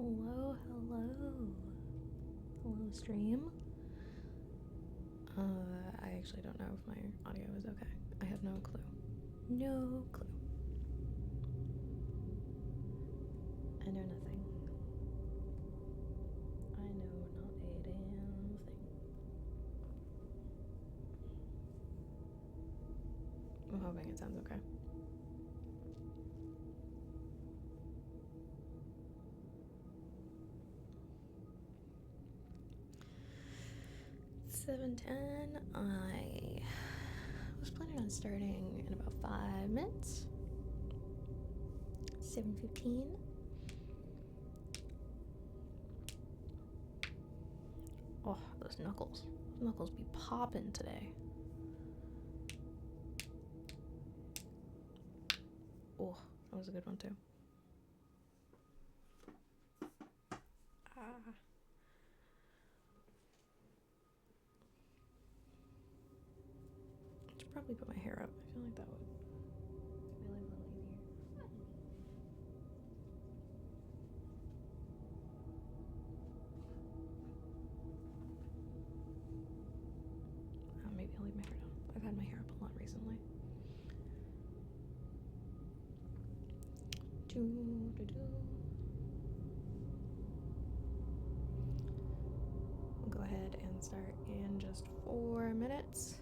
Hello, hello. Hello, stream. I actually don't know if my audio is okay. I have no clue. No clue. I know nothing. I know not a damn thing. I'm hoping it sounds okay. It's 7:10. I was planning on starting in about 5 minutes. 7:15. Oh, those knuckles. Those knuckles be popping today. Oh, that was a good one too. Ah. I should probably put my hair up. I feel like that would make my life a little easier. Maybe I'll leave my hair down. I've had my hair up a lot recently. We'll go ahead and start in just 4 minutes.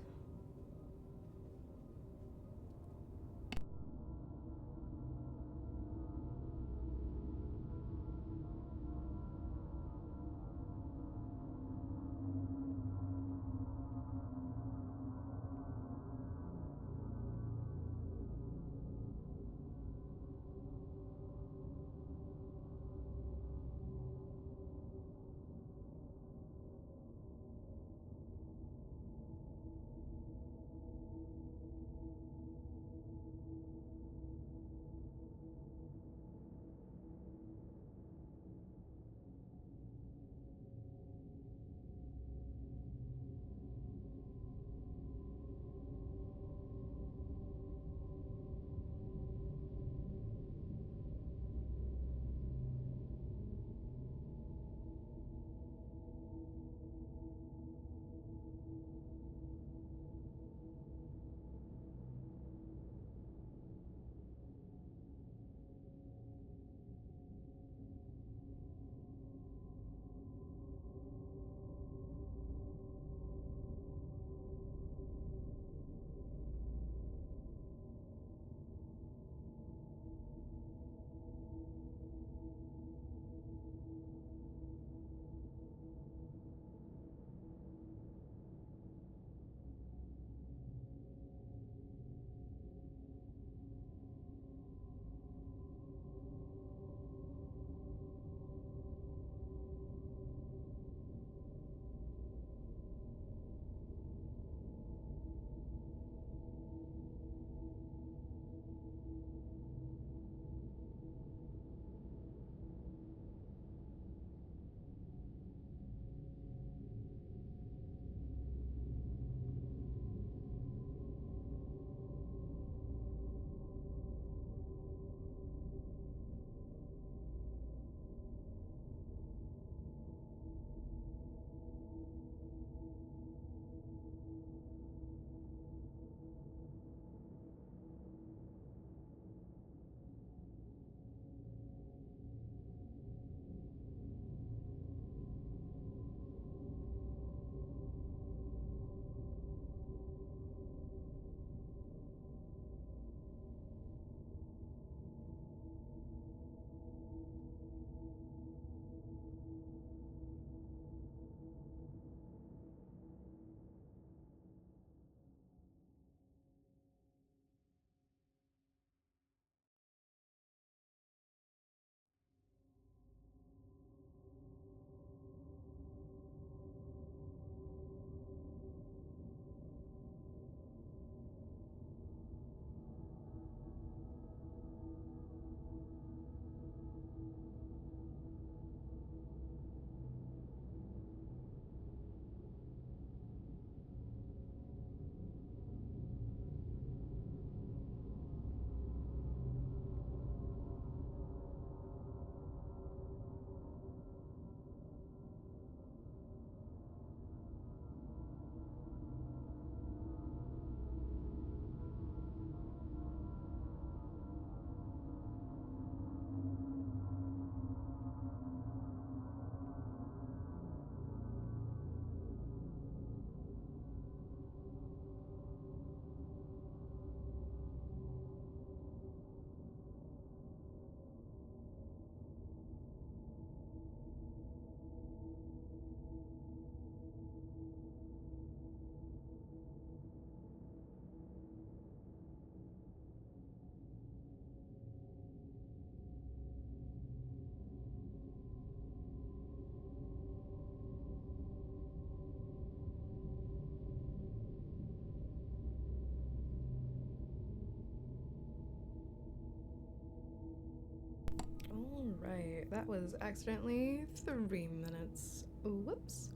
Alright, that was accidentally 3 minutes. Whoops.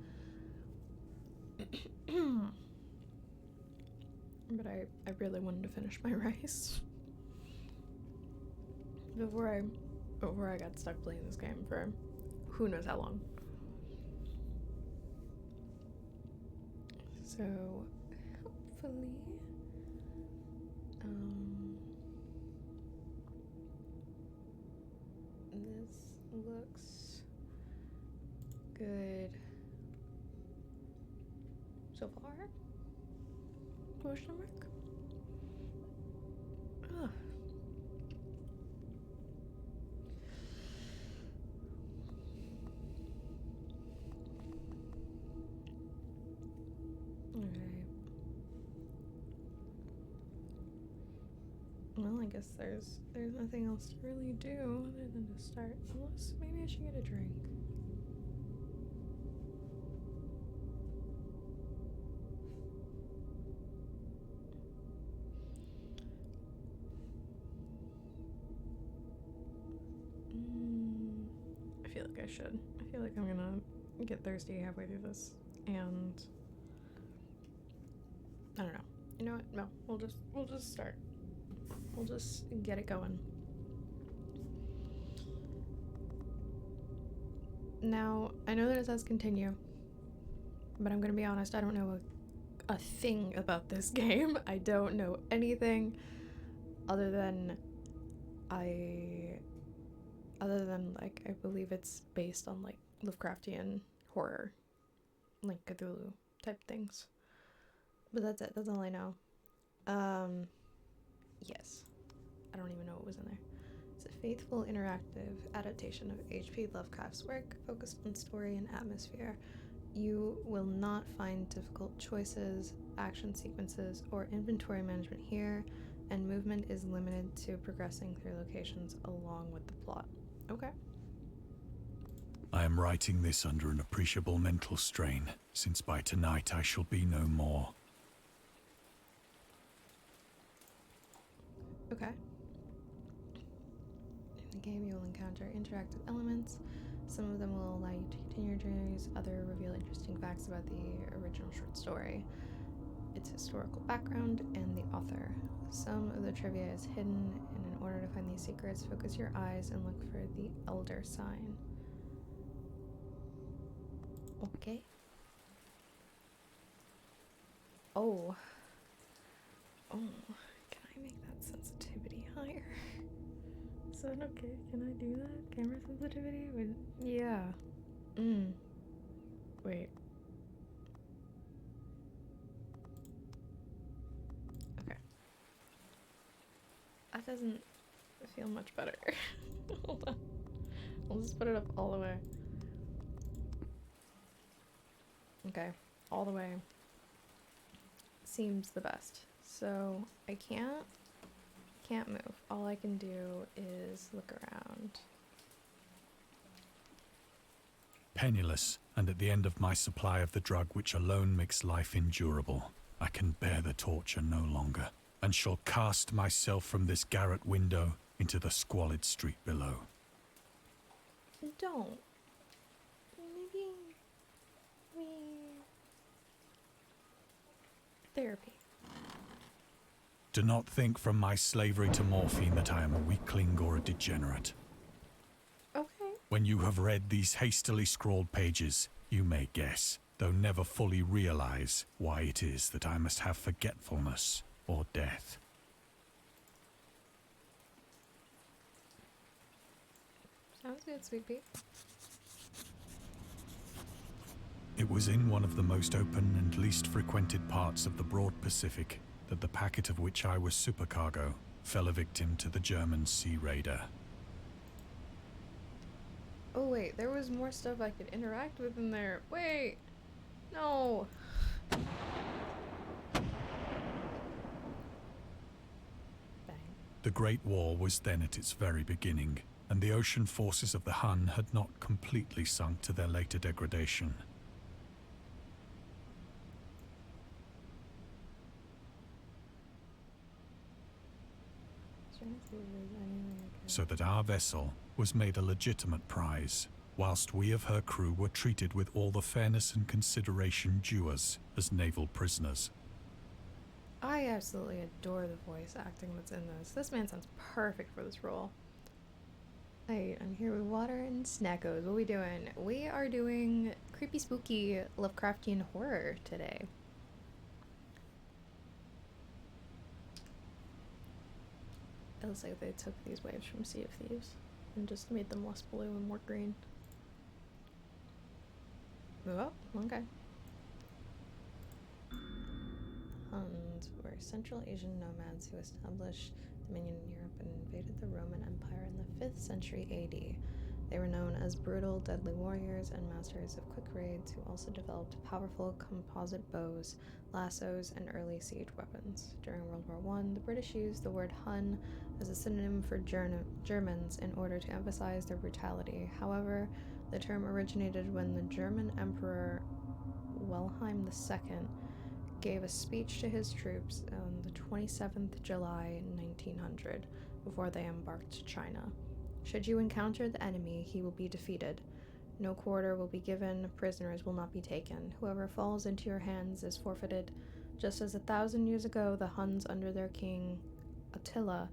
But I really wanted to finish my rice before I got stuck playing this game for who knows how long. So hopefully this looks good so far. Question mark? Ugh. Alright. Well, I guess there's nothing else to really do other than to start. Unless maybe I should get a drink. I feel like I should. I feel like I'm gonna get thirsty halfway through this, and I don't know. You know what? No, we'll just start. We'll just get it going. Now, I know that it says continue, but I'm gonna be honest, I don't know a thing about this game. I don't know anything other than like I believe it's based on like Lovecraftian horror, like Cthulhu type things. But that's it. That's all I know. Yes. I don't even know what was in there. It's a faithful interactive adaptation of H.P. Lovecraft's work focused on story and atmosphere. You will not find difficult choices, action sequences, or inventory management here, and movement is limited to progressing through locations along with the plot. Okay. I am writing this under an appreciable mental strain, since by tonight I shall be no more. Okay. In the game, you will encounter interactive elements. Some of them will allow you to continue your journeys, others reveal interesting facts about the original short story, its historical background, and the author. Some of the trivia is hidden, and in order to find these secrets, focus your eyes and look for the Elder sign. Okay. Oh. Can I make that sensitivity higher? Is that okay? Can I do that? Camera sensitivity? Yeah. Wait. Okay. That doesn't feel much better. Hold on. I'll just put it up all the way. Okay. All the way. Seems the best. So I can't move. All I can do is look around. Penniless, and at the end of my supply of the drug which alone makes life endurable, I can bear the torture no longer, and shall cast myself from this garret window into the squalid street below. Don't. Maybe we... Therapy. Do not think from my slavery to morphine that I am a weakling or a degenerate. Okay. When you have read these hastily scrawled pages, you may guess, though never fully realize, why it is that I must have forgetfulness or death. Sounds good, Sweet Pea. It was in one of the most open and least frequented parts of the broad Pacific that the packet of which I was supercargo fell a victim to the German sea raider. Oh wait, there was more stuff I could interact with in there. Wait! No! Bang. The Great War was then at its very beginning, and the ocean forces of the Hun had not completely sunk to their later degradation. Is there anything so that our vessel was made a legitimate prize, whilst we of her crew were treated with all the fairness and consideration due us as naval prisoners. I absolutely adore the voice acting that's in this. This man sounds perfect for this role. Hey, I'm here with Water and Snackos. What are we doing? We are doing creepy, spooky, Lovecraftian horror today. It looks like they took these waves from Sea of Thieves and just made them less blue and more green. Oh, okay. Huns were Central Asian nomads who established dominion in Europe and invaded the Roman Empire in the 5th century AD. They were known as brutal, deadly warriors and masters of quick raids who also developed powerful composite bows, lassos, and early siege weapons. During World War I, the British used the word Hun as a synonym for Germans in order to emphasize their brutality. However, the term originated when the German Emperor Wilhelm II gave a speech to his troops on the 27th July 1900 before they embarked to China. Should you encounter the enemy, he will be defeated. No quarter will be given, prisoners will not be taken. Whoever falls into your hands is forfeited. Just as 1,000 years ago, the Huns under their king Attila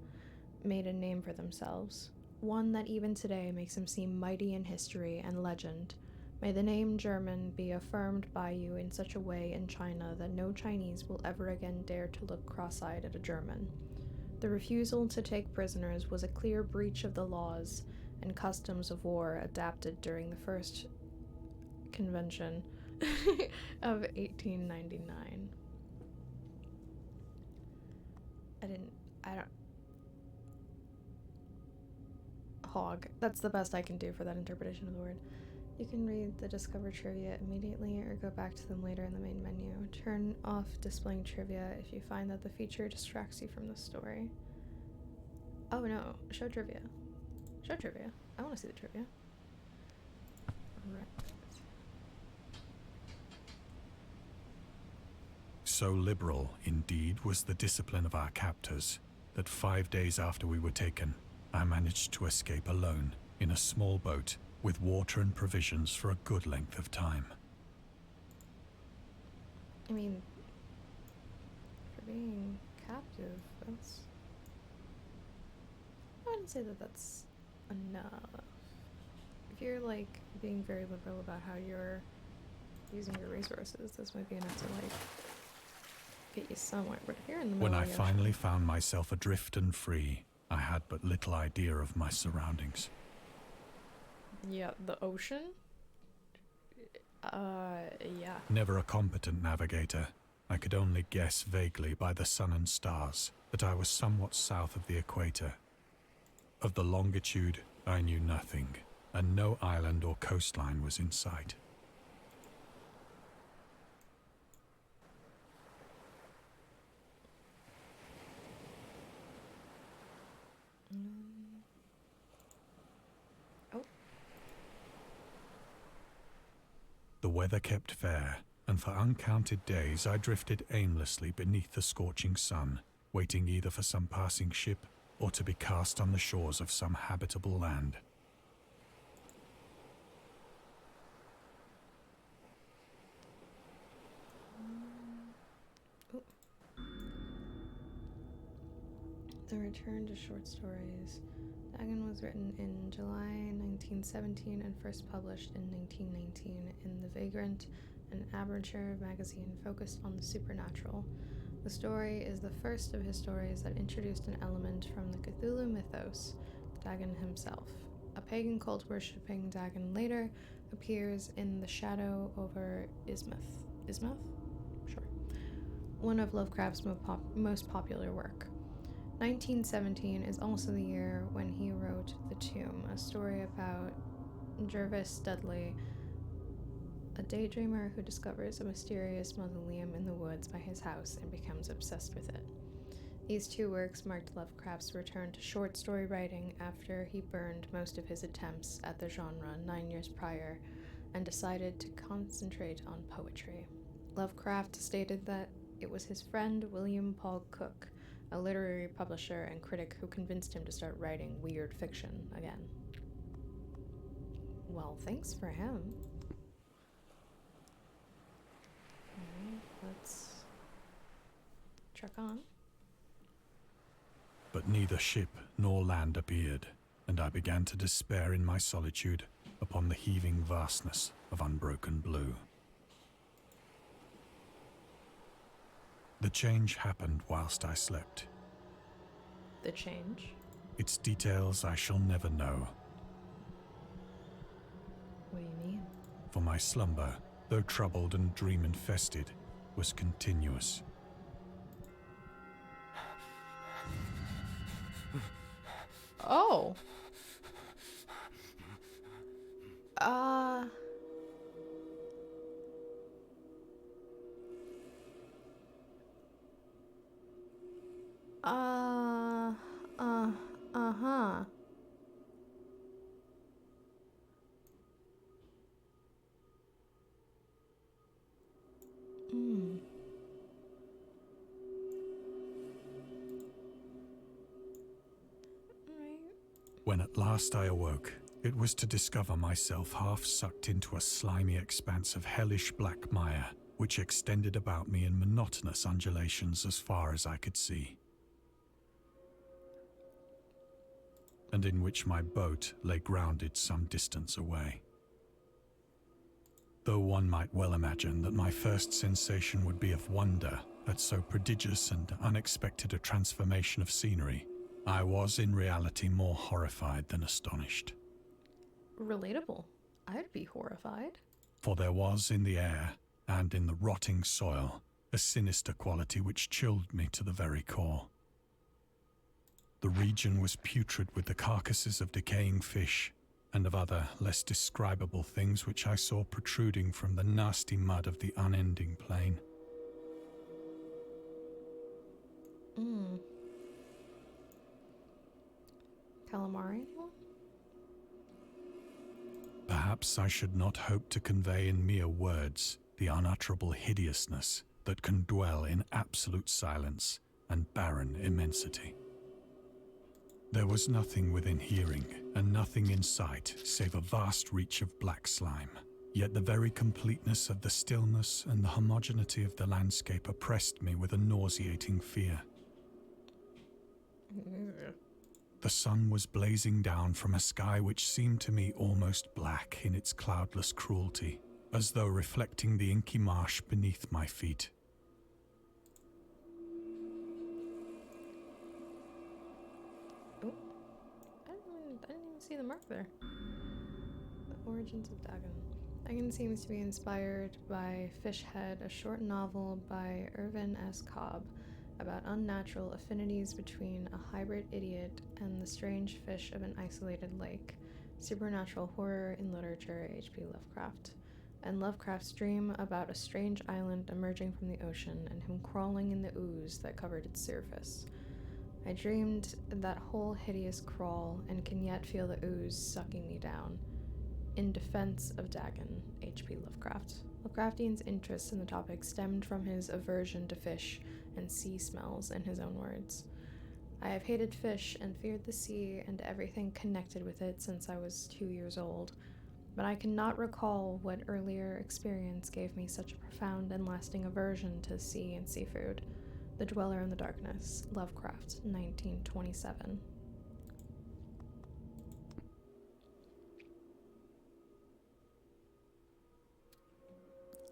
made a name for themselves, one that even today makes them seem mighty in history and legend. May the name German be affirmed by you in such a way in China that no Chinese will ever again dare to look cross-eyed at a German. The refusal to take prisoners was a clear breach of the laws and customs of war adapted during the first convention of 1899. Hog. That's the best I can do for that interpretation of the word. You can read the Discover trivia immediately or go back to them later in the main menu. Turn off displaying trivia if you find that the feature distracts you from the story. Oh no, show trivia. Show trivia. I want to see the trivia. Right. So liberal, indeed, was the discipline of our captors, that 5 days after we were taken, I managed to escape alone in a small boat with water and provisions for a good length of time. I mean, for being captive, that's... I wouldn't say that that's enough. If you're, like, being very liberal about how you're using your resources, this might be enough to, like, get you somewhere. But here in the middle When I of the ocean, finally found myself adrift and free, I had but little idea of my surroundings. yeah, the ocean? Yeah. Never a competent navigator, I could only guess vaguely by the sun and stars that I was somewhat south of the equator. Of the longitude, I knew nothing, and no island or coastline was in sight. Oh. The weather kept fair, and for uncounted days I drifted aimlessly beneath the scorching sun, waiting either for some passing ship or to be cast on the shores of some habitable land. The Return to Short Stories. Dagon was written in July 1917 and first published in 1919 in The Vagrant, an Aberture magazine focused on the supernatural. The story is the first of his stories that introduced an element from the Cthulhu mythos, Dagon himself. A pagan cult worshipping Dagon later appears in The Shadow over Ismouth. Ismouth? Sure. One of Lovecraft's most popular work. 1917 is also the year when he wrote The Tomb, a story about Jervis Dudley, a daydreamer who discovers a mysterious mausoleum in the woods by his house and becomes obsessed with it. These two works marked Lovecraft's return to short story writing after he burned most of his attempts at the genre 9 years prior and decided to concentrate on poetry. Lovecraft stated that it was his friend William Paul Cook a literary publisher and critic who convinced him to start writing weird fiction again. Well, thanks for him. Alright, let's trek on. But neither ship nor land appeared, and I began to despair in my solitude upon the heaving vastness of unbroken blue. The change happened whilst I slept. The change? Its details I shall never know. What do you mean? For my slumber, though troubled and dream-infested, was continuous. Oh! Uh-huh. When at last I awoke, it was to discover myself half sucked into a slimy expanse of hellish black mire, which extended about me in monotonous undulations as far as I could see, and in which my boat lay grounded some distance away. Though one might well imagine that my first sensation would be of wonder at so prodigious and unexpected a transformation of scenery, I was in reality more horrified than astonished. Relatable. I'd be horrified. For there was in the air, and in the rotting soil, a sinister quality which chilled me to the very core. The region was putrid with the carcasses of decaying fish, and of other, less describable things which I saw protruding from the nasty mud of the unending plain. Calamari, anyone? Perhaps I should not hope to convey in mere words the unutterable hideousness that can dwell in absolute silence and barren immensity. There was nothing within hearing and nothing in sight save a vast reach of black slime. Yet the very completeness of the stillness and the homogeneity of the landscape oppressed me with a nauseating fear. The sun was blazing down from a sky which seemed to me almost black in its cloudless cruelty, as though reflecting the inky marsh beneath my feet. Oh, I didn't even see the mark there. The Origins of Dagon. Dagon seems to be inspired by Fishhead, a short novel by Irvin S. Cobb about unnatural affinities between a hybrid idiot and the strange fish of an isolated lake, supernatural horror in literature, H.P. Lovecraft, and Lovecraft's dream about a strange island emerging from the ocean and him crawling in the ooze that covered its surface. I dreamed that whole hideous crawl and can yet feel the ooze sucking me down. In defense of Dagon, H.P. Lovecraft. Lovecraftian's interest in the topic stemmed from his aversion to fish and sea smells, in his own words. I have hated fish and feared the sea and everything connected with it since I was 2 years old, but I cannot recall what earlier experience gave me such a profound and lasting aversion to sea and seafood. The Dweller in the Darkness, Lovecraft, 1927.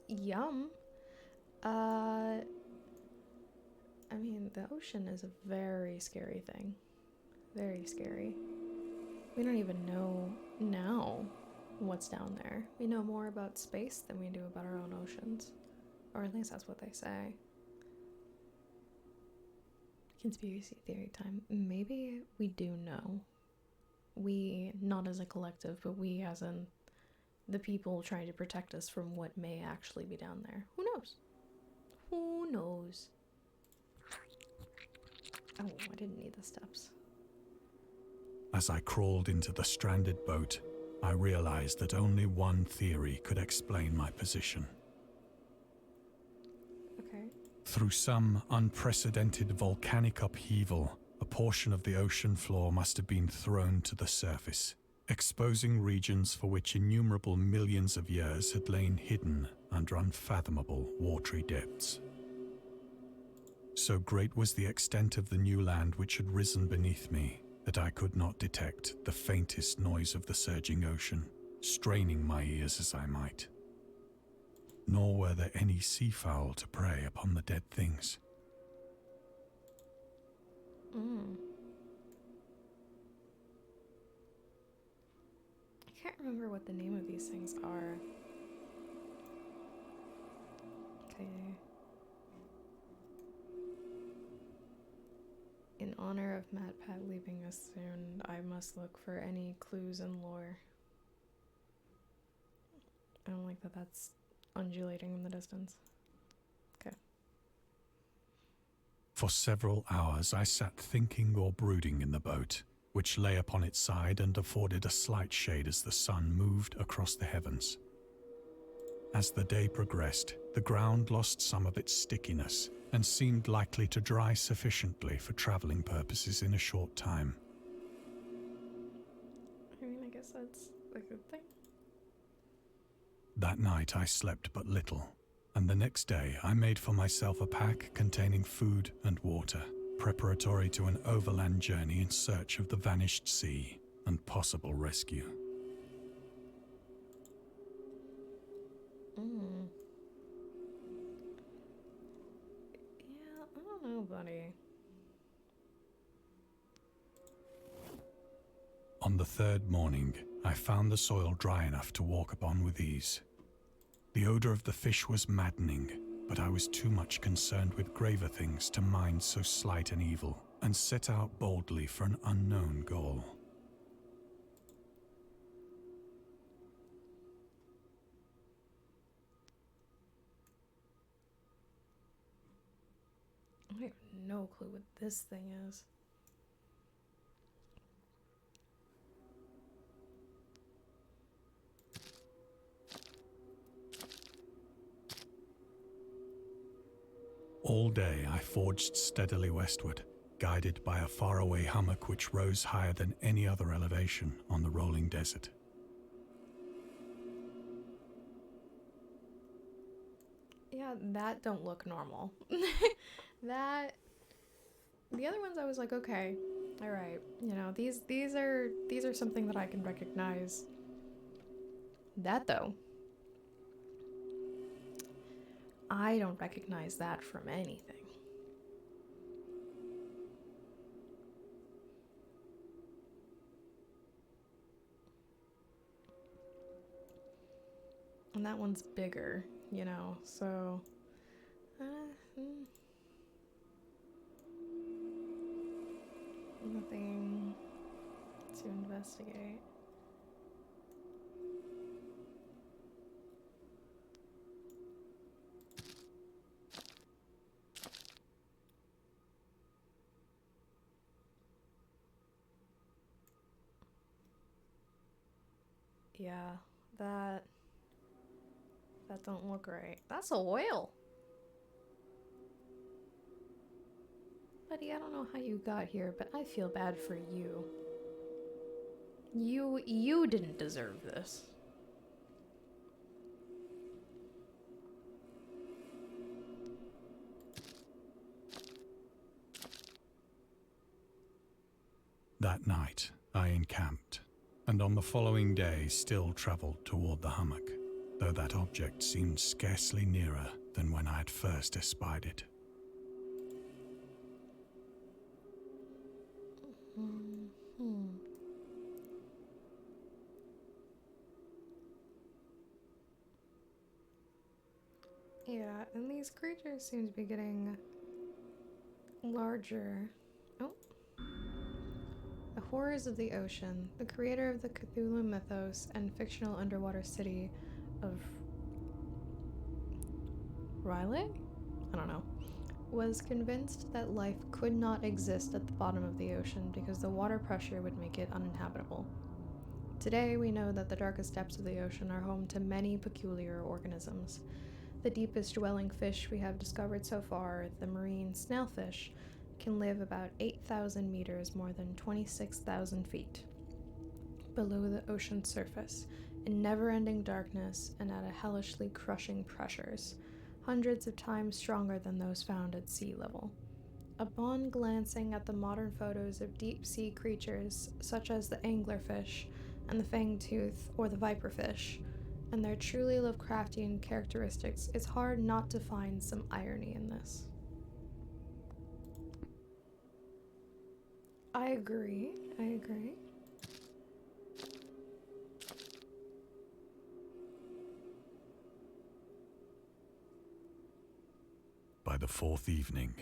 Yum. I mean, the ocean is a very scary thing. Very scary. We don't even know now what's down there. We know more about space than we do about our own oceans. Or at least that's what they say. Conspiracy theory time. Maybe we do know. We, not as a collective, but we as in the people trying to protect us from what may actually be down there. Who knows? Who knows? Oh, I didn't need the steps. As I crawled into the stranded boat, I realized that only one theory could explain my position. Okay. Through some unprecedented volcanic upheaval, a portion of the ocean floor must have been thrown to the surface, exposing regions for which innumerable millions of years had lain hidden under unfathomable watery depths. So great was the extent of the new land which had risen beneath me that I could not detect the faintest noise of the surging ocean, straining my ears as I might. Nor were there any seafowl to prey upon the dead things. I can't remember what the name of these things are. Okay. In honor of MatPat leaving us soon, I must look for any clues in lore. I don't like that that's undulating in the distance. Okay. For several hours I sat thinking or brooding in the boat, which lay upon its side and afforded a slight shade as the sun moved across the heavens. As the day progressed, the ground lost some of its stickiness and seemed likely to dry sufficiently for traveling purposes in a short time. I mean, I guess that's a good thing. That night I slept but little, and the next day I made for myself a pack containing food and water, preparatory to an overland journey in search of the vanished sea and possible rescue. Yeah, I don't know, buddy. On the third morning, I found the soil dry enough to walk upon with ease. The odor of the fish was maddening, but I was too much concerned with graver things to mind so slight an evil, and set out boldly for an unknown goal. I have no clue what this thing is. All day I forged steadily westward, guided by a faraway hummock which rose higher than any other elevation on the rolling desert. Yeah, that don't look normal. The other ones I was like, okay, all right, you know, these are something that I can recognize. That though, I don't recognize that from anything. And that one's bigger, you know, so nothing to investigate. Yeah, that don't look right. That's a whale. Buddy, I don't know how you got here, but I feel bad for you. You didn't deserve this. That night I encamped, and on the following day still travelled toward the hummock, though that object seemed scarcely nearer than when I had first espied it. Yeah, and these creatures seem to be getting larger. Oh. The horrors of the ocean, the creator of the Cthulhu mythos and fictional underwater city of Riley? I don't know. Was convinced that life could not exist at the bottom of the ocean because the water pressure would make it uninhabitable. Today, we know that the darkest depths of the ocean are home to many peculiar organisms. The deepest dwelling fish we have discovered so far, the marine snailfish, can live about 8,000 meters, more than 26,000 feet, below the ocean's surface, in never-ending darkness and at a hellishly crushing pressures, hundreds of times stronger than those found at sea level. Upon glancing at the modern photos of deep-sea creatures such as the anglerfish and the fangtooth or the viperfish, and their truly Lovecraftian characteristics, it's hard not to find some irony in this. I agree. By the fourth evening,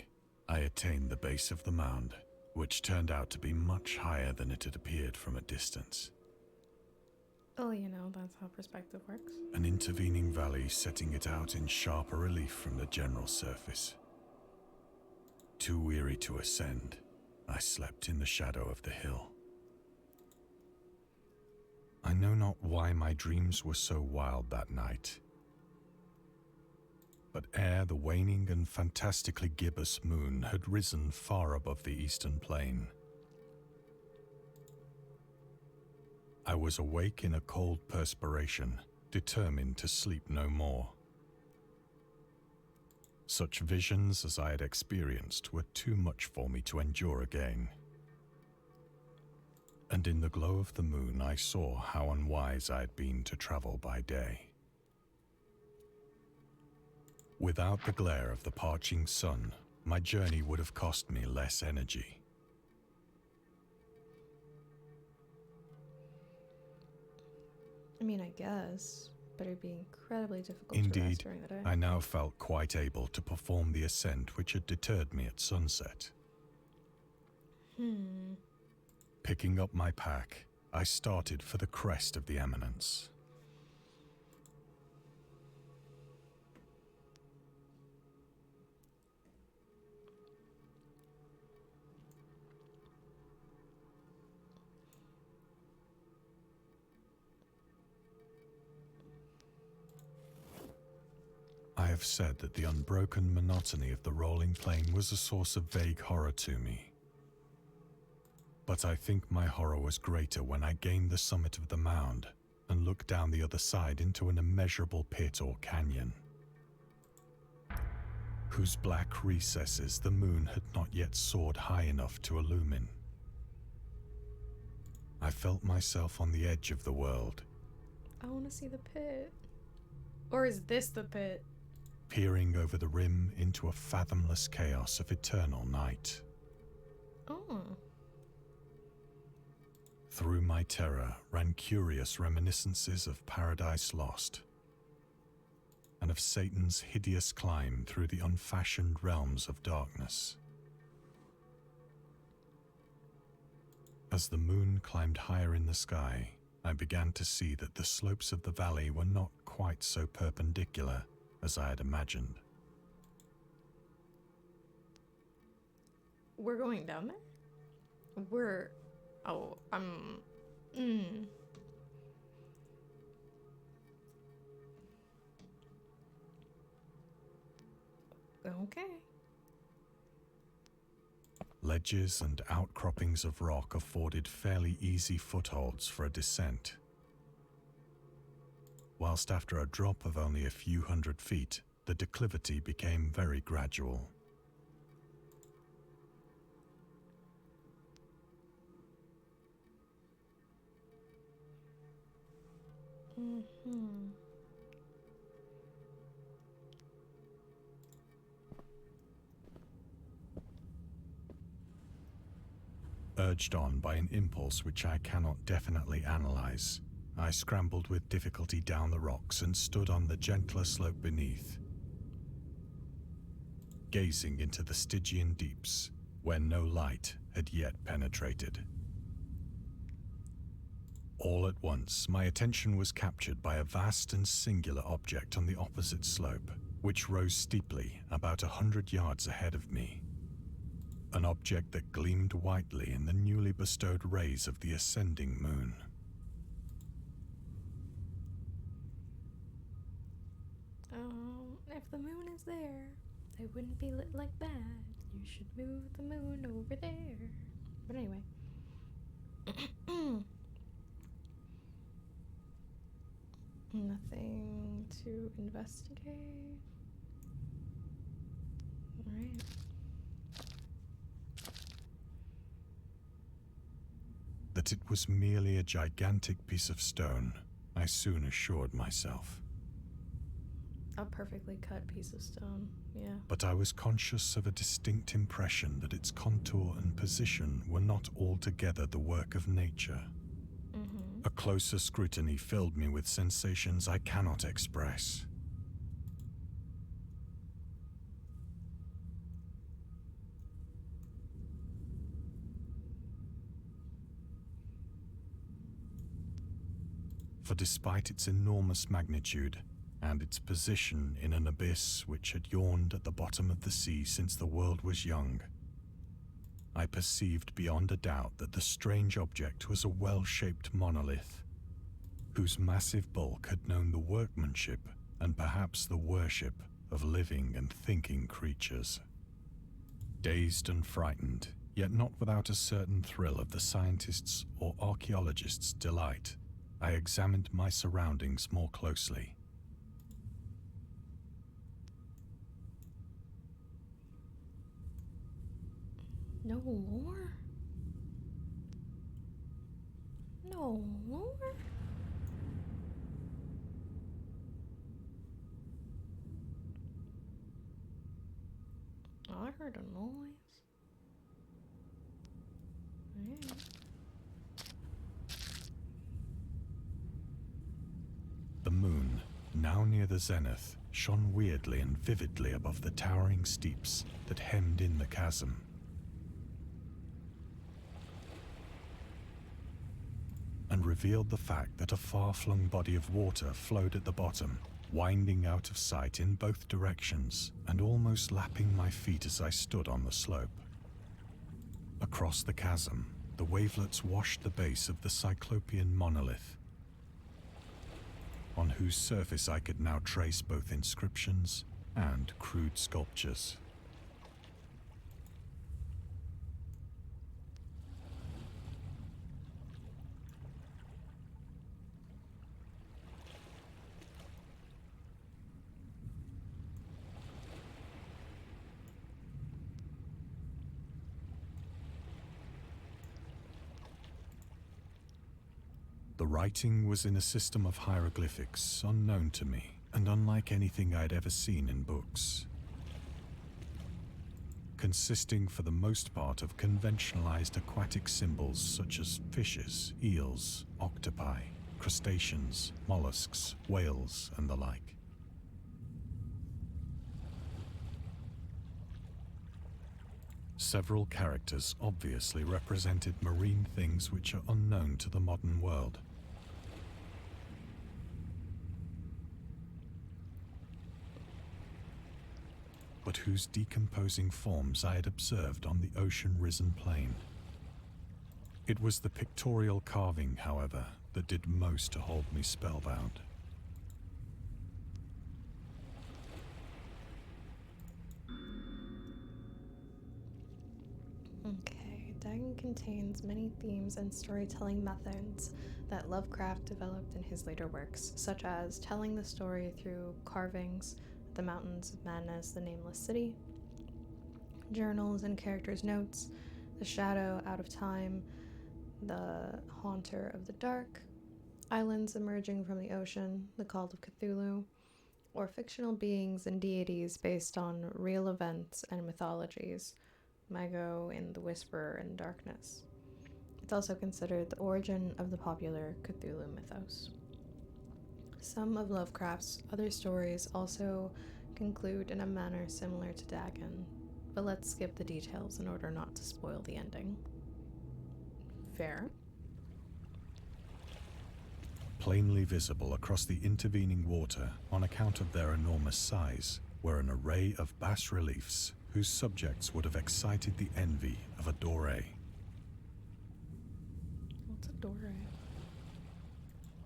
I attained the base of the mound, which turned out to be much higher than it had appeared from a distance. Oh, that's how perspective works. An intervening valley setting it out in sharper relief from the general surface. Too weary to ascend, I slept in the shadow of the hill. I know not why my dreams were so wild that night, but ere the waning and fantastically gibbous moon had risen far above the eastern plain, I was awake in a cold perspiration, determined to sleep no more. Such visions as I had experienced were too much for me to endure again. And in the glow of the moon I saw how unwise I had been to travel by day. Without the glare of the parching sun, my journey would have cost me less energy. I guess, but it'd be incredibly difficult to rest Indeed, during the day. I now felt quite able to perform the ascent which had deterred me at sunset. Picking up my pack, I started for the crest of the eminence. I have said that the unbroken monotony of the rolling plain was a source of vague horror to me. But I think my horror was greater when I gained the summit of the mound and looked down the other side into an immeasurable pit or canyon, whose black recesses the moon had not yet soared high enough to illumine. I felt myself on the edge of the world. I want to see the pit. Or is this the pit? Peering over the rim into a fathomless chaos of eternal night. Oh. Through my terror ran curious reminiscences of Paradise Lost, and of Satan's hideous climb through the unfashioned realms of darkness. As the moon climbed higher in the sky, I began to see that the slopes of the valley were not quite so perpendicular as I had imagined. We're going down there? Okay. Ledges and outcroppings of rock afforded fairly easy footholds for a descent, whilst after a drop of only a few hundred feet, the declivity became very gradual. Urged on by an impulse which I cannot definitely analyze, I scrambled with difficulty down the rocks and stood on the gentler slope beneath, gazing into the Stygian deeps where no light had yet penetrated. All at once, my attention was captured by a vast and singular object on the opposite slope, which rose steeply about 100 yards ahead of me. An object that gleamed whitely in the newly bestowed rays of the ascending moon. If if the moon is there, it wouldn't be lit like that. You should move the moon over there. But anyway. Nothing to investigate. Alright. That it was merely a gigantic piece of stone, I soon assured myself. A perfectly cut piece of stone, yeah. But I was conscious of a distinct impression that its contour and position were not altogether the work of nature. A closer scrutiny filled me with sensations I cannot express. For despite its enormous magnitude, and its position in an abyss which had yawned at the bottom of the sea since the world was young, I perceived beyond a doubt that the strange object was a well-shaped monolith, whose massive bulk had known the workmanship and perhaps the worship of living and thinking creatures. Dazed and frightened, yet not without a certain thrill of the scientist's or archaeologist's delight, I examined my surroundings more closely. No lore? No lore? I heard a noise. Alright. The moon, now near the zenith, shone weirdly and vividly above the towering steeps that hemmed in the chasm. And revealed the fact that a far-flung body of water flowed at the bottom, winding out of sight in both directions and almost lapping my feet as I stood on the slope. Across the chasm, the wavelets washed the base of the Cyclopean monolith, on whose surface I could now trace both inscriptions and crude sculptures. The writing was in a system of hieroglyphics unknown to me and unlike anything I'd ever seen in books, consisting for the most part of conventionalized aquatic symbols such as fishes, eels, octopi, crustaceans, mollusks, whales, and the like. Several characters obviously represented marine things which are unknown to the modern world. But whose decomposing forms I had observed on the ocean-risen plain. It was the pictorial carving, however, that did most to hold me spellbound. Okay, Dagon contains many themes and storytelling methods that Lovecraft developed in his later works, such as telling the story through carvings, the Mountains of Madness, the Nameless City, journals and characters' notes, the Shadow Out of Time, the Haunter of the Dark, islands emerging from the ocean, the Call of Cthulhu, or fictional beings and deities based on real events and mythologies, Mago in The Whisperer in Darkness. It's also considered the origin of the popular Cthulhu mythos. Some of Lovecraft's other stories also conclude in a manner similar to Dagon, but let's skip the details in order not to spoil the ending. Fair? Plainly visible across the intervening water on account of their enormous size were an array of bas-reliefs whose subjects would have excited the envy of a doré. What's a doré?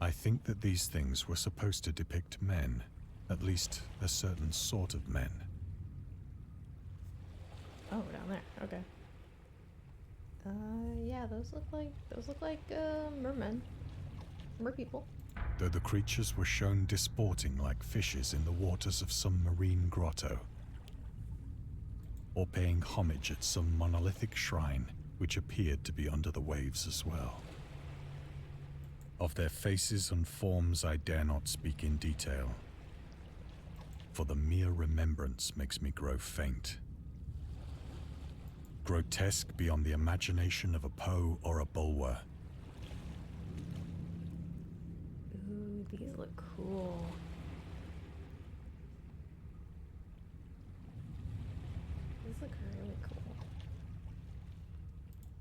I think that these things were supposed to depict men, At least, a certain sort of men. Oh, down there. Okay. Yeah, those look like mermen. Mer people. Though the creatures were shown disporting like fishes in the waters of some marine grotto, or paying homage at some monolithic shrine which appeared to be under the waves as well. Of their faces and forms I dare not speak in detail, for the mere remembrance makes me grow faint. Grotesque beyond the imagination of a Poe or a Bulwer. Ooh, these look cool. These look really cool.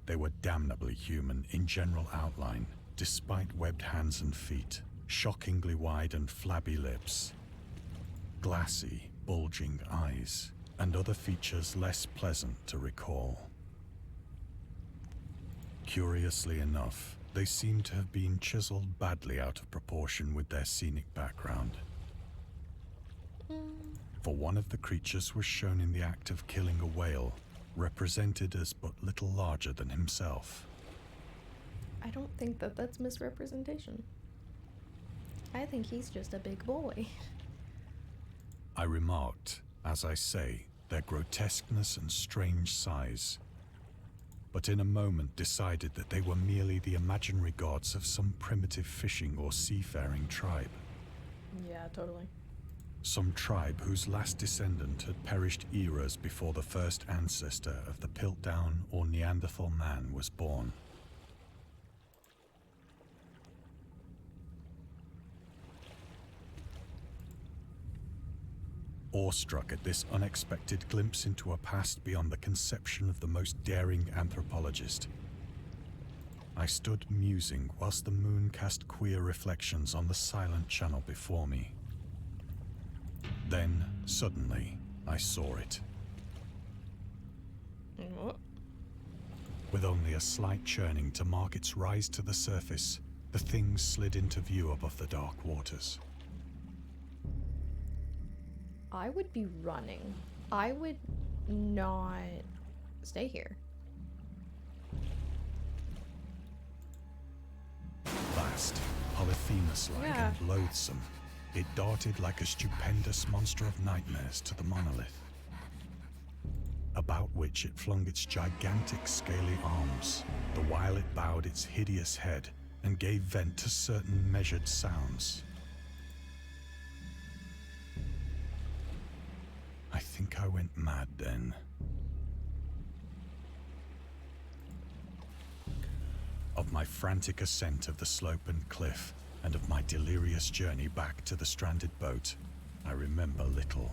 They were damnably human in general outline, despite webbed hands and feet, shockingly wide and flabby lips, glassy, bulging eyes, and other features less pleasant to recall. Curiously enough, they seem to have been chiseled badly out of proportion with their scenic background. For one of the creatures was shown in the act of killing a whale, represented as but little larger than himself. I don't think that that's misrepresentation. I think he's just a big boy. I remarked, as I say, their grotesqueness and strange size, but in a moment decided that they were merely the imaginary gods of some primitive fishing or seafaring tribe. Yeah, totally. Some tribe whose last descendant had perished eras before the first ancestor of the Piltdown or Neanderthal man was born. Awestruck at this unexpected glimpse into a past beyond the conception of the most daring anthropologist, I stood musing whilst the moon cast queer reflections on the silent channel before me. Then, suddenly, I saw it. What? With only a slight churning to mark its rise to the surface, the thing slid into view above the dark waters. I would be running. I would not stay here. Vast, Polyphemus-like Yeah. and loathsome, it darted like a stupendous monster of nightmares to the monolith, about which it flung its gigantic scaly arms, the while it bowed its hideous head and gave vent to certain measured sounds. I think I went mad then. Of my frantic ascent of the slope and cliff, and of my delirious journey back to the stranded boat, I remember little.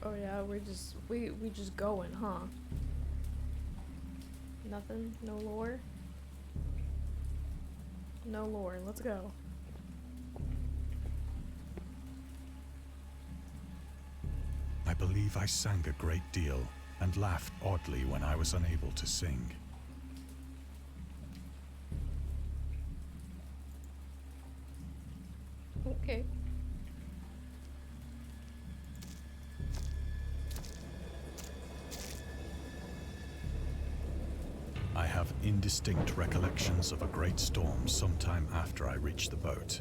Oh yeah, we just going, huh? Nothing? No lore? No lore, let's go. I believe I sang a great deal and laughed oddly when I was unable to sing. Okay. I have indistinct recollections of a great storm sometime after I reached the boat.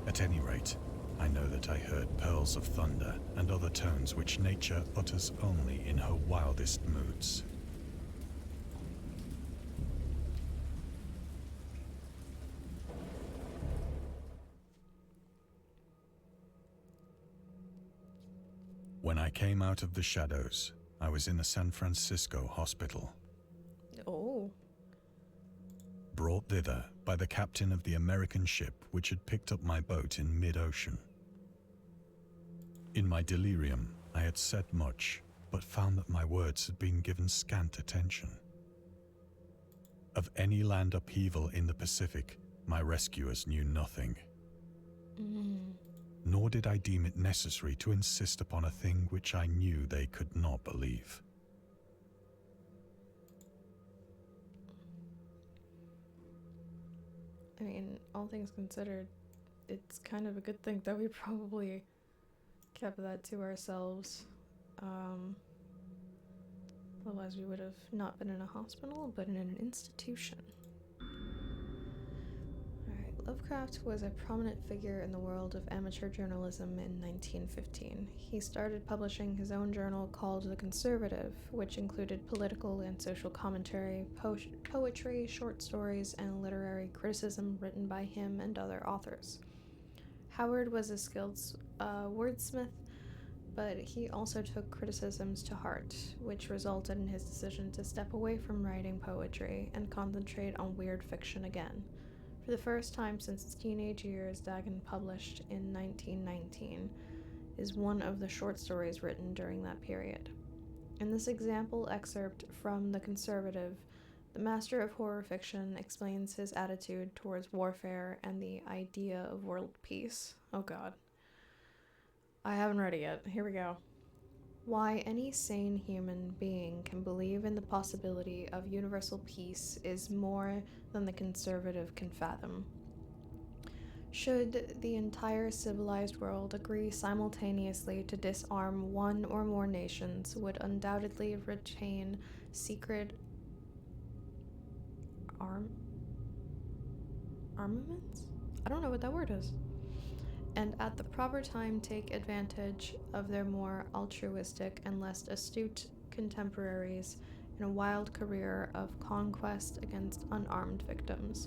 At any rate, I know that I heard pearls of thunder and other tones which nature utters only in her wildest moods. When I came out of the shadows, I was in a San Francisco hospital, Oh. brought thither by the captain of the American ship which had picked up my boat in mid-ocean. In my delirium, I had said much, but found that my words had been given scant attention. Of any land upheaval in the Pacific, my rescuers knew nothing. Nor did I deem it necessary to insist upon a thing which I knew they could not believe. I mean, all things considered, it's kind of a good thing that we probably kept that to ourselves. Otherwise we would have not been in a hospital, but in an institution. Alright, Lovecraft was a prominent figure in the world of amateur journalism in 1915. He started publishing his own journal called The Conservative, which included political and social commentary, poetry, short stories, and literary criticism written by him and other authors. Howard was a skilled wordsmith, but he also took criticisms to heart, which resulted in his decision to step away from writing poetry and concentrate on weird fiction again. For the first time since his teenage years, Dagon published in 1919 is one of the short stories written during that period. In this example excerpt from The Conservative, the master of horror fiction explains his attitude towards warfare and the idea of world peace. Oh god. I haven't read it yet. Here we go. Why any sane human being can believe in the possibility of universal peace is more than the conservative can fathom. Should the entire civilized world agree simultaneously to disarm one or more nations, would undoubtedly retain secret armaments? I don't know what that word is. And at the proper time take advantage of their more altruistic and less astute contemporaries in a wild career of conquest against unarmed victims.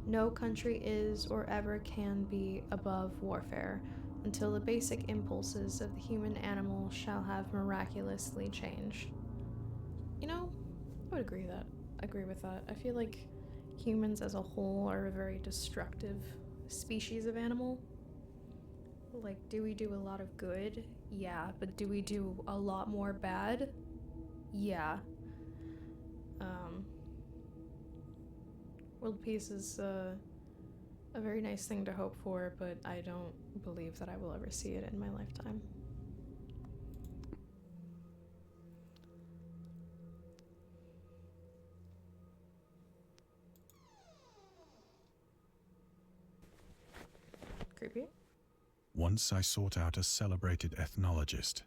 No country is or ever can be above warfare until the basic impulses of the human animal shall have miraculously changed. You know, I would agree with that. I feel like humans as a whole are a very destructive species of animal. Like, do we do a lot of good? Yeah. But do we do a lot more bad? Yeah. World peace is a very nice thing to hope for, but I don't believe that I will ever see it in my lifetime. Creepy. Once I sought out a celebrated ethnologist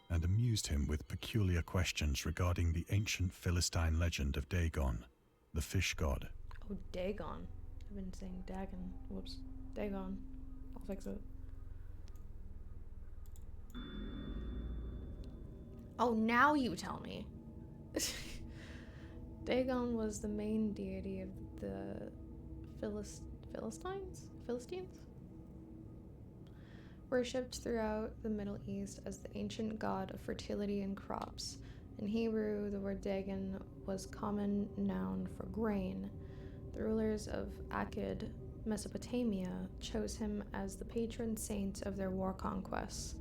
and amused him with peculiar questions regarding the ancient Philistine legend of Dagon, the fish god. Oh, Dagon. I've been saying Dagon. Whoops. Dagon. I'll fix it. Oh, now you tell me. Dagon was the main deity of the Philistines? Worshipped throughout the Middle East as the ancient god of fertility and crops. In Hebrew, the word Dagon was common noun for grain. The rulers of Akkad, Mesopotamia, chose him as the patron saint of their war conquests.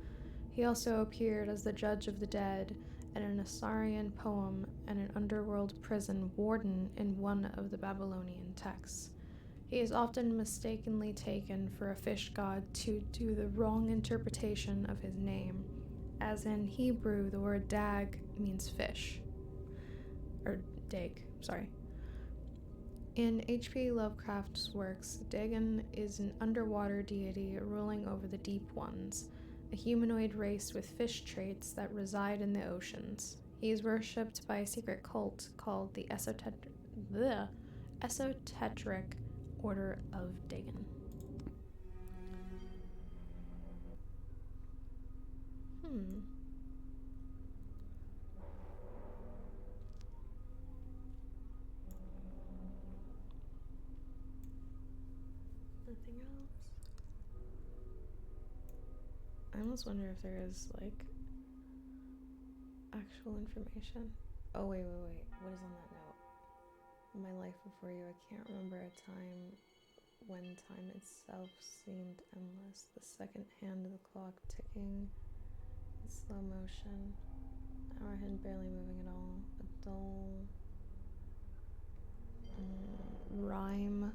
He also appeared as the judge of the dead in an Assyrian poem and an underworld prison warden in one of the Babylonian texts. He is often mistakenly taken for a fish god due to the wrong interpretation of his name, as in Hebrew the word dag means fish. Or dag, sorry. In H.P. Lovecraft's works, Dagon is an underwater deity ruling over the deep ones, a humanoid race with fish traits that reside in the oceans. He is worshipped by a secret cult called the Esoteric Order of Dagon. Nothing else? I almost wonder if there is, like, actual information. Oh, wait. What is on that note? My life before you, I can't remember a time when time itself seemed endless. The second hand of the clock ticking in slow motion. Our head barely moving at all. A dull rhyme.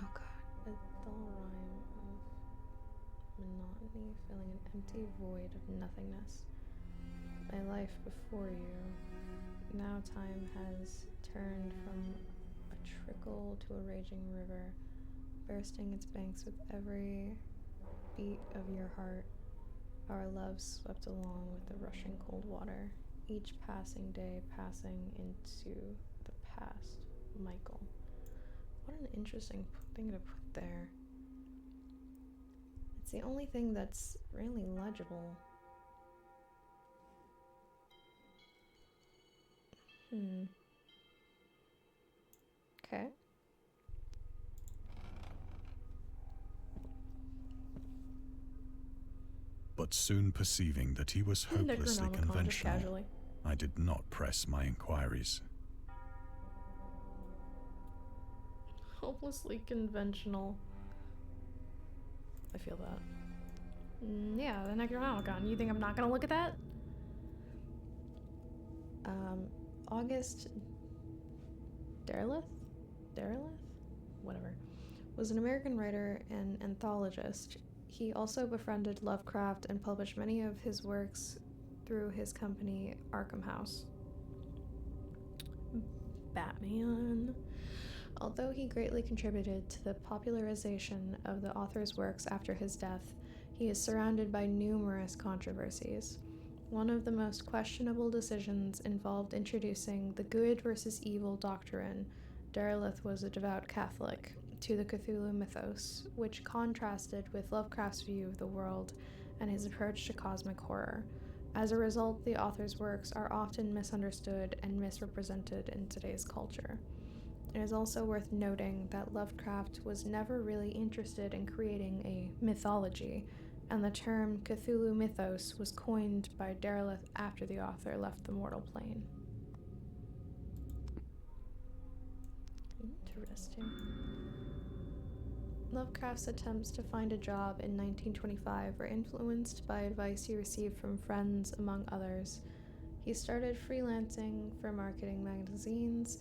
Oh god. A dull rhyme of monotony filling an empty void of nothingness. My life before you. Now time has turned from a trickle to a raging river, bursting its banks with every beat of your heart. Our love swept along with the rushing cold water, each passing day passing into the past. Michael. What an interesting thing to put there. It's the only thing that's really legible. Okay. But soon perceiving that he was hopelessly Necronomicon, just conventional, casually. I did not press my inquiries. Hopelessly conventional. I feel that. Yeah, the Necronomicon. You think I'm not gonna look at that? August Derleth? Whatever. Was an American writer and anthologist. He also befriended Lovecraft and published many of his works through his company Arkham House. Batman. Although he greatly contributed to the popularization of the author's works after his death, he is surrounded by numerous controversies. One of the most questionable decisions involved introducing the good versus evil doctrine. Derleth was a devout Catholic to the Cthulhu mythos, which contrasted with Lovecraft's view of the world and his approach to cosmic horror. As a result, the author's works are often misunderstood and misrepresented in today's culture. It is also worth noting that Lovecraft was never really interested in creating a mythology, and the term Cthulhu mythos was coined by Derleth after the author left the mortal plane. Interesting. Lovecraft's attempts to find a job in 1925 were influenced by advice he received from friends, among others. He started freelancing for marketing magazines,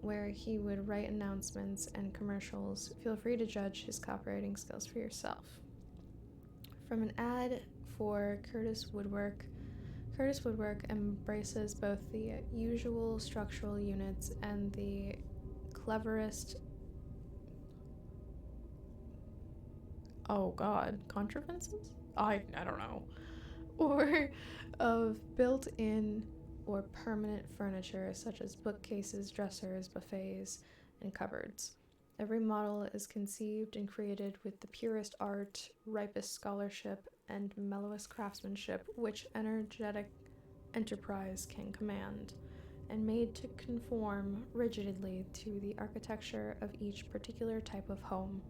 where he would write announcements and commercials. Feel free to judge his copywriting skills for yourself. From an ad for Curtis Woodwork embraces both the usual structural units and the cleverest contrivances? I don't know. Or of built-in or permanent furniture such as bookcases, dressers, buffets, and cupboards. Every model is conceived and created with the purest art, ripest scholarship, and mellowest craftsmanship which energetic enterprise can command, and made to conform rigidly to the architecture of each particular type of home.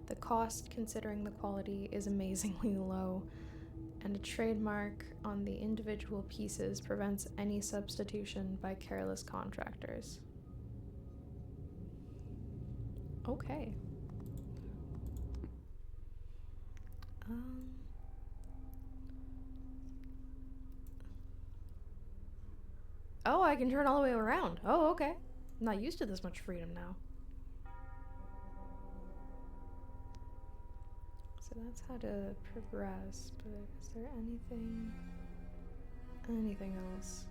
The cost, considering the quality, is amazingly low, and a trademark on the individual pieces prevents any substitution by careless contractors. Okay. Oh, I can turn all the way around. Oh, okay. I'm not used to this much freedom now. So that's how to progress, but is there anything else?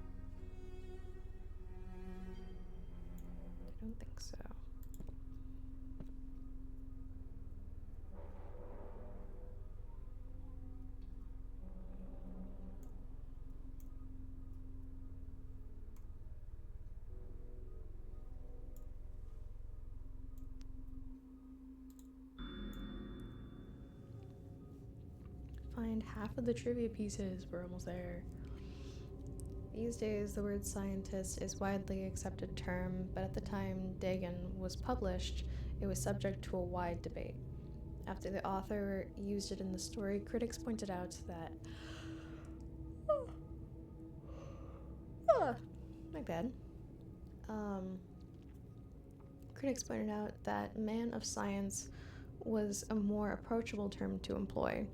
I don't think so. Find half of the trivia pieces. We're almost there. These days, the word scientist is a widely accepted term, but at the time Dagon was published, it was subject to a wide debate. After the author used it in the story, critics pointed out that my bad. Critics pointed out that man of science was a more approachable term to employ.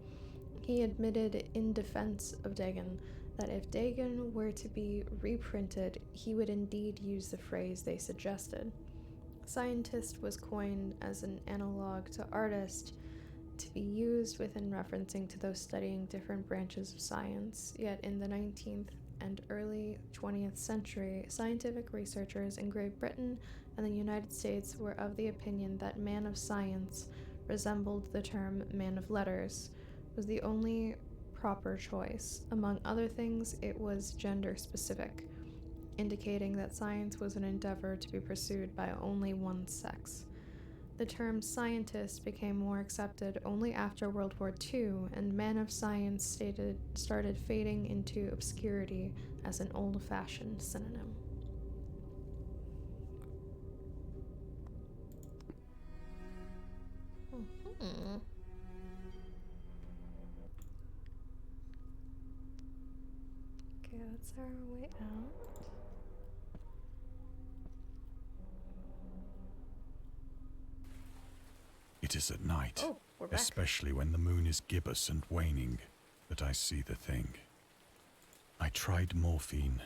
He admitted in defense of Dagon that if Dagon were to be reprinted, he would indeed use the phrase they suggested. Scientist was coined as an analog to artist, to be used within referencing to those studying different branches of science, yet in the 19th and early 20th century, scientific researchers in Great Britain and the United States were of the opinion that man of science resembled the term man of letters, was the only proper choice. Among other things, it was gender specific, indicating that science was an endeavor to be pursued by only one sex. The term scientist became more accepted only after World War II, and man of science started fading into obscurity as an old-fashioned synonym. Mm-hmm. Okay, that's our way out. It is at night, Oh, we're back. especially when the moon is gibbous and waning, that I see the thing. I tried morphine,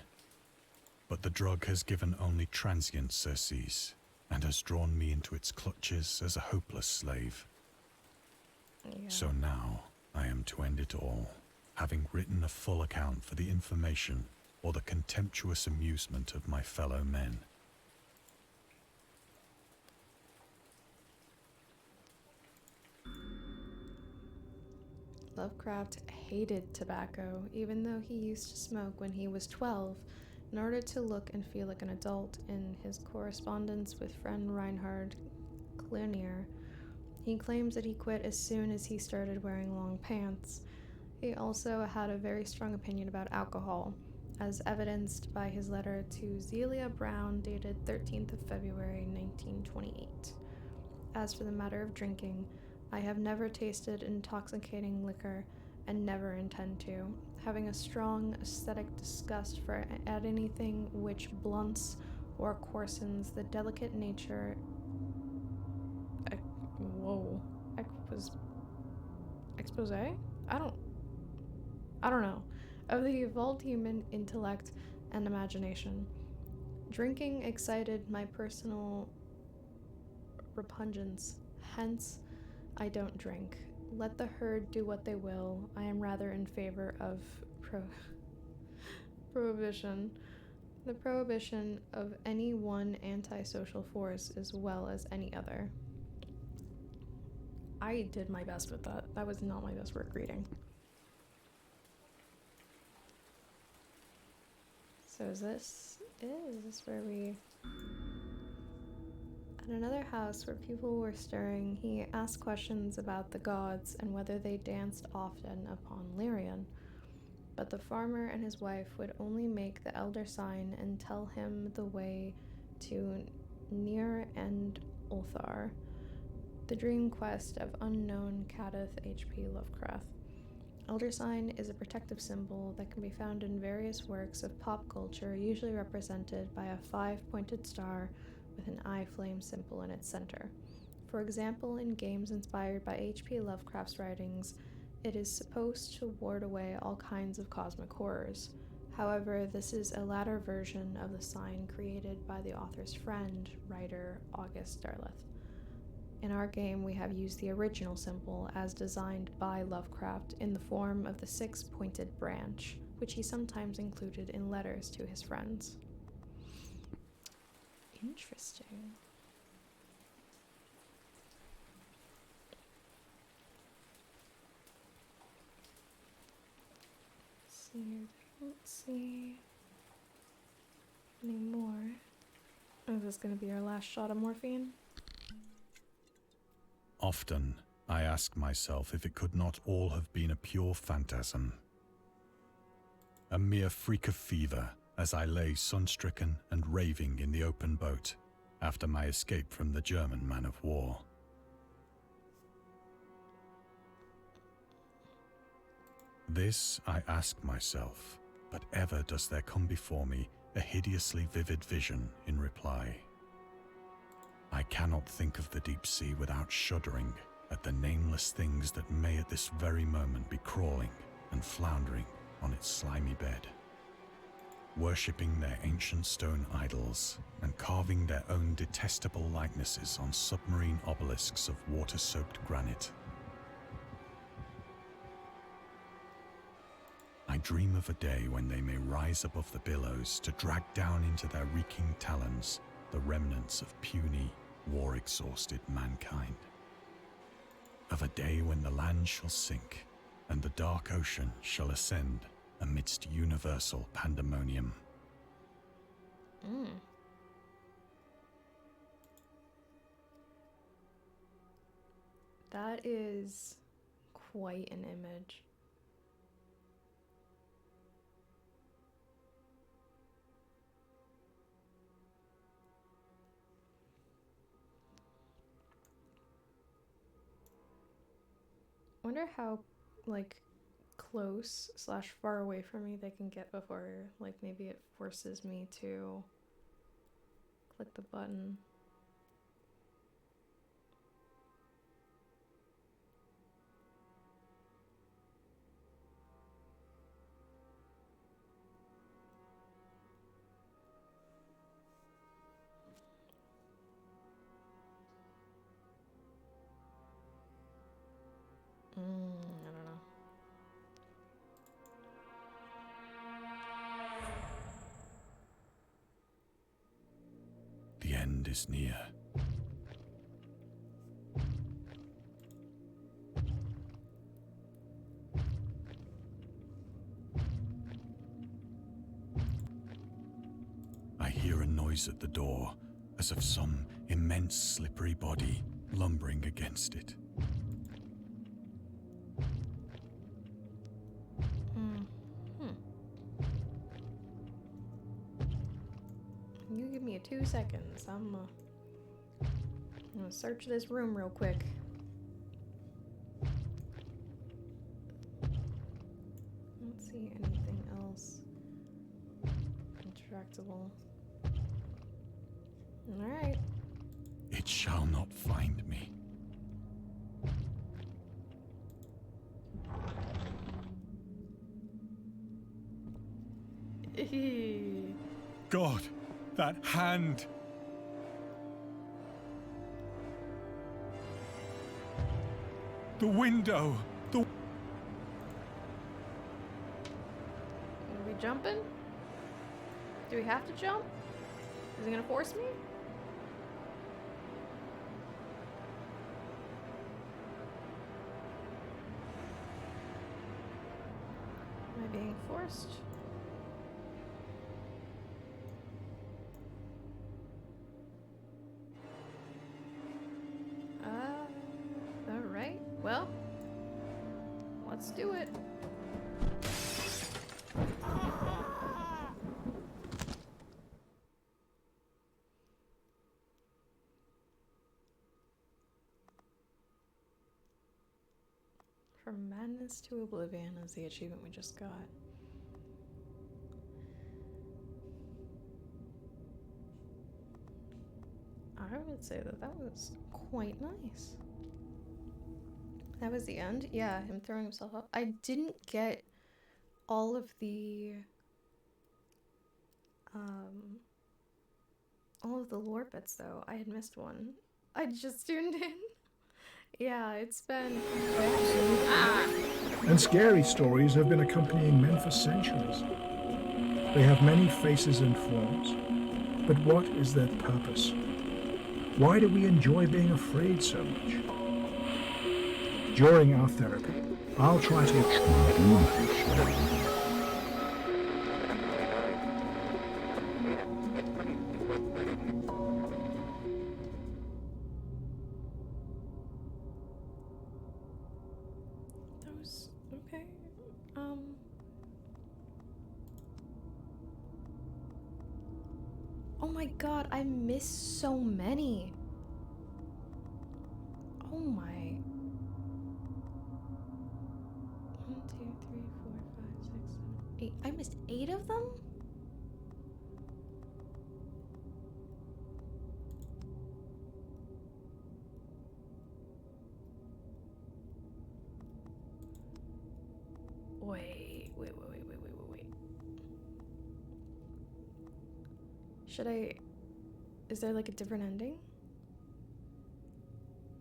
but the drug has given only transient surcease and has drawn me into its clutches as a hopeless slave. Yeah. So now I am to end it all, having written a full account for the information or the contemptuous amusement of my fellow men. Lovecraft hated tobacco, even though he used to smoke when he was 12 in order to look and feel like an adult. In his correspondence with friend Reinhard Klunier, he claims that he quit as soon as he started wearing long pants. He also had a very strong opinion about alcohol, as evidenced by his letter to Zelia Brown dated 13th of February 1928. As for the matter of drinking, I have never tasted intoxicating liquor and never intend to, having a strong aesthetic disgust for anything which blunts or coarsens the delicate nature expose? I don't know. Of the evolved human intellect and imagination. Drinking excited my personal repugnance, hence I don't drink. Let the herd do what they will. I am rather in favor of prohibition. The prohibition of any one antisocial force as well as any other. I did my best with that. That was not my best work reading. So is this where we... At another house where people were stirring, he asked questions about the gods and whether they danced often upon Lyrian. But the farmer and his wife would only make the elder sign and tell him the way to Nir and Ulthar, the dream quest of unknown Kadith H.P. Lovecraft. Elder sign is a protective symbol that can be found in various works of pop culture, usually represented by a 5-pointed star with an eye flame symbol in its center. For example, in games inspired by H.P. Lovecraft's writings, it is supposed to ward away all kinds of cosmic horrors. However, this is a latter version of the sign created by the author's friend, writer August Derleth. In our game, we have used the original symbol as designed by Lovecraft in the form of the 6-pointed branch, which he sometimes included in letters to his friends. Interesting. Let's see here. I don't see any more. Oh, is this going to be our last shot of morphine? Often, I ask myself if it could not all have been a pure phantasm. A mere freak of fever as I lay sun-stricken and raving in the open boat after my escape from the German man of war. This I ask myself, but ever does there come before me a hideously vivid vision in reply. I cannot think of the deep sea without shuddering at the nameless things that may at this very moment be crawling and floundering on its slimy bed, worshipping their ancient stone idols and carving their own detestable likenesses on submarine obelisks of water-soaked granite. I dream of a day when they may rise above the billows to drag down into their reeking talons the remnants of puny, war-exhausted mankind. Of a day when the land shall sink and the dark ocean shall ascend amidst universal pandemonium. That is quite an image. Wonder how, like, close / far away from me they can get before, like, maybe it forces me to click the button. I don't know. The end is near. I hear a noise at the door, as of some immense slippery body lumbering against it. You give me 2 seconds. I'm gonna search this room real quick. I don't see anything else intractable. Alright. It shall not find me. God, that hand! The window! Are we jumping? Do we have to jump? Is it gonna force me? Am I being forced? Alright, well, let's do it. From madness to oblivion is the achievement we just got. I would say that was quite nice. That was the end? Yeah, him throwing himself up. I didn't get all of the lore bits though. I had missed one. I just tuned in. Yeah, it's been... And scary stories have been accompanying men for centuries. They have many faces and forms, but what is their purpose? Why do we enjoy being afraid so much? During our therapy, I'll try to Okay. Oh my god, I missed so many. Oh my. 1, 2, 3, 4, 5, 6, 7, 8. I missed 8 of them? Wait. Should I... Is there like a different ending?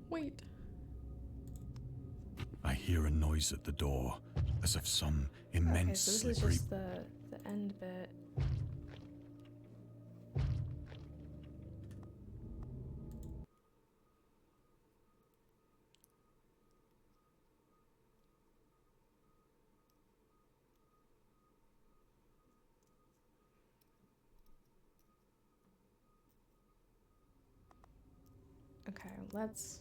Wait. I hear hear a noise at the door, as of some Okay, immense so this is slippery... just the end bit. Okay, let's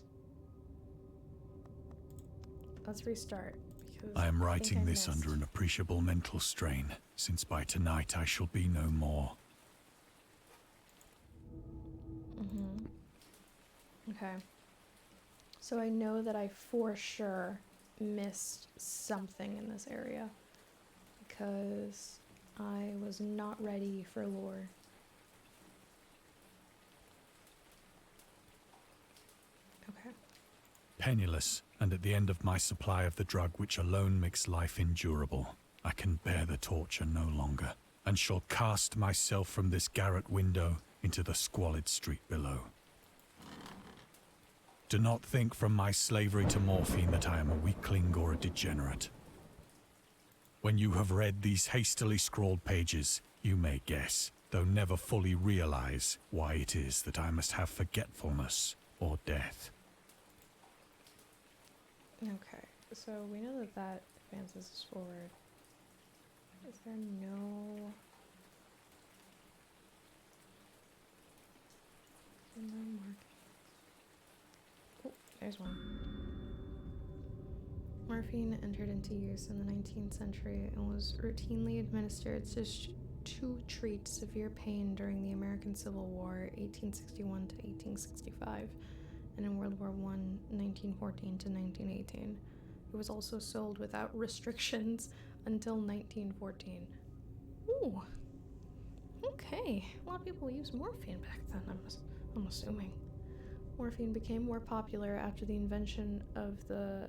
restart, because I am think writing I this missed. under an appreciable mental strain, since by tonight I shall be no more. Okay. So I know that I for sure missed something in this area, because I was not ready for lore. Okay. Penniless, and at the end of my supply of the drug which alone makes life endurable, I can bear the torture no longer, and shall cast myself from this garret window into the squalid street below. Do not think from my slavery to morphine that I am a weakling or a degenerate. When you have read these hastily scrawled pages, you may guess, though never fully realize, why it is that I must have forgetfulness or death. Okay, so we know that that advances us forward. Is there no... mark? Oh, there's one. Morphine entered into use in the 19th century and was routinely administered to treat severe pain during the American Civil War, 1861 to 1865, and in World War I, 1914 to 1918. It was also sold without restrictions until 1914. Ooh. Okay. A lot of people used morphine back then, I'm assuming. Morphine became more popular after the invention of the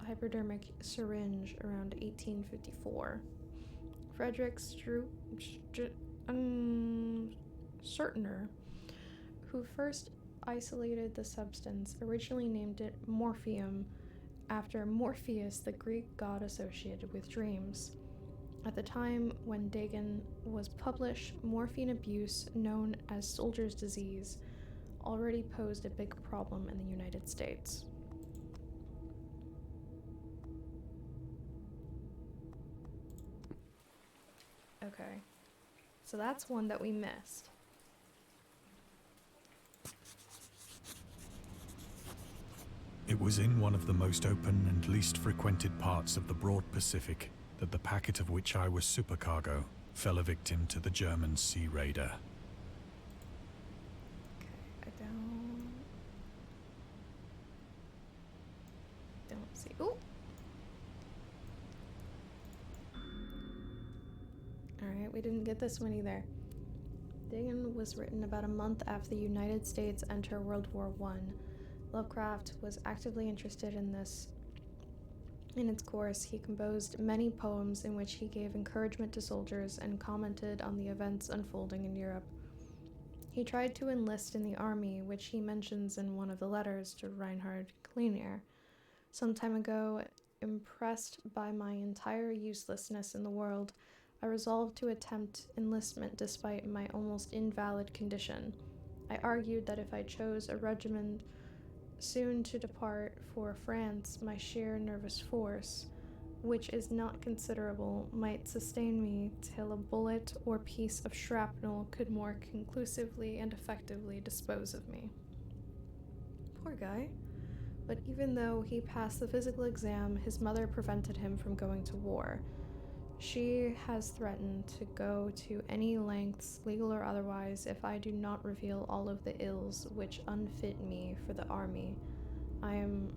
hypodermic syringe around 1854. Frederick Sertner, who first isolated the substance, originally named it morphium after Morpheus, the Greek god associated with dreams. At the time when Dagon was published, morphine abuse, known as soldier's disease, already posed a big problem in the United States. Okay, so that's one that we missed. It was in one of the most open and least frequented parts of the broad Pacific that the packet of which I was supercargo fell a victim to the German sea raider. Okay, I don't see. Ooh. Alright, we didn't get this one either. Dagon was written about a month after the United States entered World War I. Lovecraft was actively interested in this. In its course, he composed many poems in which he gave encouragement to soldiers and commented on the events unfolding in Europe. He tried to enlist in the army, which he mentions in one of the letters to Reinhard Kleinier. Some time ago, impressed by my entire uselessness in the world, I resolved to attempt enlistment despite my almost invalid condition. I argued that if I chose a regiment soon to depart for France, my sheer nervous force, which is not considerable, might sustain me till a bullet or piece of shrapnel could more conclusively and effectively dispose of me. Poor guy. But even though he passed the physical exam, his mother prevented him from going to war. She has threatened to go to any lengths, legal or otherwise, if I do not reveal all of the ills which unfit me for the army. I am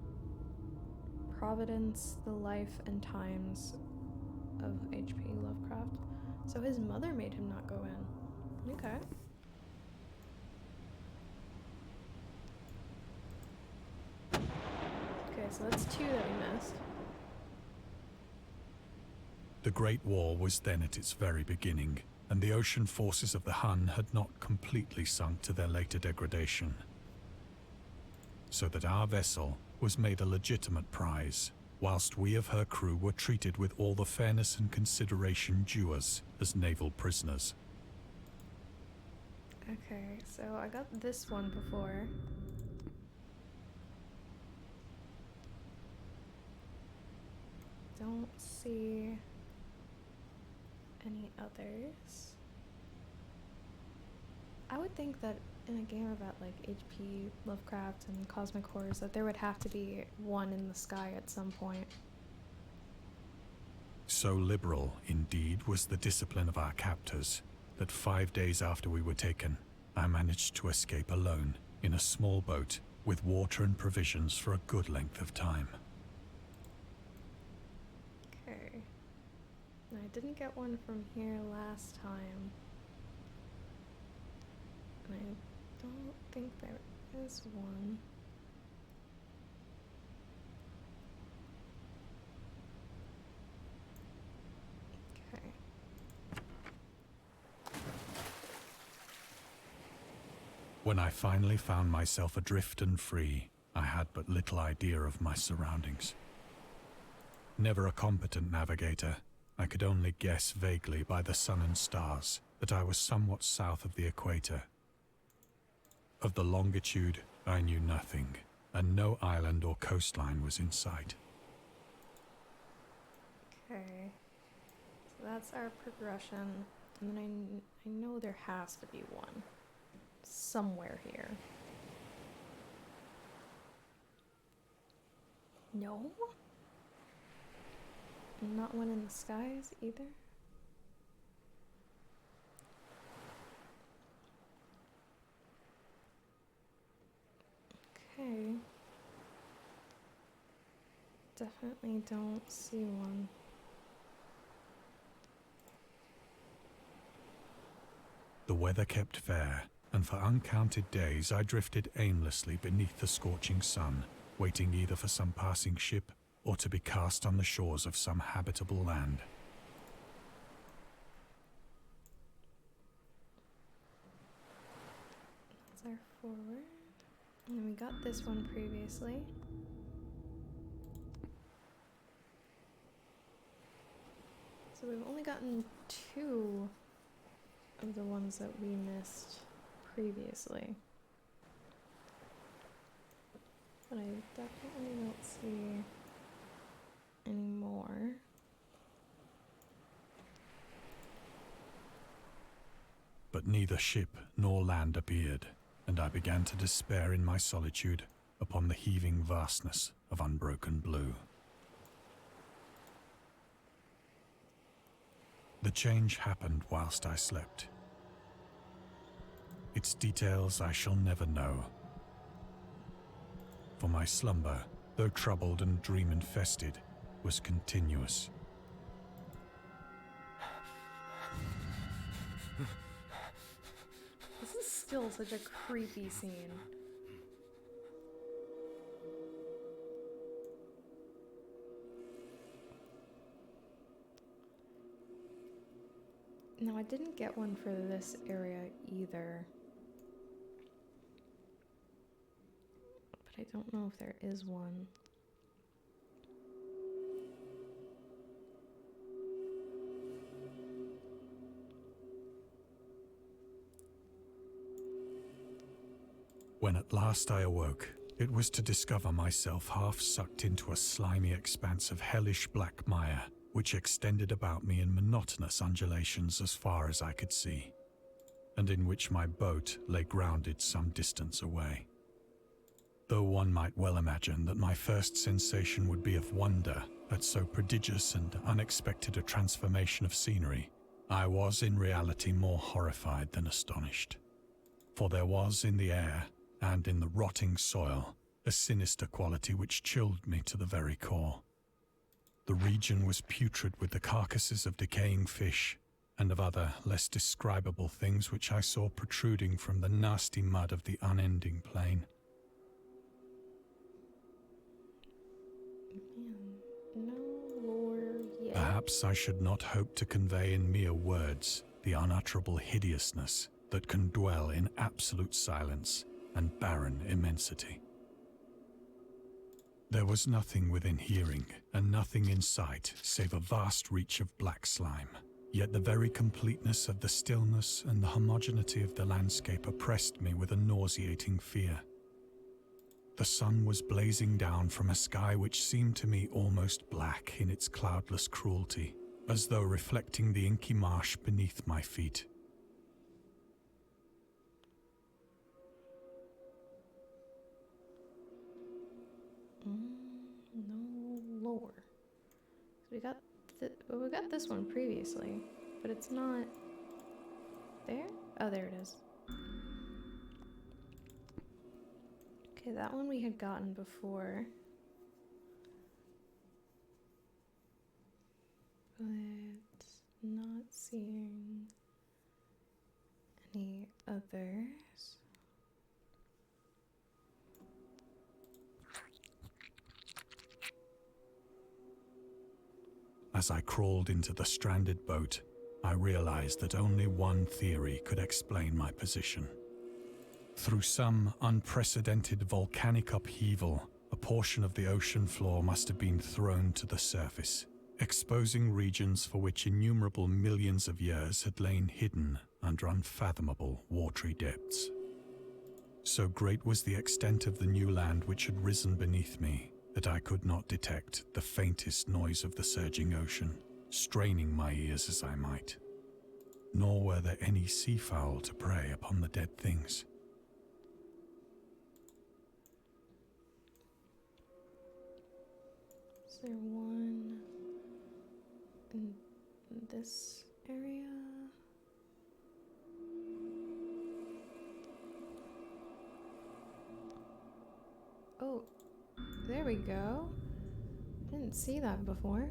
Providence, the life and times of H.P. Lovecraft. So his mother made him not go in. Okay. Okay, so that's two that we missed. The Great War was then at its very beginning, and the ocean forces of the Hun had not completely sunk to their later degradation. So that our vessel was made a legitimate prize, whilst we of her crew were treated with all the fairness and consideration due us as naval prisoners. Okay, so I got this one before. Don't see any others. I would think that in a game about like HP, Lovecraft, and cosmic horrors that there would have to be one in the sky at some point. So liberal, indeed, was the discipline of our captors, that 5 days after we were taken, I managed to escape alone in a small boat with water and provisions for a good length of time. Okay. I didn't get one from here last time. And I don't think there is one. Okay. When I finally found myself adrift and free, I had but little idea of my surroundings. Never a competent navigator, I could only guess vaguely by the sun and stars that I was somewhat south of the equator. Of the longitude, I knew nothing, and no island or coastline was in sight. Okay. So that's our progression. And then I know there has to be one somewhere here. No? Not one in the skies either? Okay. Definitely don't see one. The weather kept fair, and for uncounted days I drifted aimlessly beneath the scorching sun, waiting either for some passing ship or to be cast on the shores of some habitable land. That's our forward. And we got this one previously. So we've only gotten 2 of the ones that we missed previously. But I definitely don't see any more. But neither ship nor land appeared, and I began to despair in my solitude upon the heaving vastness of unbroken blue. The change happened whilst I slept. Its details I shall never know. For my slumber, though troubled and dream-infested, was continuous. This is still such a creepy scene. No, I didn't get one for this area either. But I don't know if there is one. When at last I awoke, it was to discover myself half sucked into a slimy expanse of hellish black mire, which extended about me in monotonous undulations as far as I could see, and in which my boat lay grounded some distance away. Though one might well imagine that my first sensation would be of wonder at so prodigious and unexpected a transformation of scenery, I was in reality more horrified than astonished. For there was in the air, and in the rotting soil, a sinister quality which chilled me to the very core. The region was putrid with the carcasses of decaying fish, and of other, less describable things which I saw protruding from the nasty mud of the unending plain. Man, no lore yet. Perhaps I should not hope to convey in mere words the unutterable hideousness that can dwell in absolute silence and barren immensity. There was nothing within hearing, and nothing in sight save a vast reach of black slime. Yet the very completeness of the stillness and the homogeneity of the landscape oppressed me with a nauseating fear. The sun was blazing down from a sky which seemed to me almost black in its cloudless cruelty, as though reflecting the inky marsh beneath my feet. No lore. So we got this one previously, but it's not there? Oh, there it is. Okay, that one we had gotten before. But not seeing any others. As I crawled into the stranded boat, I realized that only one theory could explain my position. Through some unprecedented volcanic upheaval, a portion of the ocean floor must have been thrown to the surface, exposing regions for which innumerable millions of years had lain hidden under unfathomable watery depths. So great was the extent of the new land which had risen beneath me that I could not detect the faintest noise of the surging ocean, straining my ears as I might. Nor were there any seafowl to prey upon the dead things. Is there one in this area? Oh, there we go. I didn't see that before.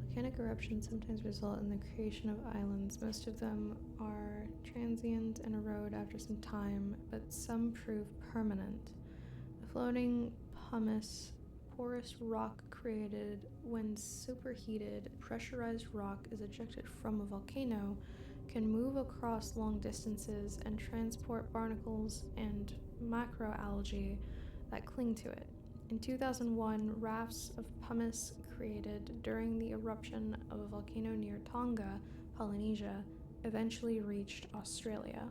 Volcanic eruptions sometimes result in the creation of islands. Most of them are transient and erode after some time, but some prove permanent. The floating pumice, porous rock created when superheated, pressurized rock is ejected from a volcano can move across long distances and transport barnacles and macroalgae that cling to it. In 2001, rafts of pumice created during the eruption of a volcano near Tonga, Polynesia, eventually reached Australia.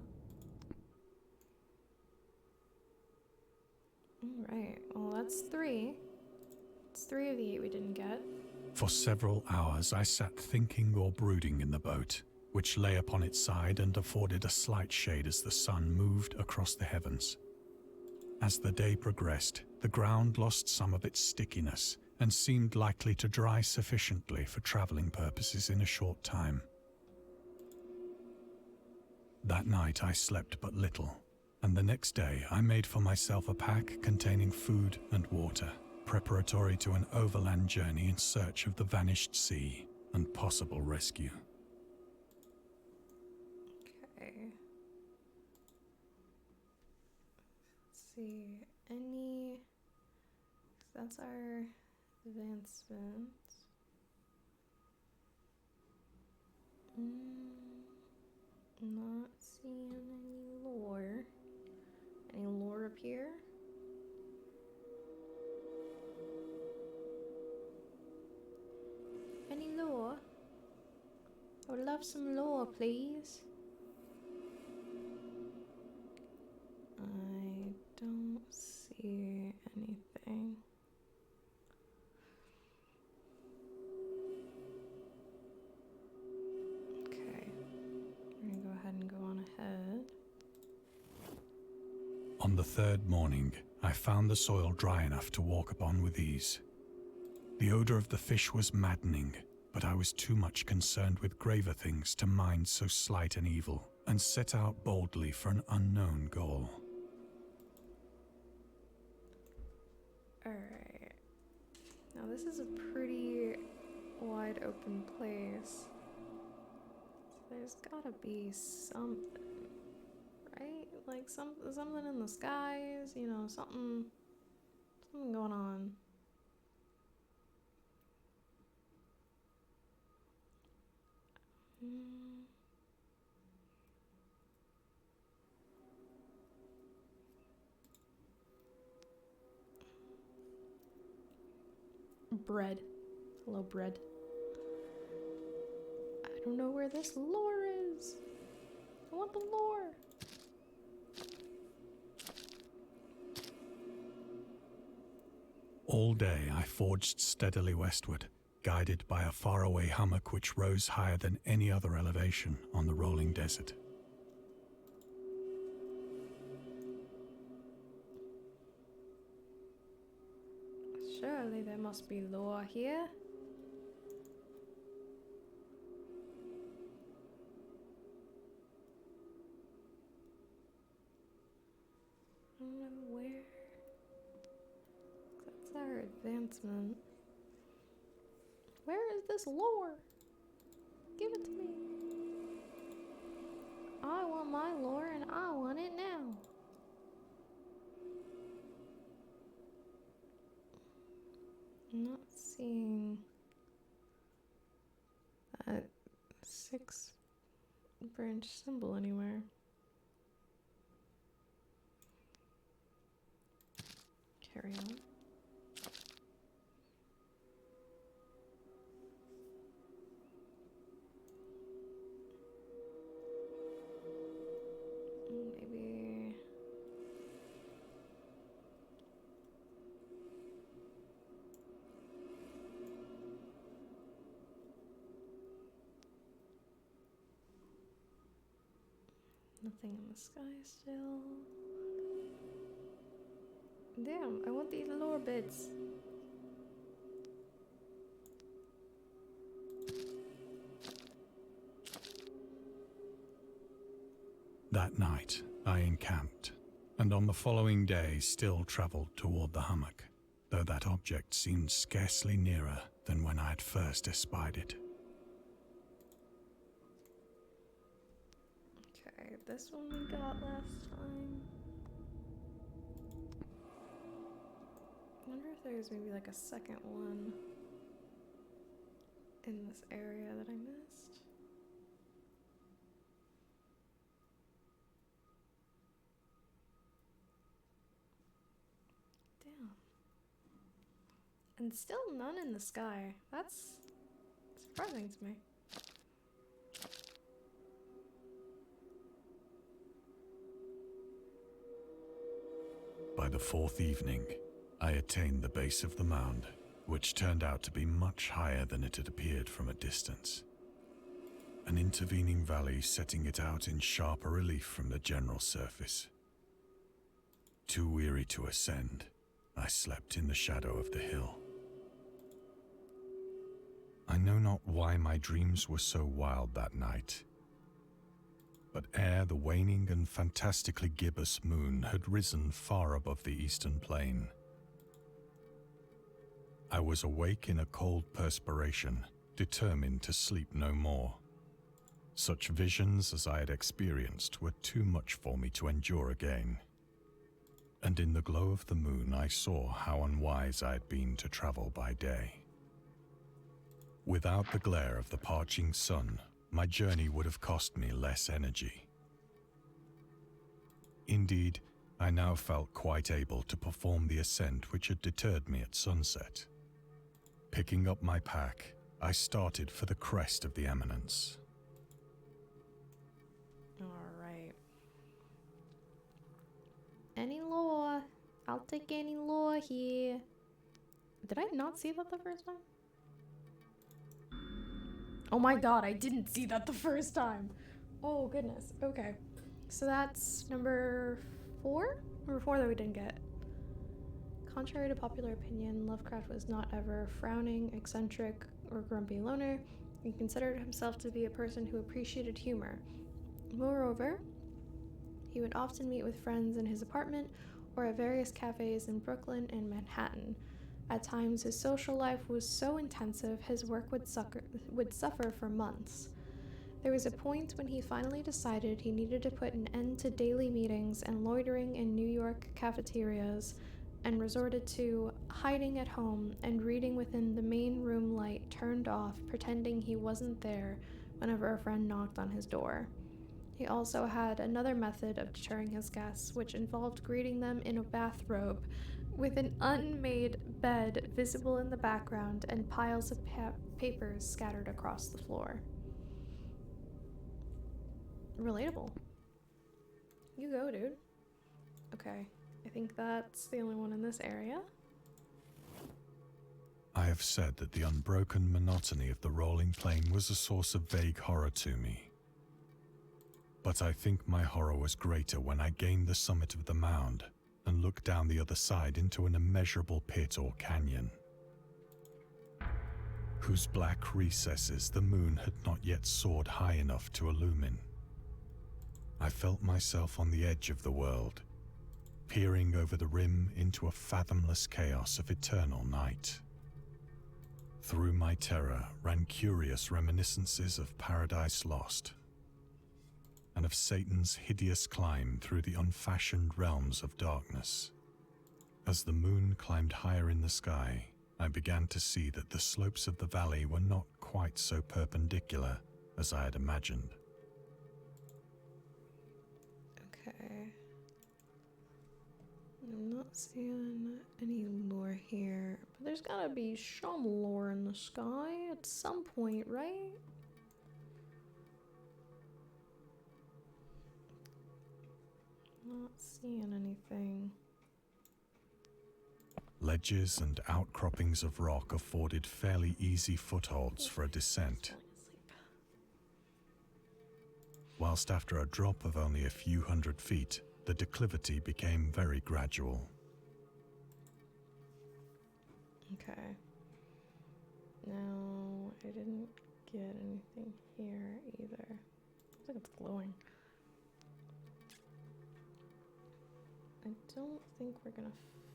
Alright, well that's 3. It's 3 of the 8 we didn't get. For several hours I sat thinking or brooding in the boat, which lay upon its side and afforded a slight shade as the sun moved across the heavens. As the day progressed, the ground lost some of its stickiness and seemed likely to dry sufficiently for traveling purposes in a short time. That night I slept but little, and the next day I made for myself a pack containing food and water, preparatory to an overland journey in search of the vanished sea and possible rescue. Okay. Let's see. That's our advancement. Not seeing any lore. Any lore up here? Any lore? I would love some lore, please. I don't see anything. Okay. We're gonna go ahead and go on ahead. On the third morning, I found the soil dry enough to walk upon with ease. The odor of the fish was maddening, but I was too much concerned with graver things to mind so slight an evil, and set out boldly for an unknown goal. Alright. Now this is a pretty wide open place. So there's gotta be something, right? Like something in the skies, you know, something going on. bread. Hello, bread. I don't know where this lore is. I want the lore. All day I forged steadily westward, guided by a faraway hummock which rose higher than any other elevation on the rolling desert. Surely there must be lore here. I don't know where. That's our advancement. Where is this lore? Give it to me. I want my lore and I want it now. I'm not seeing that 6-branch symbol anywhere. Carry on. Maybe. Nothing in the sky still. Damn, I want these lower bits. That night, I encamped, and on the following day still travelled toward the hummock, though that object seemed scarcely nearer than when I had first espied it. Okay, this one we got last time. I wonder if there's maybe like a second one in this area that I missed. Damn. And still none in the sky. That's surprising to me. By the fourth evening, I attained the base of the mound, which turned out to be much higher than it had appeared from a distance. An intervening valley setting it out in sharper relief from the general surface. Too weary to ascend, I slept in the shadow of the hill. I know not why my dreams were so wild that night, but ere the waning and fantastically gibbous moon had risen far above the eastern plain, I was awake in a cold perspiration, determined to sleep no more. Such visions as I had experienced were too much for me to endure again. And in the glow of the moon I saw how unwise I had been to travel by day. Without the glare of the parching sun, my journey would have cost me less energy. Indeed, I now felt quite able to perform the ascent which had deterred me at sunset. Picking up my pack, I started for the crest of the eminence. Alright. Any lore? I'll take any lore here. Did I not see that the first time? Oh my god, I didn't see that the first time. Oh goodness. Okay. So that's number 4? Number 4 that we didn't get. Contrary to popular opinion, Lovecraft was not ever frowning, eccentric, or grumpy loner. He considered himself to be a person who appreciated humor. Moreover, he would often meet with friends in his apartment or at various cafes in Brooklyn and Manhattan. At times, his social life was so intensive his work would suffer for months. There was a point when he finally decided he needed to put an end to daily meetings and loitering in New York cafeterias, and resorted to hiding at home and reading within the main room light turned off, pretending he wasn't there whenever a friend knocked on his door. He also had another method of deterring his guests, which involved greeting them in a bathrobe with an unmade bed visible in the background and piles of papers scattered across the floor. Relatable. You go, dude. Okay, I think that's the only one in this area. I have said that the unbroken monotony of the rolling plain was a source of vague horror to me. But I think my horror was greater when I gained the summit of the mound and looked down the other side into an immeasurable pit or canyon, whose black recesses the moon had not yet soared high enough to illumine. I felt myself on the edge of the world, peering over the rim into a fathomless chaos of eternal night. Through my terror ran curious reminiscences of Paradise Lost, and of Satan's hideous climb through the unfashioned realms of darkness. As the moon climbed higher in the sky, I began to see that the slopes of the valley were not quite so perpendicular as I had imagined. Okay. I'm not seeing any lore here, but there's gotta be some lore in the sky at some point, right? Not seeing anything. Ledges and outcroppings of rock afforded fairly easy footholds for a descent, whilst after a drop of only a few hundred feet, the declivity became very gradual. Okay. Now, I didn't get anything here either. Looks like it's glowing. I don't think we're gonna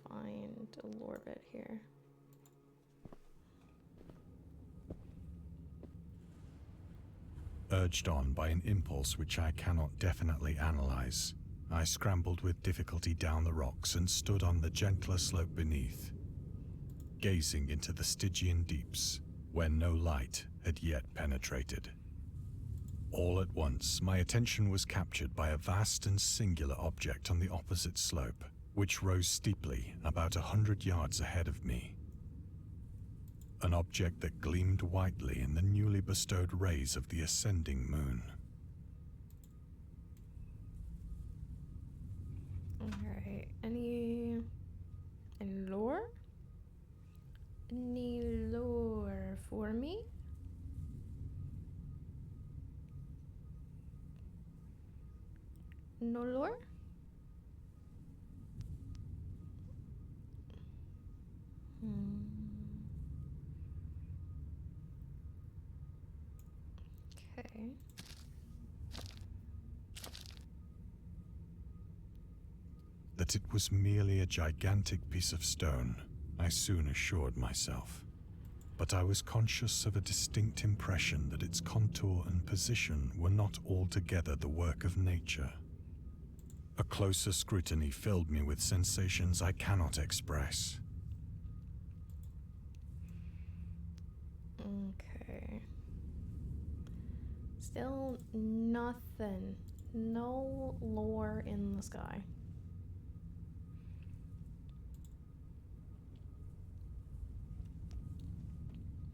find a lore bit here. Urged on by an impulse which I cannot definitely analyze, I scrambled with difficulty down the rocks and stood on the gentler slope beneath, gazing into the Stygian deeps, where no light had yet penetrated. All at once, my attention was captured by a vast and singular object on the opposite slope, which rose steeply about 100 yards ahead of me. An object that gleamed whitely in the newly bestowed rays of the ascending moon. Alright, any lore? Any lore for me? No lore? Okay. That it was merely a gigantic piece of stone, I soon assured myself. But I was conscious of a distinct impression that its contour and position were not altogether the work of nature. A closer scrutiny filled me with sensations I cannot express. Okay. Still nothing. No lore in the sky.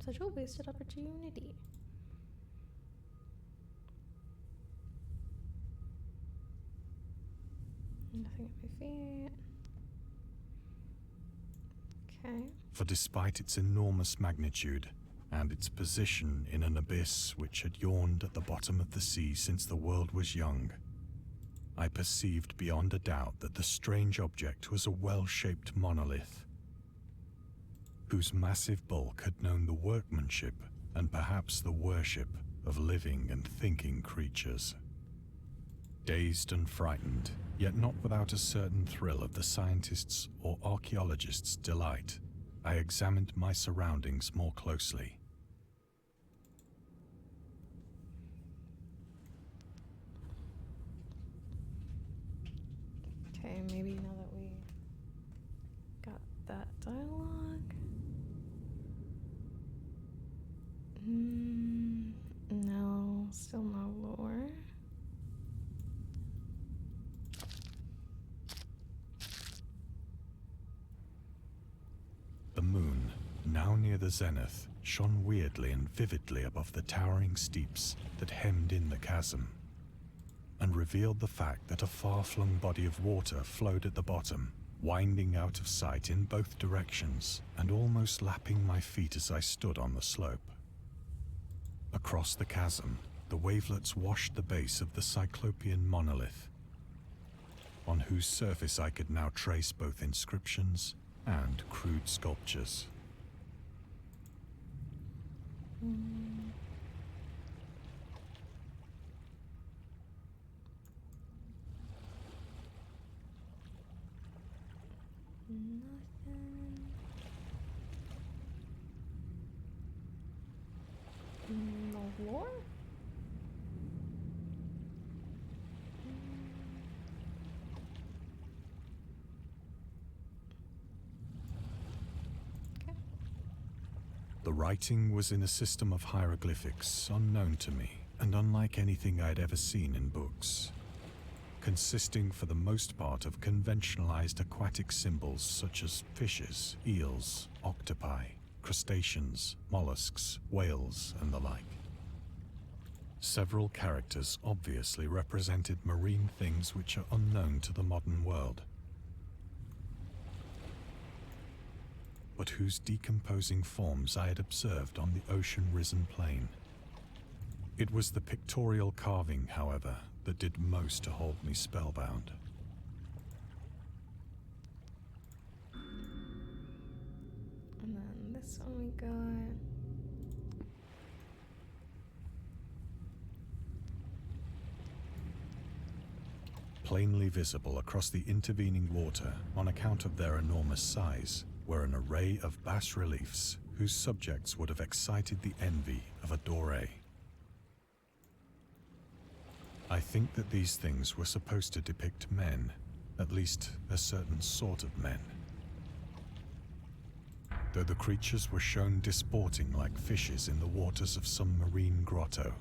Such a wasted opportunity. Nothing at my feet. Okay. For despite its enormous magnitude, and its position in an abyss which had yawned at the bottom of the sea since the world was young, I perceived beyond a doubt that the strange object was a well-shaped monolith, whose massive bulk had known the workmanship and perhaps the worship of living and thinking creatures. Dazed and frightened, yet not without a certain thrill of the scientist's or archaeologist's delight, I examined my surroundings more closely. Okay, maybe now that we got that dialogue. No, still no lore. near the zenith shone weirdly and vividly above the towering steeps that hemmed in the chasm, and revealed the fact that a far-flung body of water flowed at the bottom, winding out of sight in both directions and almost lapping my feet as I stood on the slope. Across the chasm, the wavelets washed the base of the Cyclopean monolith, on whose surface I could now trace both inscriptions and crude sculptures. Nothing. No lore? Okay. The writing was in a system of hieroglyphics unknown to me and unlike anything I'd ever seen in books, consisting for the most part of conventionalized aquatic symbols such as fishes, eels, octopi, crustaceans, mollusks, whales, and the like. Several characters obviously represented marine things which are unknown to the modern world, but whose decomposing forms I had observed on the ocean-risen plain. It was the pictorial carving, however, that did most to hold me spellbound. And then this one we got. Plainly visible across the intervening water, on account of their enormous size, were an array of bas-reliefs whose subjects would have excited the envy of a Doré. I think that these things were supposed to depict men, at least a certain sort of men. Though the creatures were shown disporting like fishes in the waters of some marine grotto,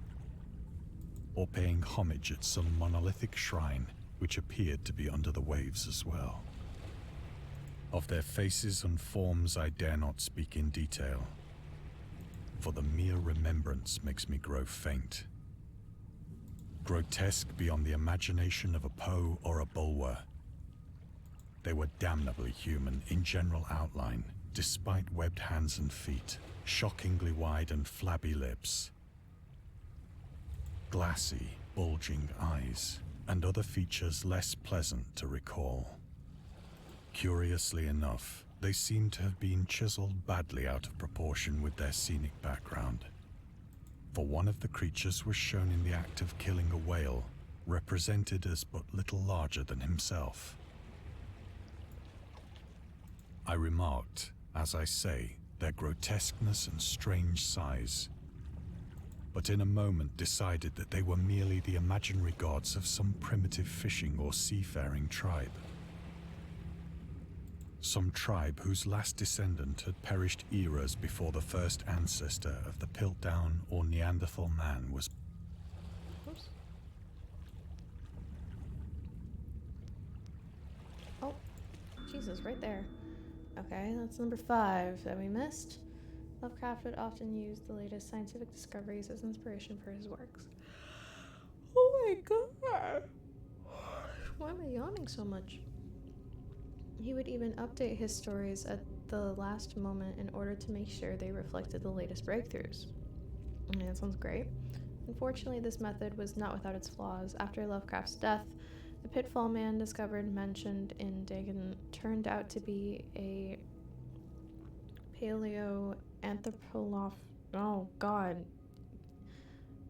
or paying homage at some monolithic shrine which appeared to be under the waves as well. Of their faces and forms I dare not speak in detail, for the mere remembrance makes me grow faint. Grotesque beyond the imagination of a Poe or a Bulwer, they were damnably human in general outline, despite webbed hands and feet, shockingly wide and flabby lips, glassy, bulging eyes, and other features less pleasant to recall. Curiously enough, they seemed to have been chiseled badly out of proportion with their scenic background, for one of the creatures was shown in the act of killing a whale, represented as but little larger than himself. I remarked, as I say, their grotesqueness and strange size, but in a moment decided that they were merely the imaginary gods of some primitive fishing or seafaring tribe. Some tribe whose last descendant had perished eras before the first ancestor of the Piltdown or Neanderthal man was. Oops. Oh, Jesus, right there. Okay, that's number 5 that we missed. Lovecraft would often use the latest scientific discoveries as inspiration for his works. Oh my god! Why am I yawning so much? He would even update his stories at the last moment in order to make sure they reflected the latest breakthroughs. I mean, that sounds great. Unfortunately, this method was not without its flaws. After Lovecraft's death, the pitfall man discovered mentioned in Dagon turned out to be a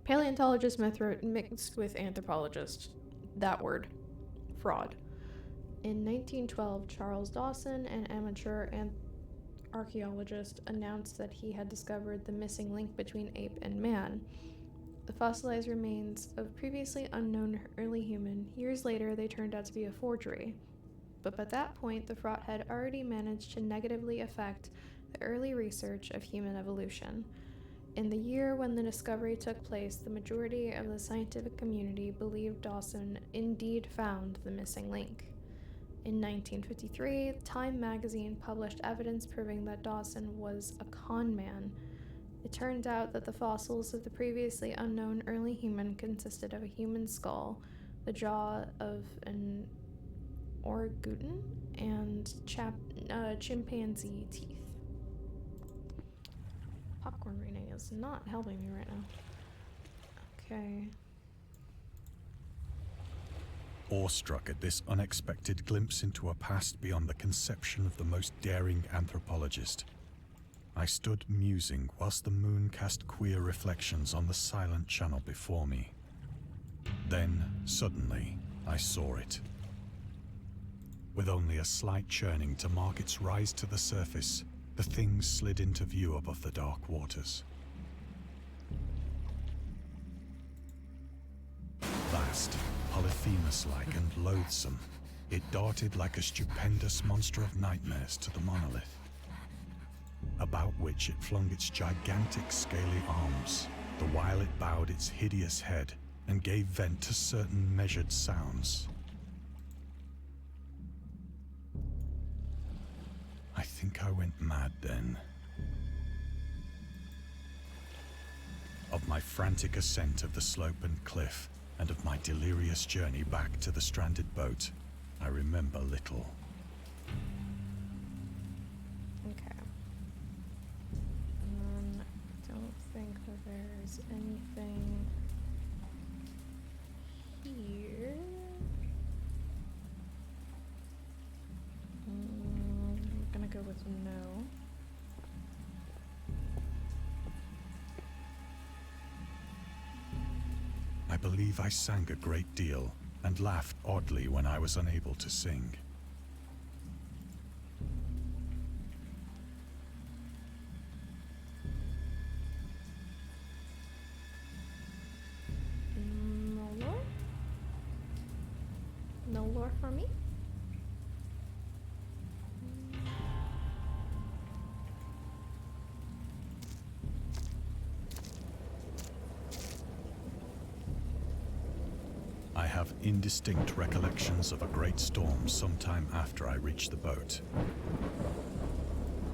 paleontologist mixed with anthropologist. That word. Fraud. In 1912, Charles Dawson, an amateur archaeologist, announced that he had discovered the missing link between ape and man, the fossilized remains of previously unknown early human. Years later, they turned out to be a forgery. But by that point, the fraud had already managed to negatively affect the early research of human evolution. In the year when the discovery took place, the majority of the scientific community believed Dawson indeed found the missing link. In 1953, Time magazine published evidence proving that Dawson was a con man. It turned out that the fossils of the previously unknown early human consisted of a human skull, the jaw of an orangutan, and chimpanzee teeth. Popcorn reading is not helping me right now. Okay. Awestruck at this unexpected glimpse into a past beyond the conception of the most daring anthropologist, I stood musing whilst the moon cast queer reflections on the silent channel before me. Then, suddenly, I saw it. With only a slight churning to mark its rise to the surface, the thing slid into view above the dark waters. Vast, Polyphemus-like and loathsome, it darted like a stupendous monster of nightmares to the monolith, about which it flung its gigantic scaly arms, the while it bowed its hideous head and gave vent to certain measured sounds. I think I went mad then. Of my frantic ascent of the slope and cliff, and of my delirious journey back to the stranded boat, I remember little. Okay. I don't think that there's anything here. I'm gonna go with no. I believe I sang a great deal and laughed oddly when I was unable to sing. No lore? No lore for me? I have indistinct recollections of a great storm sometime after I reached the boat.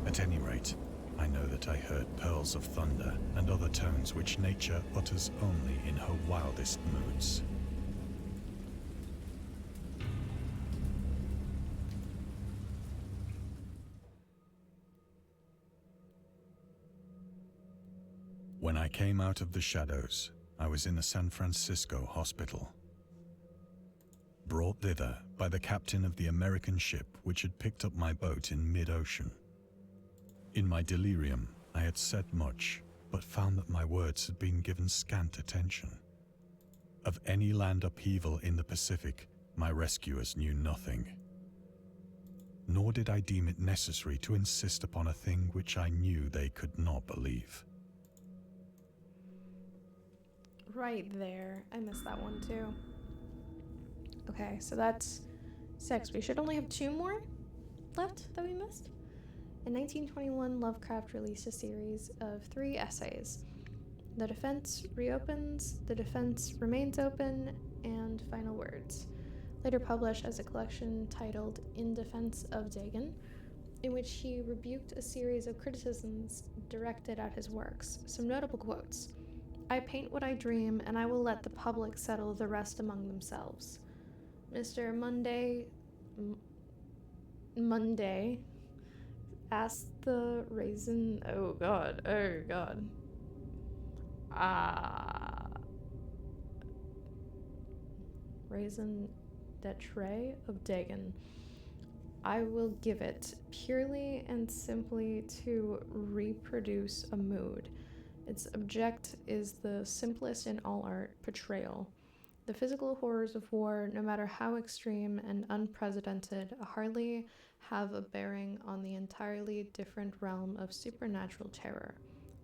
At any rate, I know that I heard pearls of thunder and other tones which nature utters only in her wildest moods. When I came out of the shadows, I was in a San Francisco hospital, brought thither by the captain of the American ship which had picked up my boat in mid-ocean. In my delirium, I had said much, but found that my words had been given scant attention. Of any land upheaval in the Pacific, my rescuers knew nothing. Nor did I deem it necessary to insist upon a thing which I knew they could not believe. Right there. I missed that one too. Okay, so that's 6. We should only have 2 more left that we missed. In 1921, Lovecraft released a series of 3 essays. The Defense Reopens, The Defense Remains Open, and Final Words, later published as a collection titled In Defense of Dagon, in which he rebuked a series of criticisms directed at his works. Some notable quotes: "I paint what I dream, and I will let the public settle the rest among themselves." Mr. Monday asked the raisin... Oh god. Raisin Detre of Dagon, "I will give it purely and simply to reproduce a mood. Its object is the simplest in all art, portrayal. The physical horrors of war, no matter how extreme and unprecedented, hardly have a bearing on the entirely different realm of supernatural terror.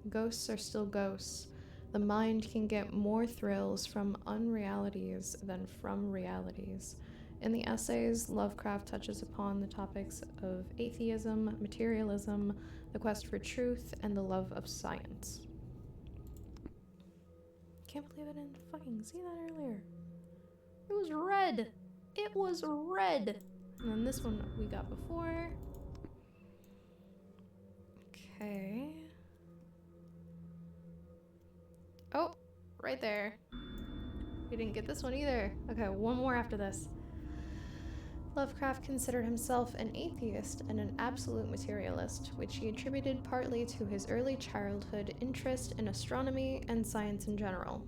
Ghosts are still ghosts. The mind can get more thrills from unrealities than from realities." In the essays, Lovecraft touches upon the topics of atheism, materialism, the quest for truth, and the love of science. Can't believe I didn't fucking see that earlier. It was red. It was red. And then this one we got before. Okay. Oh, right there. We didn't get this one either. Okay, one more after this. Lovecraft considered himself an atheist and an absolute materialist, which he attributed partly to his early childhood interest in astronomy and science in general.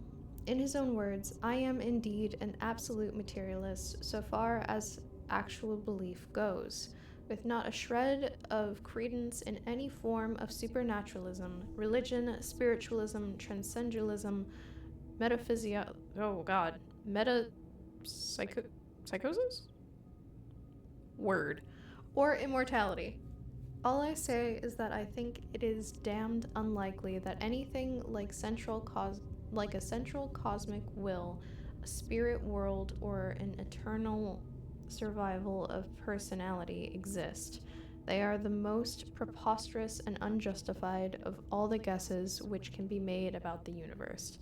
In his own words, I am indeed an absolute materialist so far as actual belief goes, with not a shred of credence in any form of supernaturalism, religion, spiritualism, transcendentalism, psychosis? Word. Or immortality. All I say is that I think it is damned unlikely that anything like a central cosmic will, a spirit world, or an eternal survival of personality exist. They are the most preposterous and unjustified of all the guesses which can be made about the universe,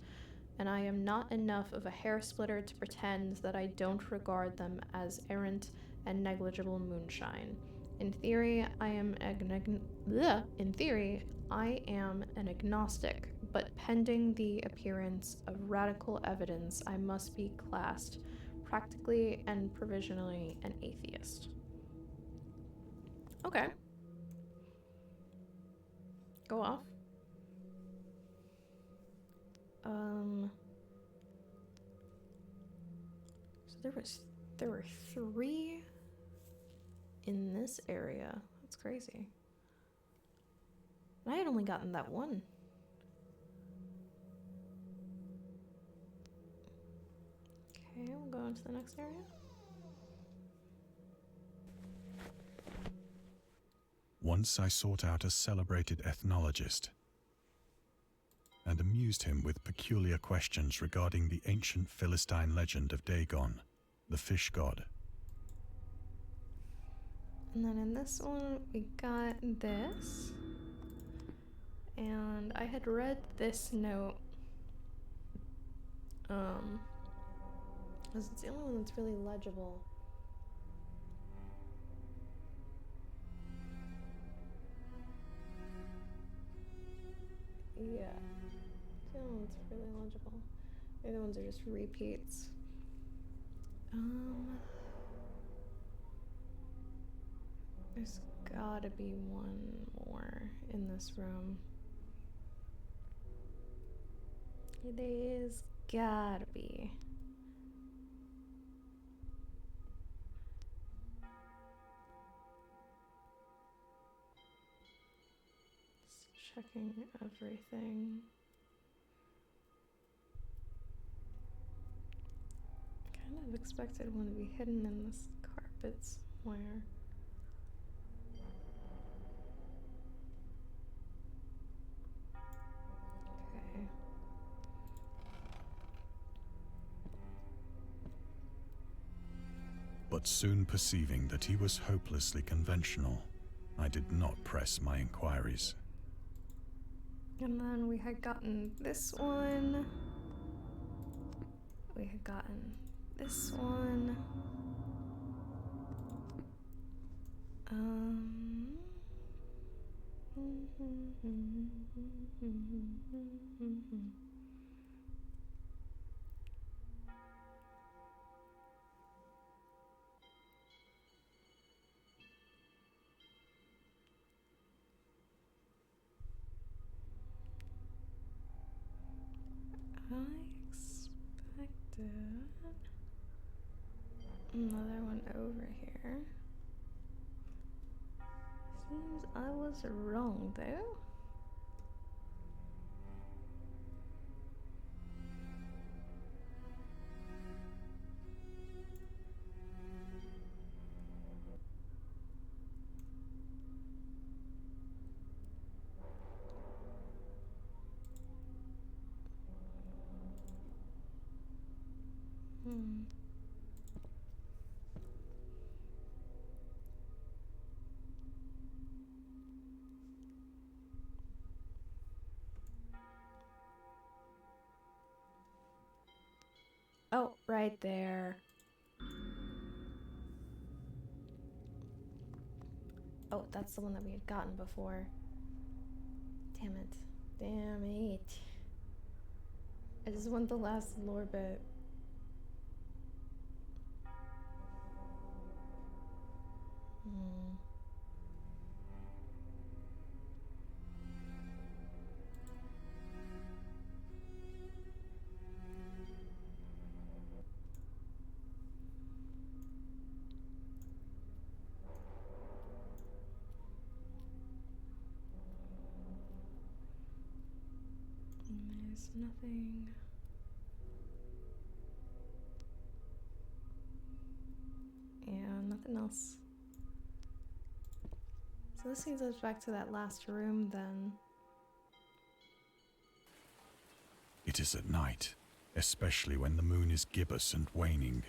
and I am not enough of a hair splitter to pretend that I don't regard them as errant and negligible moonshine. In theory, I am an agnostic, but pending the appearance of radical evidence, I must be classed, practically and provisionally, an atheist. Okay. Go off. So there were 3 in this area. That's crazy. I had only gotten that one. Okay, we'll go on to the next area. Once I sought out a celebrated ethnologist and amused him with peculiar questions regarding the ancient Philistine legend of Dagon, the fish god. And then in this one, we got this. And I had read this note. Because it's the only one that's really legible. Yeah. It's the only one that's really legible. The other ones are just repeats. There's gotta be one more in this room. There's gotta be. Just checking everything. Kind of expected one to be hidden in this carpet somewhere. Okay. But soon perceiving that he was hopelessly conventional, I did not press my inquiries. And then we had gotten this one. We had gotten this one. I expected another one over here. Seems I was wrong though. Oh, right there. Oh, that's the one that we had gotten before. Damn it. Damn it. I just want the last lore bit. There's nothing. And nothing else. So this leads us back to that last room then. It is at night, especially when the moon is gibbous and waning,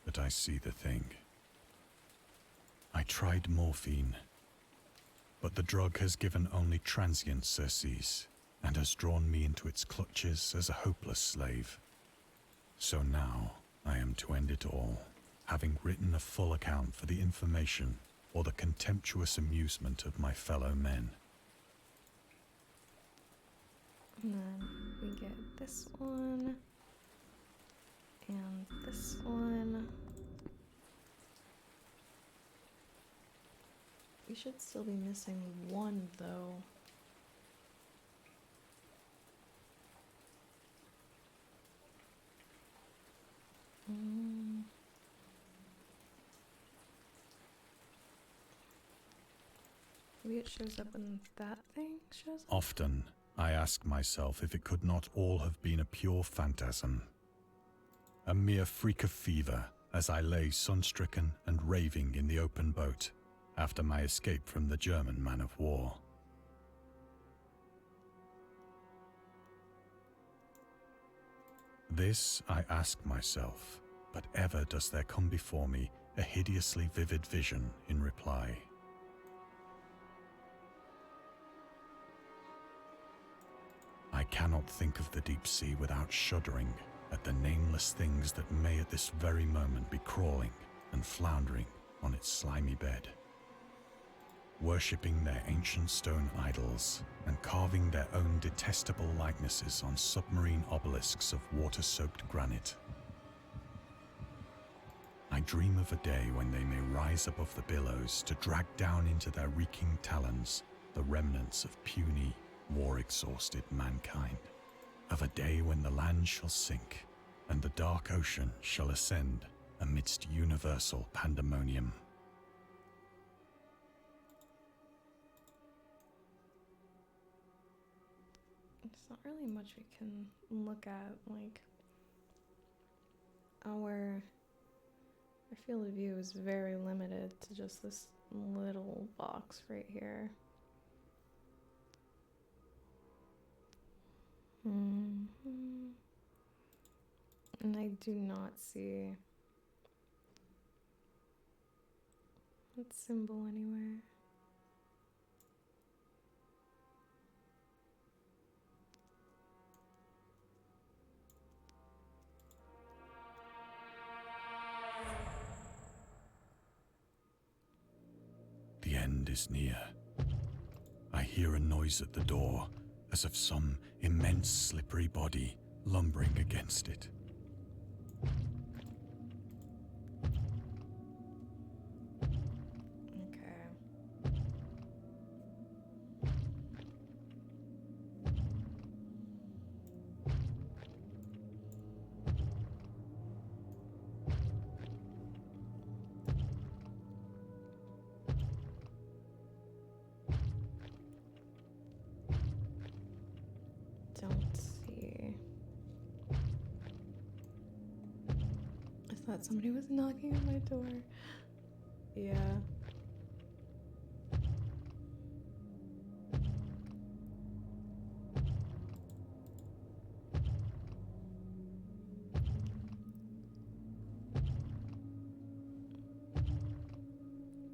that I see the thing. I tried morphine, but the drug has given only transient surcease and has drawn me into its clutches as a hopeless slave. So now I am to end it all, having written a full account for the information or the contemptuous amusement of my fellow men. And then we get this one. And this one. We should still be missing one though. Maybe it shows up when that thing shows up? Often, I ask myself if it could not all have been a pure phantasm. A mere freak of fever as I lay sun-stricken and raving in the open boat after my escape from the German man of war. This I ask myself, but ever does there come before me a hideously vivid vision in reply. I cannot think of the deep sea without shuddering at the nameless things that may at this very moment be crawling and floundering on its slimy bed, worshipping their ancient stone idols and carving their own detestable likenesses on submarine obelisks of water-soaked granite. I dream of a day when they may rise above the billows to drag down into their reeking talons the remnants of puny, war-exhausted mankind, of a day when the land shall sink and the dark ocean shall ascend amidst universal pandemonium. There's not really much we can look at, like our field of view is very limited to just this little box right here. And I do not see that symbol anywhere. The end is near. I hear a noise at the door, as of some immense slippery body lumbering against it. Okay. Don't see. I thought somebody was knocking on my door. Yeah.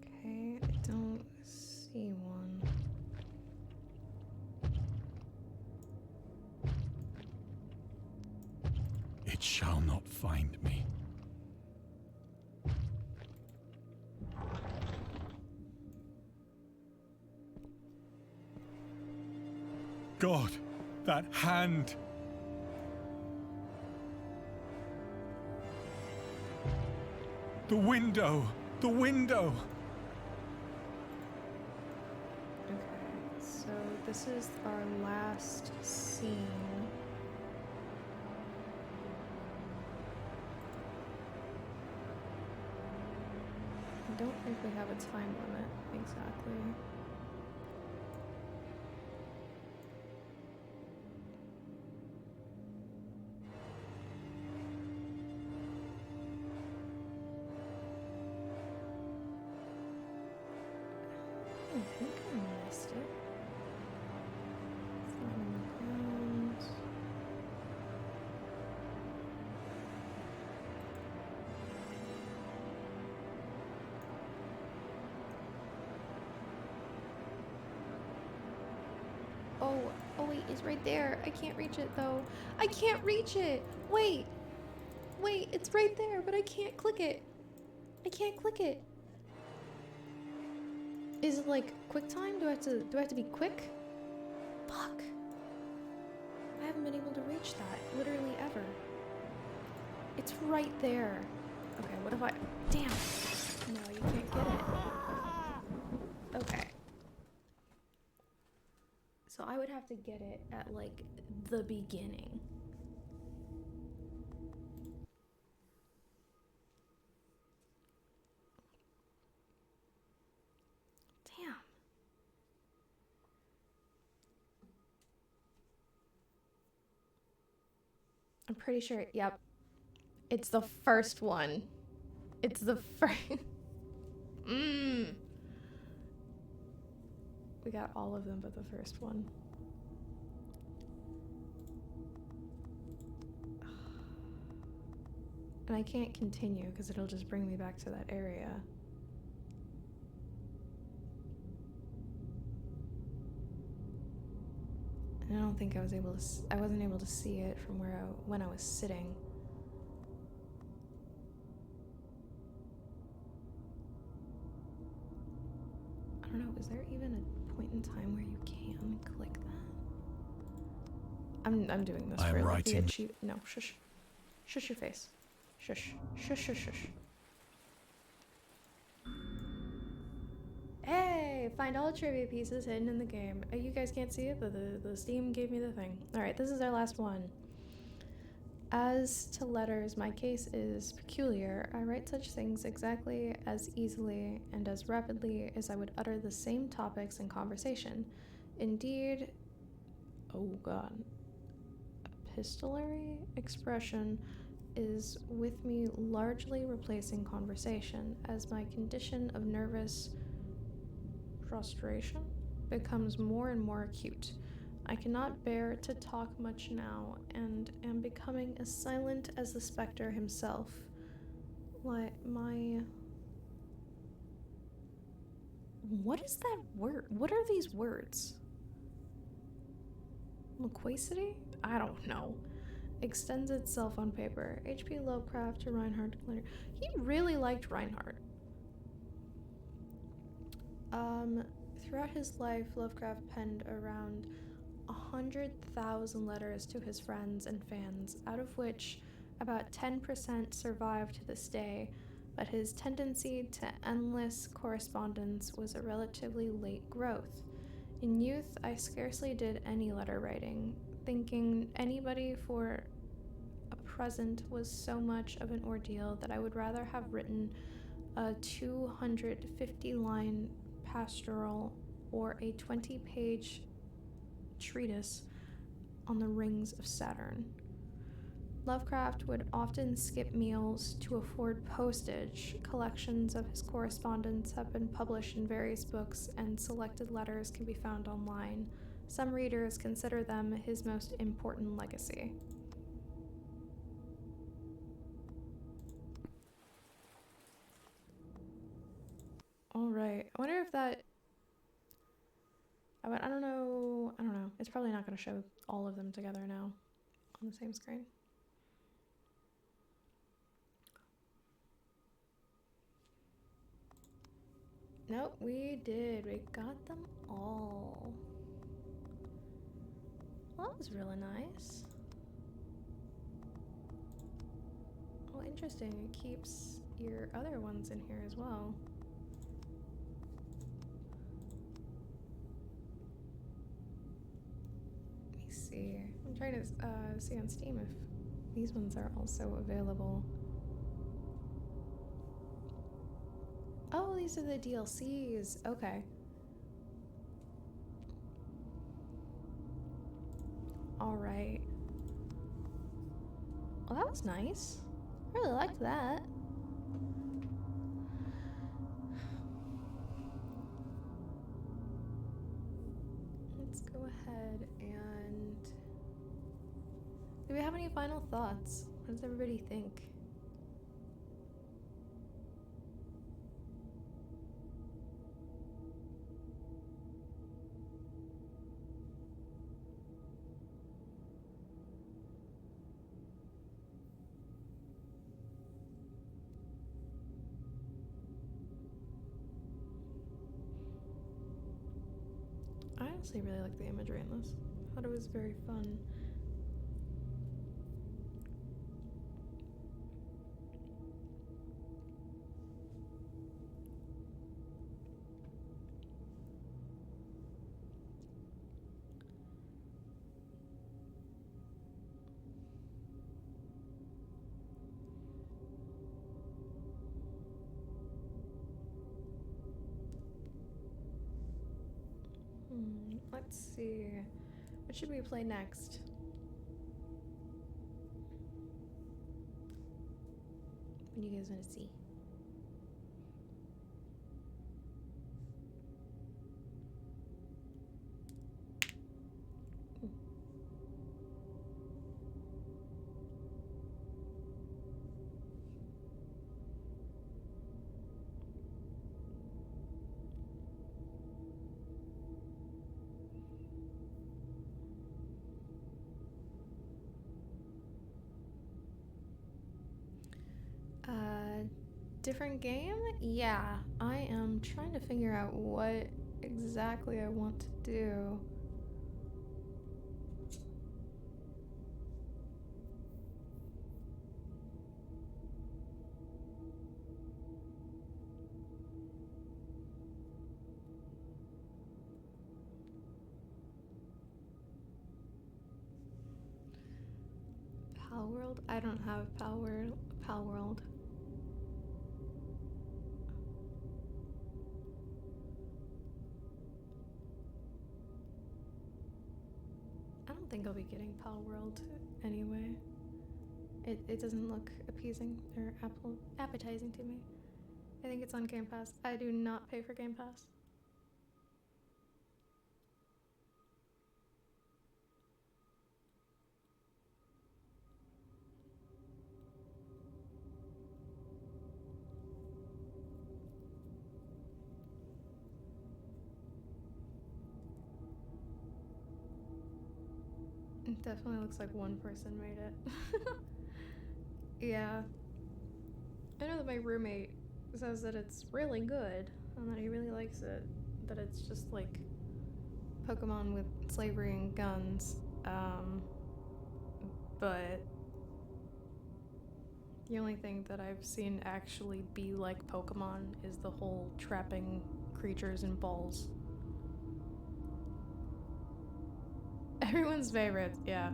Okay, I don't see one. It shall not find me. that hand. The window! The window! Okay, so this is our last scene. I don't think we have a time limit exactly. I think I missed it. Finding the grounds. Oh wait, it's right there. I can't reach it though. I can't reach it. Wait, it's right there, but I can't click it. I can't click it. Is it like quick time? Do I have to be quick? Fuck. I haven't been able to reach that literally ever. It's right there. Okay, what if I... Damn. No, you can't get it. Okay. So I would have to get it at like the beginning. Damn. I'm pretty sure, yep. It's the first one. It's the first... We got all of them but the first one. And I can't continue because it'll just bring me back to that area. And I don't think I was able to... I wasn't able to see it from when I was sitting. I don't know, is there even a point in time where you can click that? I'm doing this for like the achievement. No, shush. Shush your face. Shush. Shush, shush, shush. Hey! Find all trivia pieces hidden in the game. You guys can't see it, but the Steam gave me the thing. Alright, this is our last one. As to letters, my case is peculiar. I write such things exactly as easily and as rapidly as I would utter the same topics in conversation. Indeed, oh god, epistolary expression is with me largely replacing conversation as my condition of nervous prostration becomes more and more acute. I cannot bear to talk much now, and am becoming as silent as the spectre himself. What is that word? What are these words? Loquacity? I don't know. Extends itself on paper. H.P. Lovecraft to Reinhard. He really liked Reinhard. Throughout his life, Lovecraft penned around 100,000 letters to his friends and fans, out of which about 10% survive to this day, but his tendency to endless correspondence was a relatively late growth. In youth, I scarcely did any letter writing, thinking anybody for a present was so much of an ordeal that I would rather have written a 250-line pastoral or a 20-page treatise on the rings of Saturn. Lovecraft would often skip meals to afford postage. Collections of his correspondence have been published in various books, and selected letters can be found online. Some readers consider them his most important legacy. Alright, I wonder if that... I don't know. It's probably not going to show all of them together now on the same screen. Nope, we did. We got them all. That was really nice. Well, interesting. It keeps your other ones in here as well. Let me see. I'm trying to see on Steam if these ones are also available. Oh, these are the DLCs. Okay. All right. Well, that was nice. I really liked that. Let's go ahead and... Do we have any final thoughts? What does everybody think? I honestly really like the imagery in this. I thought it was very fun. Let's see. What should we play next? What do you guys want to see? Different game? Yeah, I am trying to figure out what exactly I want to do. Pal World? I don't have Pal World. I don't think I'll be getting Pal World anyway. It doesn't look appeasing or appetizing to me. I think it's on Game Pass. I do not pay for Game Pass. It definitely looks like one person made it. Yeah. I know that my roommate says that it's really good and that he really likes it. That it's just like Pokemon with slavery and guns. But the only thing that I've seen actually be like Pokemon is the whole trapping creatures in balls. Everyone's favorites, yeah.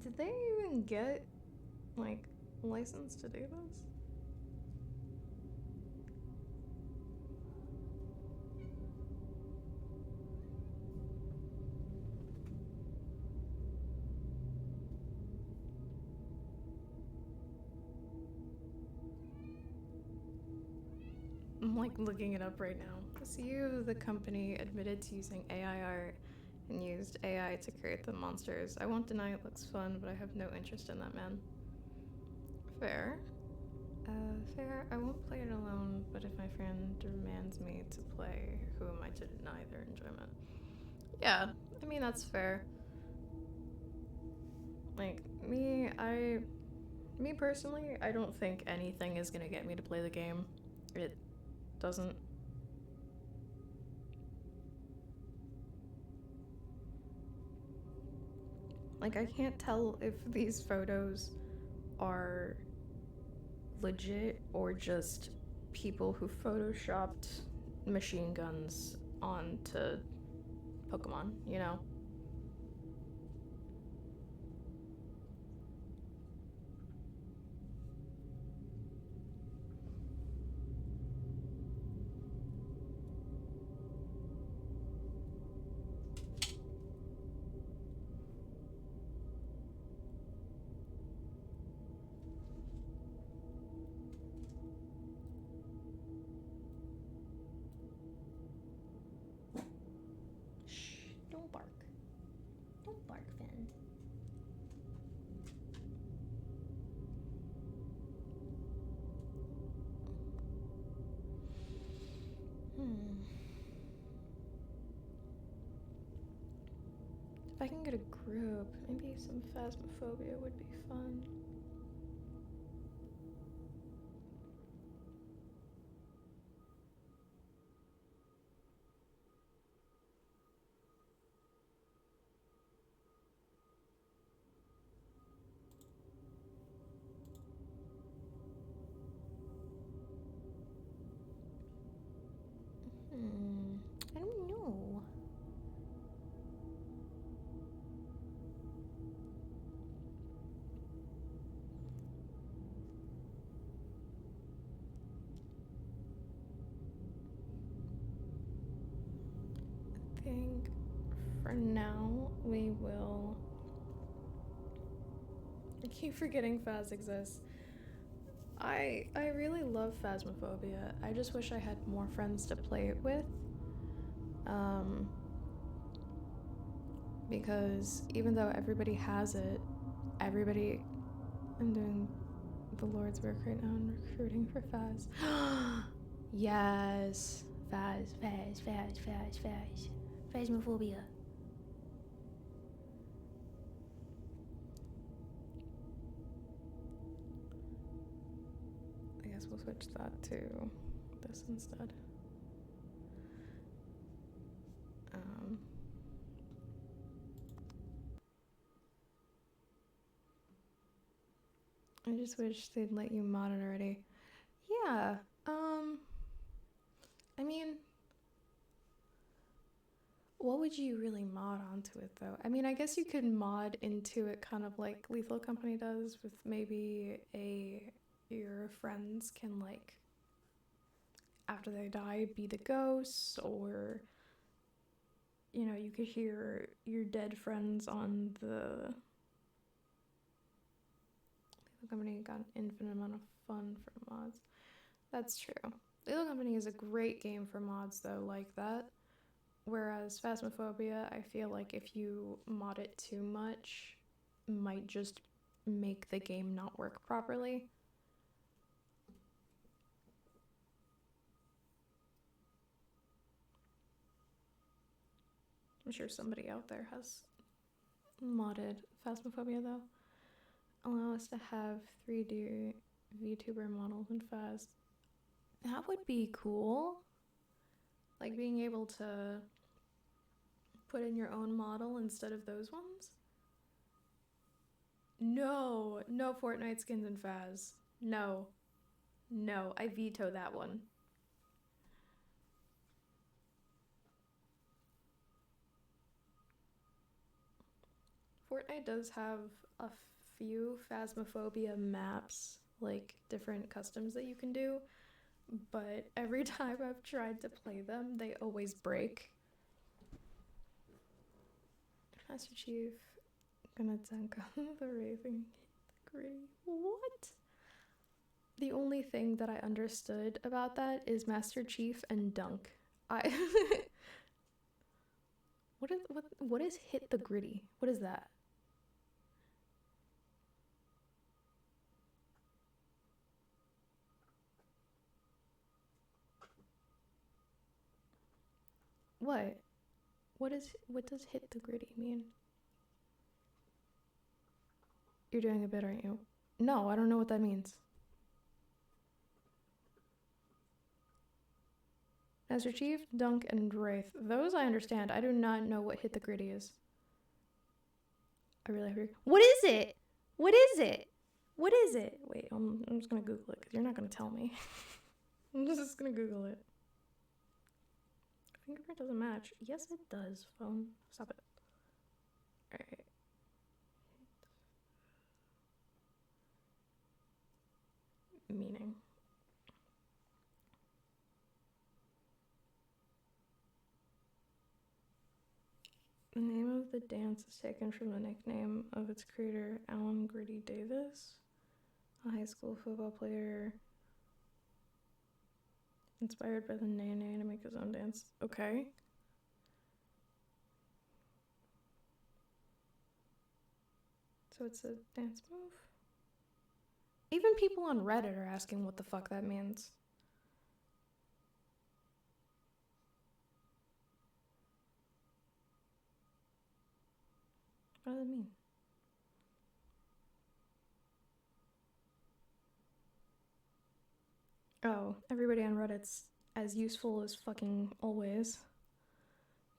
Did they even get, like, license to do this? I'm like looking it up right now. The CEO of the company admitted to using AI art and used AI to create the monsters. I won't deny it looks fun, but I have no interest in that, man. Fair. Fair. I won't play it alone, but if my friend demands me to play, who am I to deny their enjoyment? Yeah, I mean, that's fair. Like, me personally, I don't think anything is gonna get me to play the game. It doesn't. Like, I can't tell if these photos are legit or just people who photoshopped machine guns onto Pokemon, you know? Shh, don't bark. Don't bark, Finn. If I can get a group, maybe some Phasmophobia would be fun. I don't know. I think for now we will. I keep forgetting Phas exists. I really love Phasmophobia. I just wish I had more friends to play it with. Because even though everybody has it, everybody. I'm doing the Lord's work right now and recruiting for Phas. Yes. Phas. Phasmophobia. I guess we'll switch that to this instead. I just wish they'd let you mod it already. Yeah, I mean, what would you really mod onto it though? I mean, I guess you could mod into it kind of like Lethal Company does with maybe your friends can like after they die be the ghosts, or you know, you could hear your dead friends on the Lethal Company got an infinite amount of fun for mods. That's true. Lethal Company is a great game for mods though, like that. Whereas Phasmophobia, I feel like if you mod it too much, might just make the game not work properly. I'm sure somebody out there has modded Phasmophobia though. Allow us to have 3D VTuber models in Phas. That would be cool. Like being able to put in your own model instead of those ones. No Fortnite skins in Phas. No, I veto that one. Fortnite does have a few Phasmophobia maps, like different customs that you can do, but every time I've tried to play them, they always break. Master Chief, gonna dunk on the Raving Gritty. What? The only thing that I understood about that is Master Chief and dunk. What is hit the gritty? What is that? What? What does hit the gritty mean? You're doing a bit, aren't you? No, I don't know what that means. Master Chief, Dunk, and Wraith. Those I understand. I do not know what hit the gritty is. I really have to... What is it? What is it? What is it? Wait, I'm just gonna Google it because you're not gonna tell me. I'm just gonna Google it. Fingerprint doesn't match. Yes, it does. Phone. Stop it. Alright. Meaning. The name of the dance is taken from the nickname of its creator, Alan Gritty Davis, a high school football player inspired by the Nay Nay to make his own dance. Okay. So it's a dance move? Even people on Reddit are asking what the fuck that means. What does it mean? Oh, everybody on Reddit's as useful as fucking always.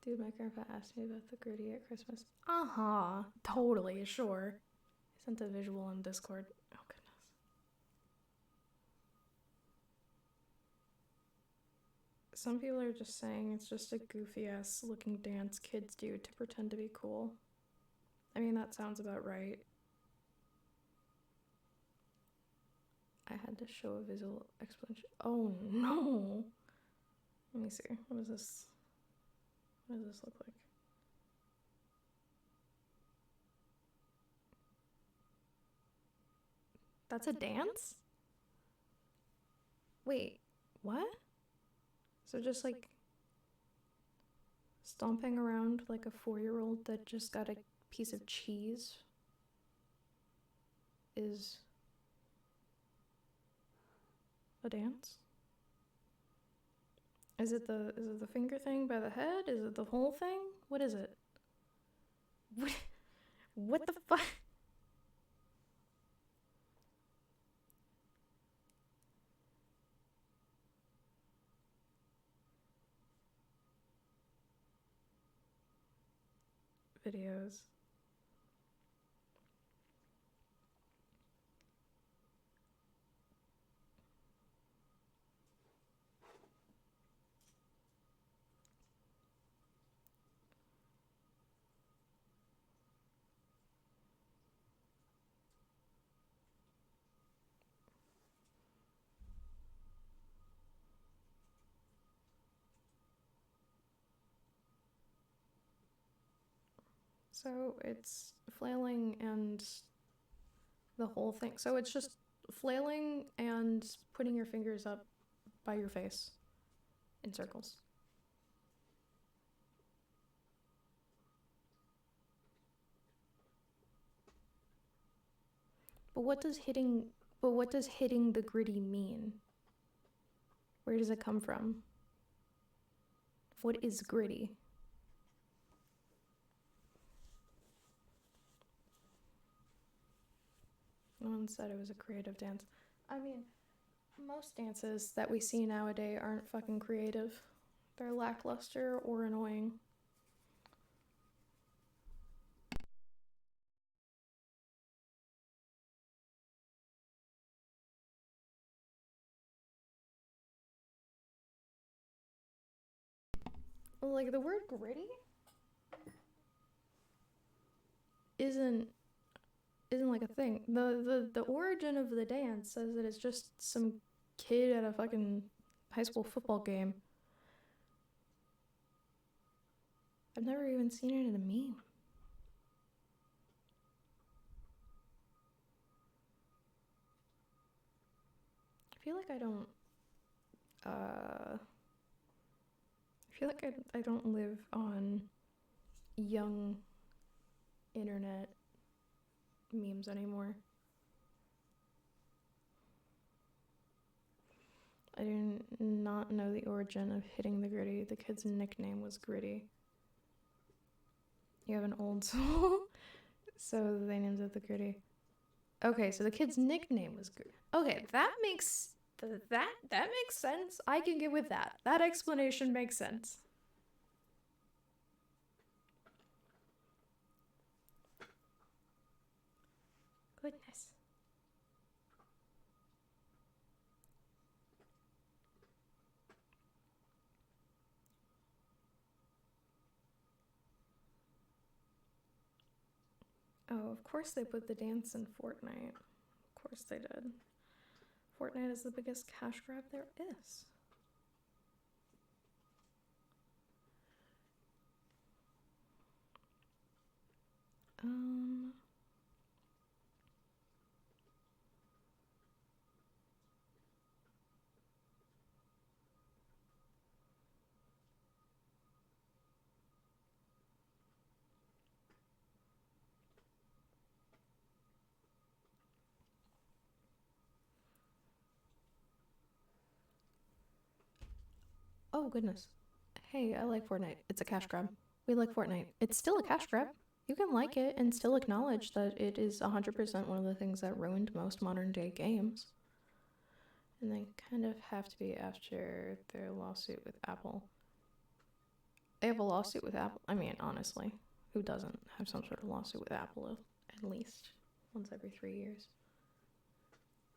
Dude, my grandpa asked me about the gritty at Christmas. Totally, sure. I sent a visual on Discord. Oh, goodness. Some people are just saying it's just a goofy-ass looking dance kids do to pretend to be cool. I mean, that sounds about right. I had to show a visual explanation. Oh, no! Let me see. What is this? What does this look like? That's a dance? Wait, what? So just like stomping around like a 4-year-old that just got a piece of cheese is a dance? Is it the finger thing by the head? Is it the whole thing? What is it? What the fuck? Videos. So it's flailing and the whole thing. So it's just flailing and putting your fingers up by your face in circles. But what does hitting the gritty mean? Where does it come from? What is gritty? No one said it was a creative dance. I mean, most dances that we see nowadays aren't fucking creative. They're lackluster or annoying. Like, the word gritty isn't like a thing. The origin of the dance says that it's just some kid at a fucking high school football game. I've never even seen it in a meme. I feel like I don't I don't live on young internet memes anymore. I do not know the origin of hitting the Gritty. The kid's nickname was Gritty. You have an old soul, so they named it the Gritty. Okay, so the kid's nickname was Gritty. Okay, that makes sense. I can get with that. That explanation makes sense. Goodness. Oh, of course they put the dance in Fortnite. Of course they did. Fortnite is the biggest cash grab there is. Oh, goodness. Hey, I like Fortnite. It's a cash grab. We like Fortnite. It's still a cash grab. You can like it and still acknowledge that it is 100% one of the things that ruined most modern day games. And they kind of have to be after their lawsuit with Apple. They have a lawsuit with Apple. I mean, honestly, who doesn't have some sort of lawsuit with Apple at least once every 3 years?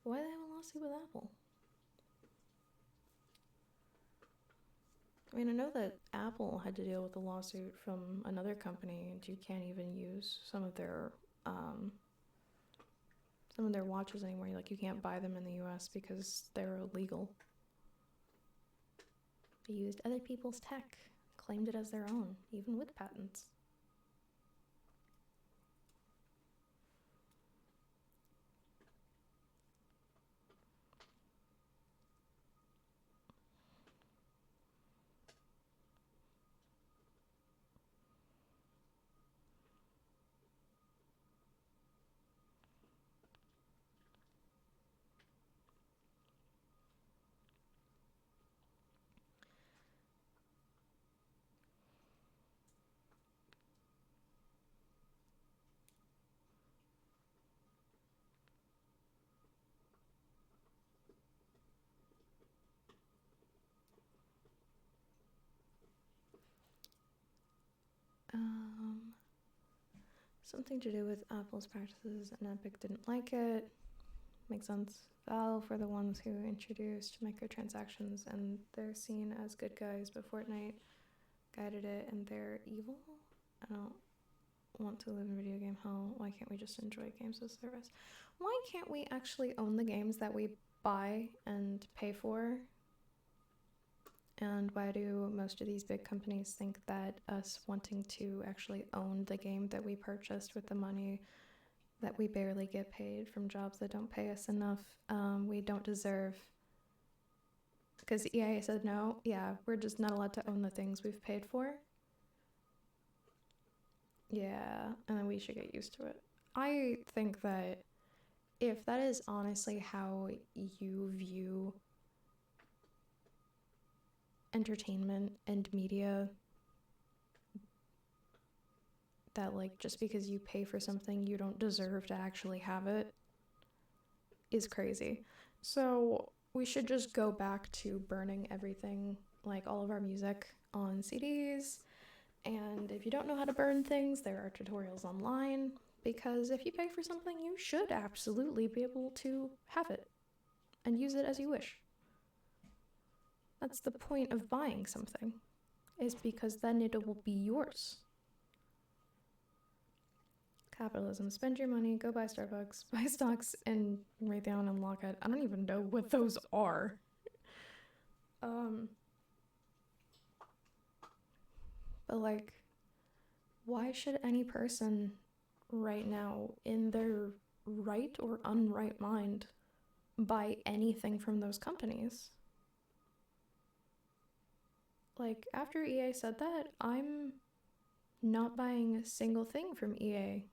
Why do they have a lawsuit with Apple? I mean, I know that Apple had to deal with a lawsuit from another company, and you can't even use some of their watches anymore. Like, you can't buy them in the US because they're illegal. They used other people's tech, claimed it as their own, even with patents. Something to do with Apple's practices, and Epic didn't like it. Makes sense. Valve were the ones who introduced microtransactions, and they're seen as good guys, but Fortnite guided it, and they're evil. I don't want to live in video game hell. Why can't we just enjoy games as a service? Why can't we actually own the games that we buy and pay for? And why do most of these big companies think that us wanting to actually own the game that we purchased with the money that we barely get paid from jobs that don't pay us enough, we don't deserve? Because EA said no, yeah, we're just not allowed to own the things we've paid for. Yeah, and then we should get used to it. I think that if that is honestly how you view entertainment and media, that like just because you pay for something you don't deserve to actually have it, is crazy. So we should just go back to burning everything, like all of our music, on CDs. And if you don't know how to burn things, there are tutorials online, because if you pay for something, you should absolutely be able to have it and use it as you wish. That's the point of buying something, is because then it will be yours. Capitalism. Spend your money, go buy Starbucks, buy stocks, and Raytheon and Lockheed. I don't even know what those are. But like, why should any person right now, in their right or unright mind, buy anything from those companies? Like, after EA said that, I'm not buying a single thing from EA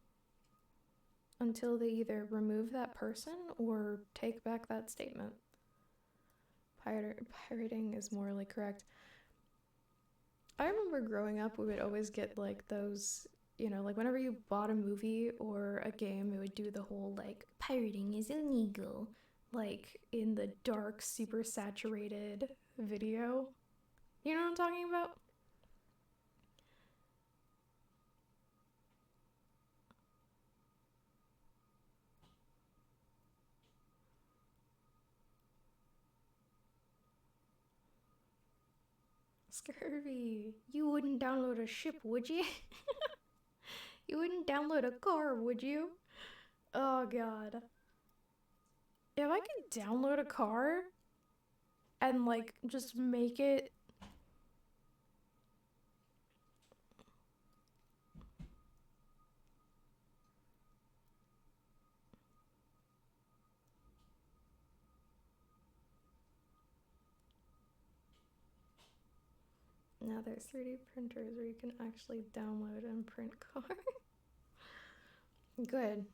until they either remove that person or take back that statement. pirating is morally correct. I remember growing up, we would always get like those, like whenever you bought a movie or a game, it would do the whole like pirating is illegal, like in the dark, super saturated video. You know what I'm talking about? Scurvy. You wouldn't download a ship, would you? You wouldn't download a car, would you? Oh god. If I could download a car and like just make it now there's 3D printers where you can actually download and print cars. Good.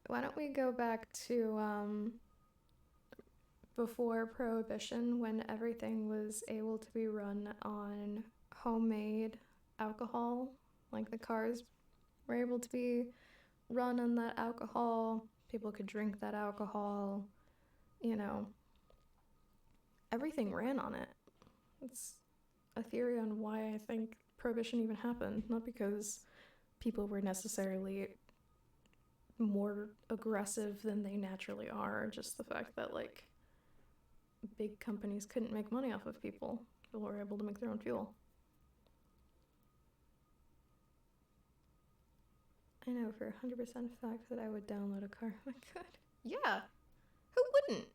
Why don't we go back to before Prohibition, when everything was able to be run on homemade alcohol, like the cars were able to be run on that alcohol, people could drink that alcohol, everything ran on it. It's a theory on why I think Prohibition even happened, not because people were necessarily more aggressive than they naturally are, just the fact that like big companies couldn't make money off of people. People were able to make their own fuel. I know for 100% fact that I would download a car if I could. Yeah, who wouldn't?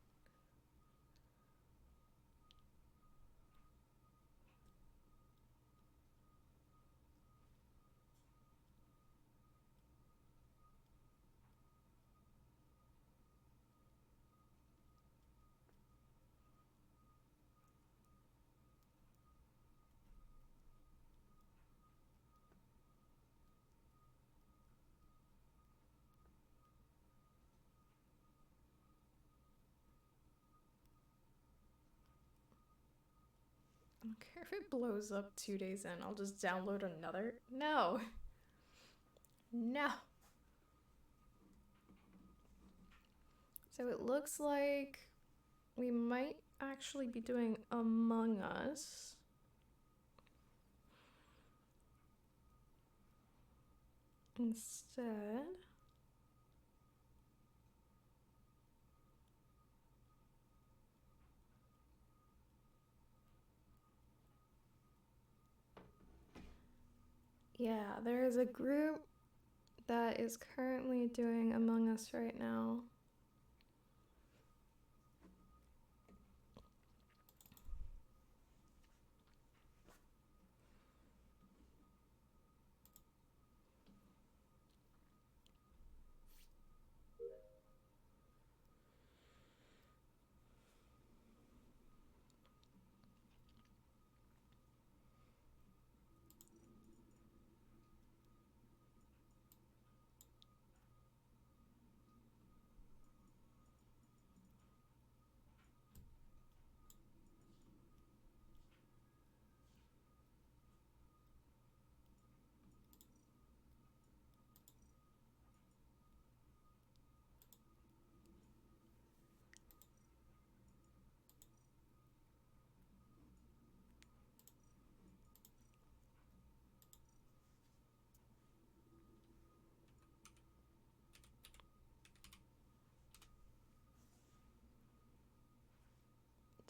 I don't care if it blows up 2 days in. I'll just download another. No. No. So it looks like we might actually be doing Among Us. Instead. Yeah, there is a group that is currently doing Among Us right now.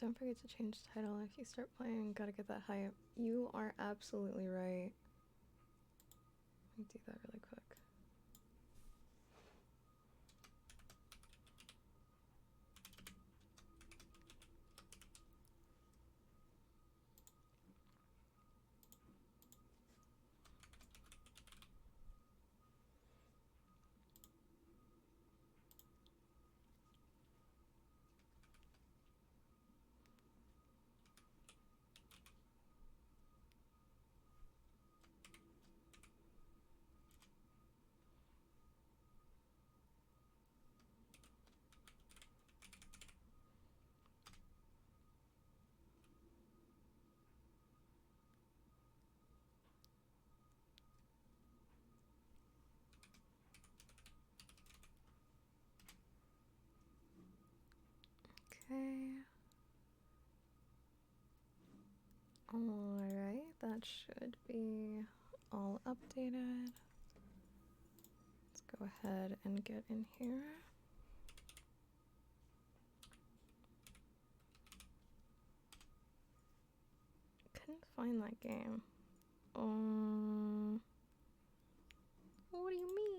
Don't forget to change the title if you start playing. Gotta get that hype. You are absolutely right. Let me do that really quick. Okay. Alright, that should be all updated. Let's go ahead and get in here. Couldn't find that game. What do you mean?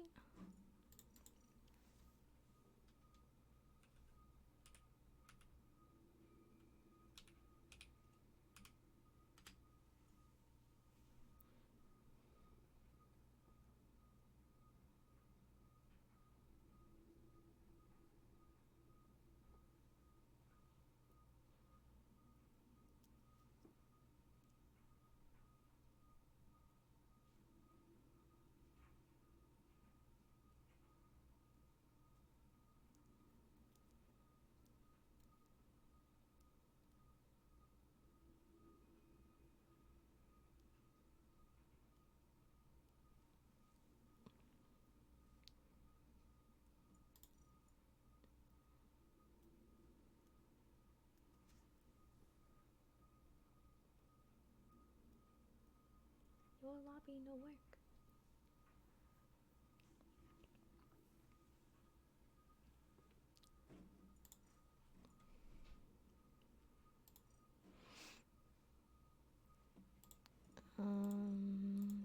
Your lobby no work.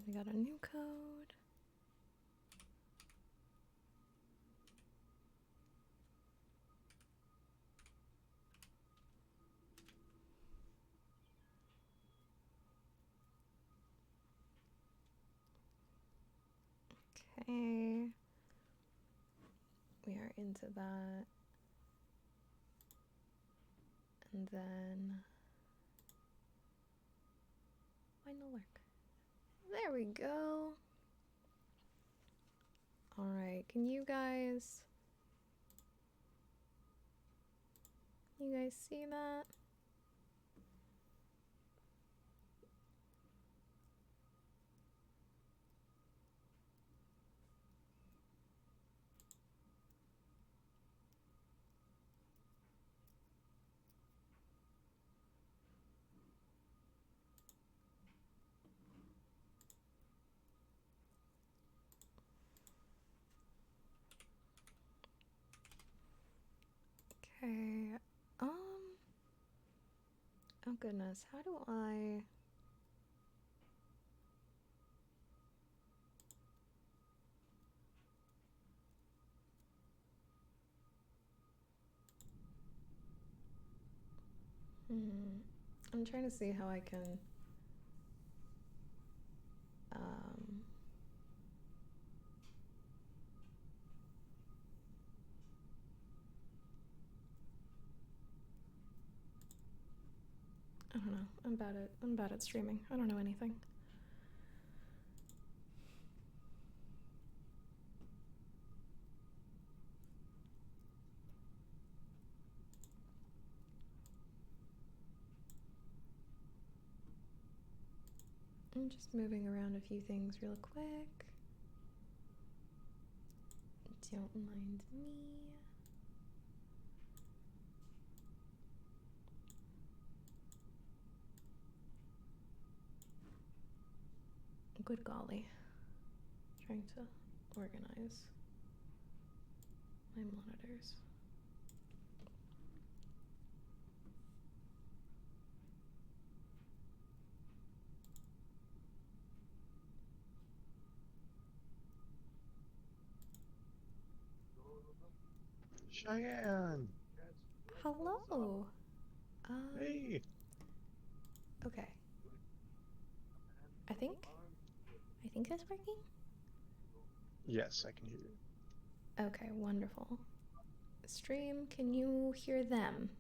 We got a new code. Okay. We are into that. And then find the lurk. There we go. Alright, can you guys see that? Okay. Oh goodness, how do I... I'm trying to see how I can... I don't know. I'm bad at streaming. I don't know anything. I'm just moving around a few things real quick. Don't mind me. Good golly. Trying to organize my monitors. Cheyenne! Hello! Hey! Okay. I think that's working? Yes, I can hear you. Okay, wonderful. Stream, can you hear them?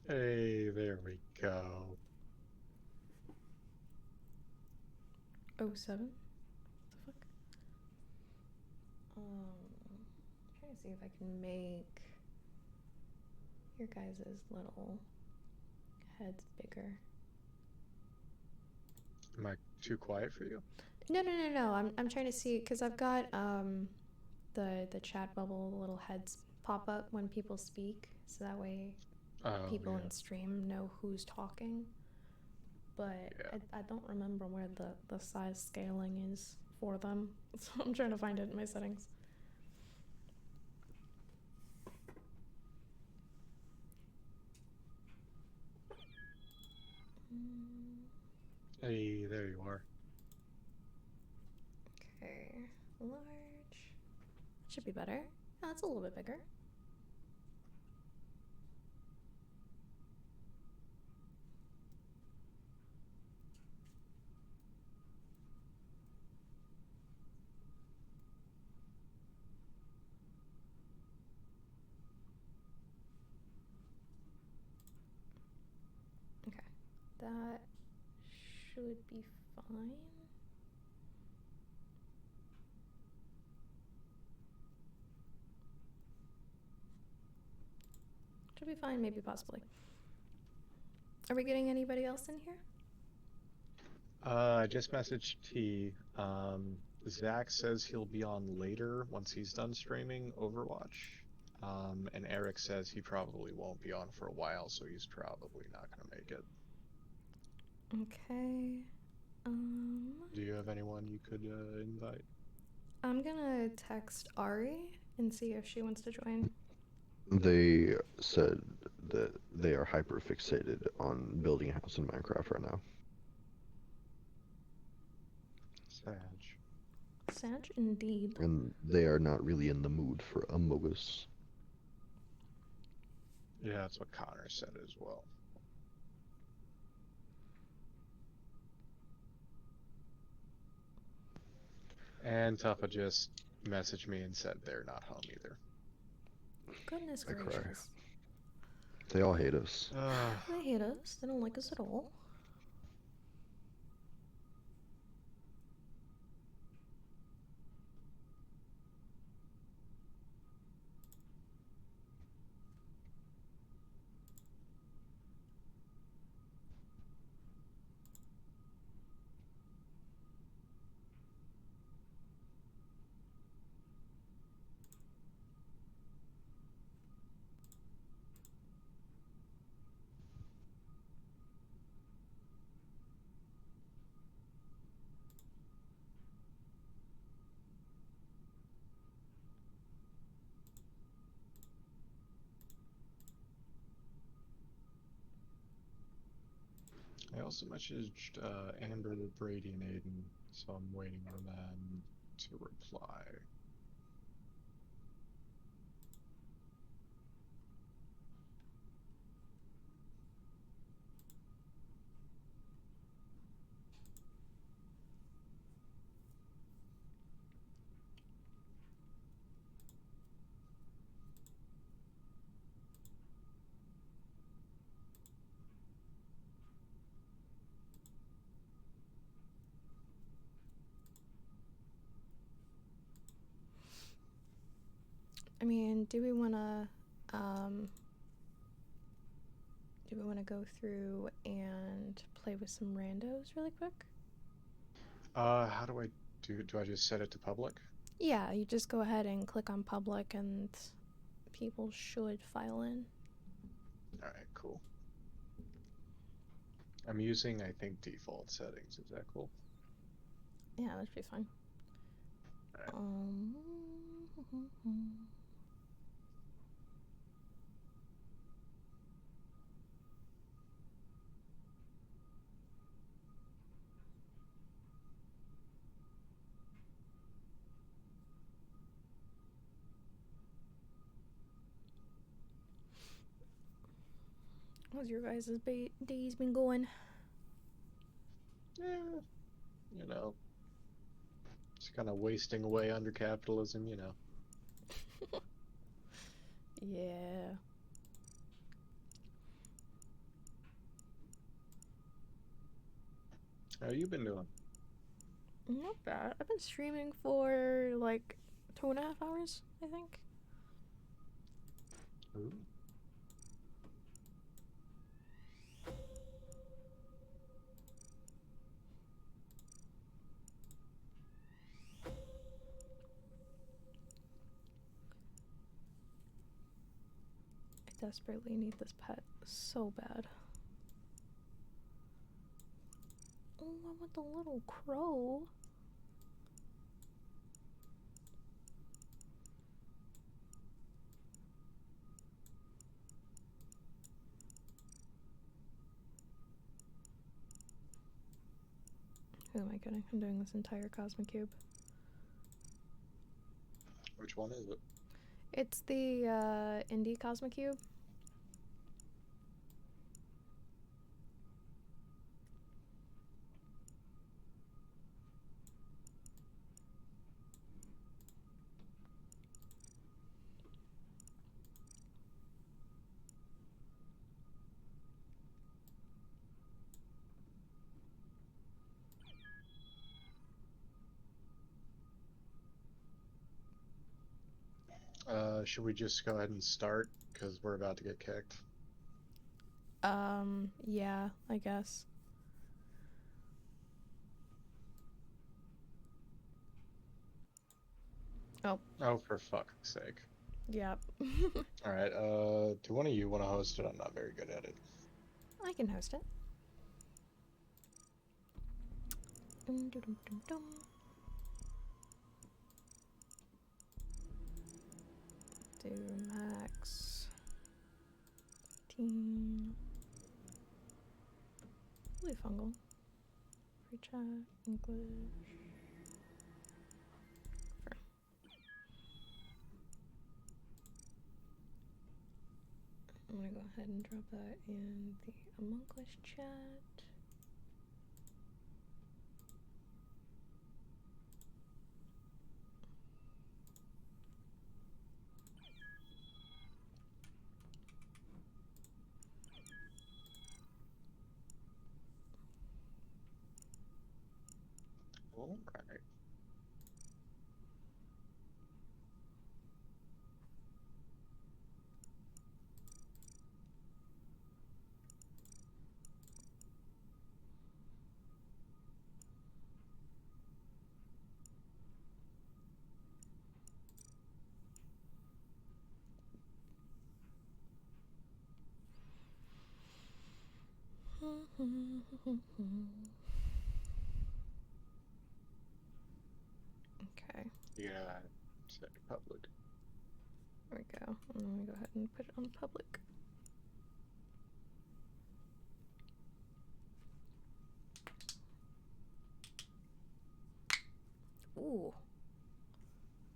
Hey, there we go. 07? What the fuck? me see if I can make your guys' little heads bigger. Am I too quiet for you? No. I'm trying to see, because I've got the chat bubble, the little heads pop up when people speak, so that way people in stream know who's talking. But Yeah. I don't remember where the size scaling is for them, so I'm trying to find it in my settings. Hey, there you are. Okay, large. Should be better. Oh, that's a little bit bigger. Okay, that should be fine. Should be fine, maybe, possibly. Are we getting anybody else in here? I just messaged T. Zach says he'll be on later once he's done streaming Overwatch. And Eric says he probably won't be on for a while, so he's probably not gonna make it. Okay. Do you have anyone you could invite? I'm gonna text Ari and see if she wants to join. They said that they are hyper fixated on building a house in Minecraft right now. Sag, indeed. And they are not really in the mood for Amogus. Yeah, that's what Connor said as well. And Tuffa just messaged me and said they're not home either. Goodness I cry. gracious. They all hate us. They hate us. They don't like us at all. I also messaged Amber, Brady, and Aiden, so I'm waiting on them to reply. I mean, do we want to go through and play with some randos really quick? How do I do I just set it to public? Yeah, you just go ahead and click on public and people should file in. Alright, cool. I'm using, I think, default settings. Is that cool? Yeah, that should be fine. Alright. How's your guys' days been going? Yeah, you know, just kind of wasting away under capitalism, you know. Yeah. How you been doing? Not bad. I've been streaming for like 2.5 hours, I think. Ooh. I desperately need this pet so bad. Oh, I want the little crow. Who am I kidding? I'm doing this entire Cosmic Cube. Which one is it? It's the indie Cosmic Cube. Should we just go ahead and start? Because we're about to get kicked. Yeah, I guess. Oh. Oh, for fuck's sake. Yep. Alright, do one of you want to host it? I'm not very good at it. I can host it. Dum, dum, dum, dum, dum. Do max 15. Really fungal. Free chat, English. Sure. I'm gonna go ahead and drop that in the Amonglish chat. Alright. Okay, Yeah, set it public. there we go. I'm gonna go ahead and put it on public. Ooh.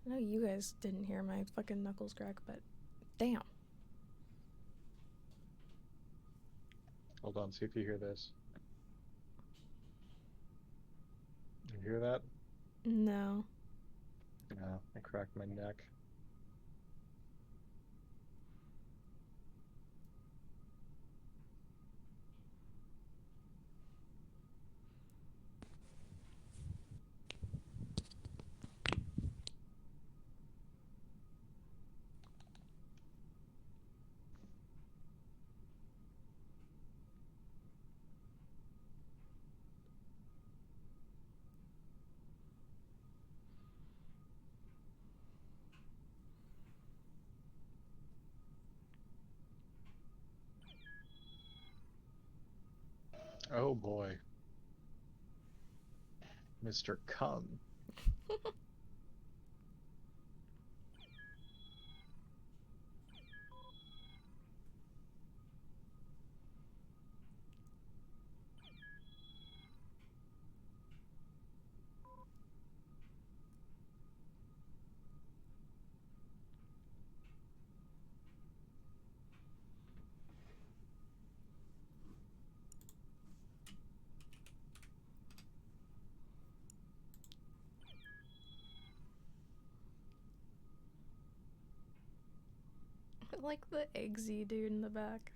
I know you guys didn't hear my fucking knuckles crack, but damn. Hold on, see if you hear this. You hear that? No. No, I cracked my neck. Oh boy. Mr. Cum. I like the eggsy dude in the back.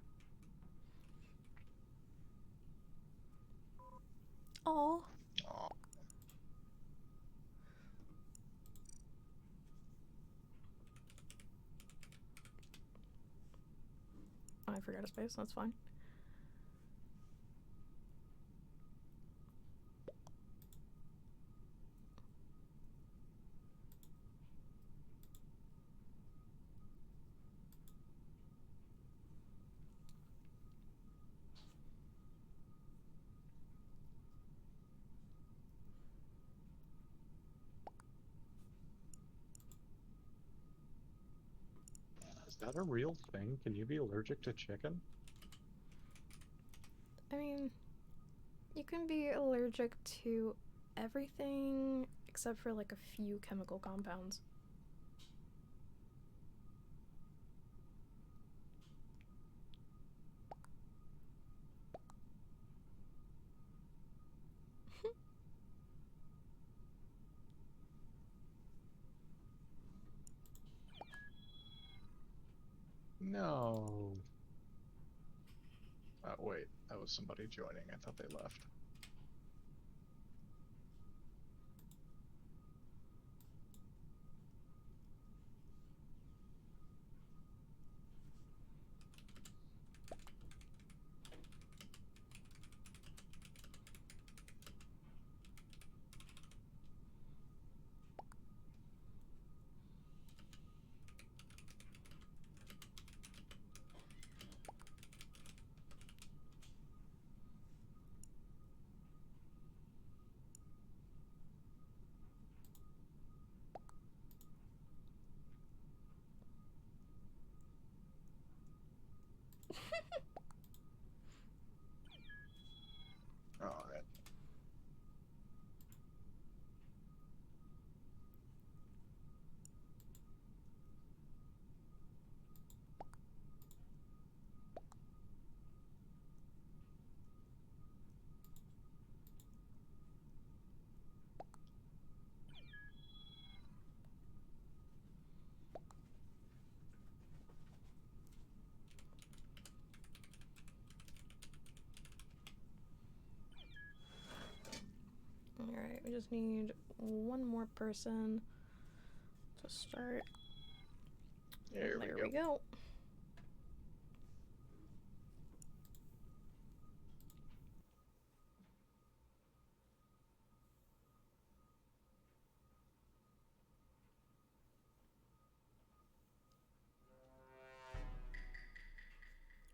Oh. Aw. I forgot a space. That's fine. Is that a real thing? Can you be allergic to chicken? I mean, you can be allergic to everything except for like a few chemical compounds. No. Wait, that was somebody joining. I thought they left. Alright. Alright, we just need one more person to start. There we go.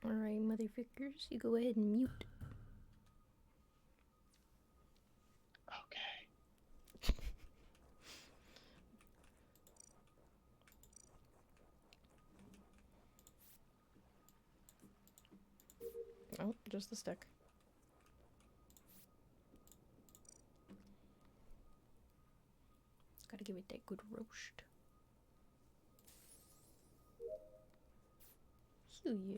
Alright, motherfuckers, you go ahead and mute. Okay. Oh, just the stick. Gotta give it that good roast. So yeah.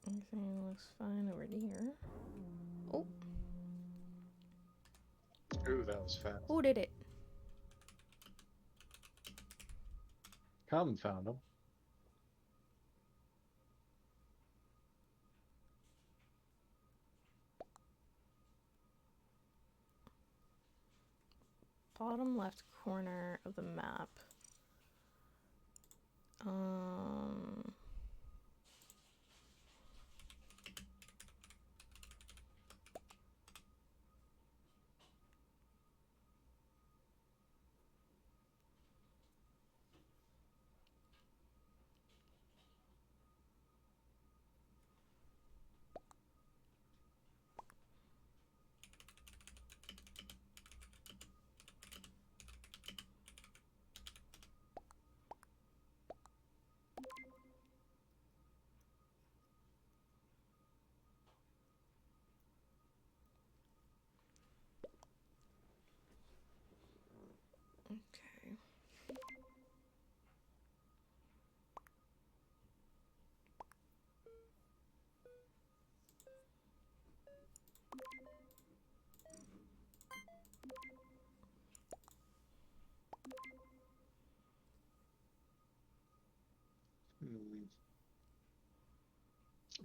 Everything looks fine over here. Oh. Ooh, that was fast. Who did it? Come, found him. Bottom left corner of the map.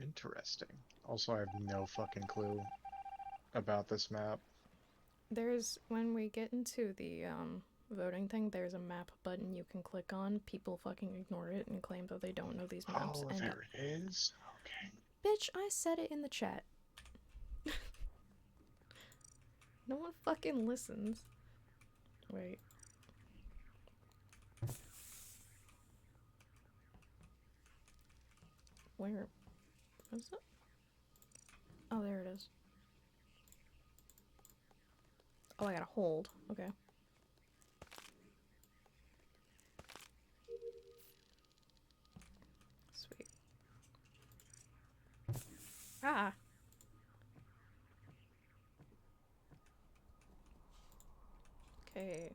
Interesting. Also, I have no fucking clue about this map. There's, when we get into the voting thing, there's a map button you can click on. People fucking ignore it and claim that they don't know these maps. Oh, And there it is. Okay. bitch, I said it in the chat. No one fucking listens. Wait. Where? What is it? Oh, there it is. Oh, I gotta hold. Okay. Sweet. Ah! Okay.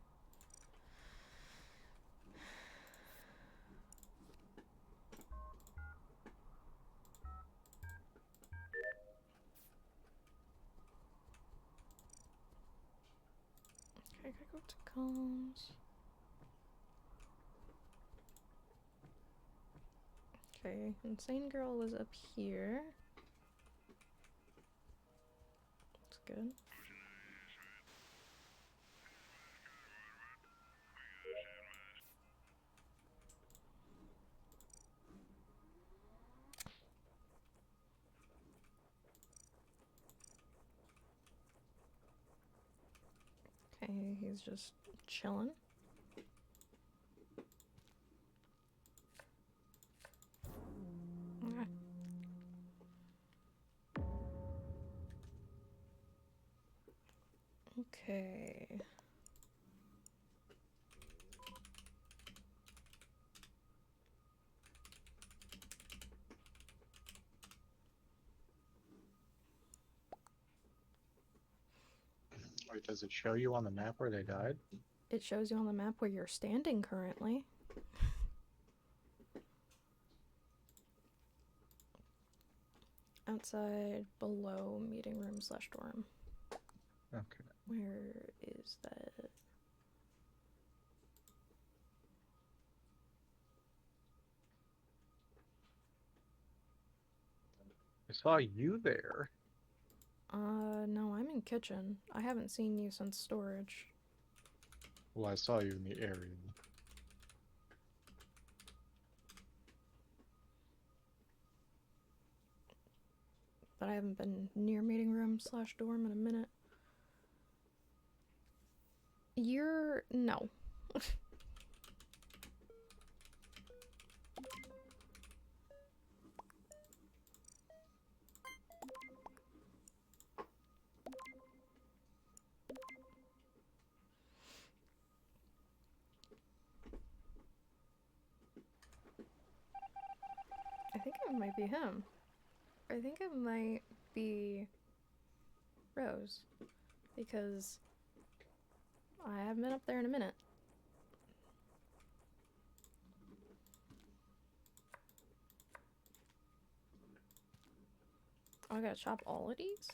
Okay, I gotta go to comms. Okay, Insane Girl was up here. That's good. Okay, he's just chilling. Ah. Okay. Wait, does it show you on the map where they died? It shows you on the map where you're standing currently. Outside, below meeting room / dorm. Okay. Where is that? I saw you there. No, I'm in kitchen. I haven't seen you since storage. Well, I saw you in the area. But I haven't been near meeting room / dorm in a minute. You're... no. I think it might be him. I think it might be Rose. Because I haven't been up there in a minute. Oh, I gotta chop all of these?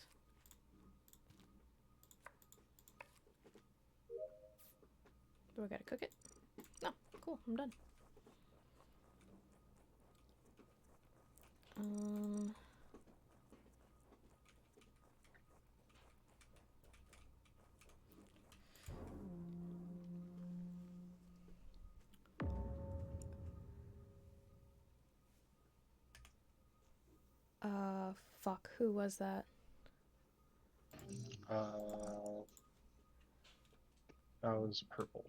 Do I gotta cook it? No, cool, I'm done. Fuck, who was that? That was purple.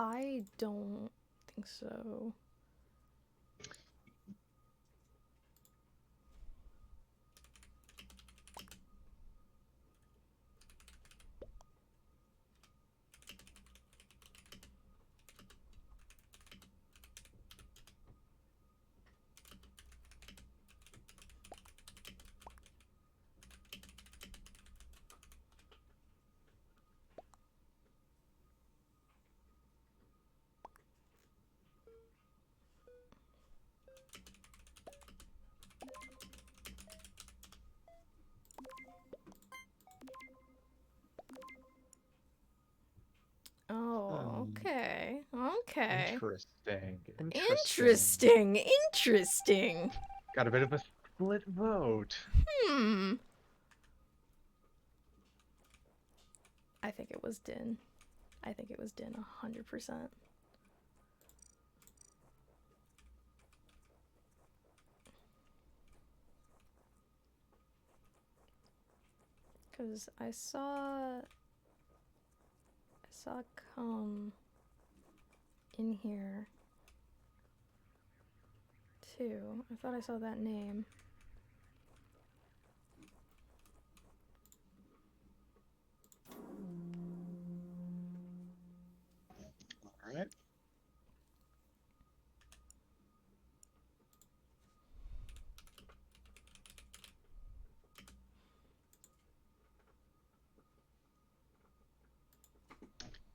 I don't think so. Okay. Okay. Interesting. Interesting. Got a bit of a split vote. Hmm. I think it was Din. 100%. Because I saw come in here too. I thought I saw that name. All right.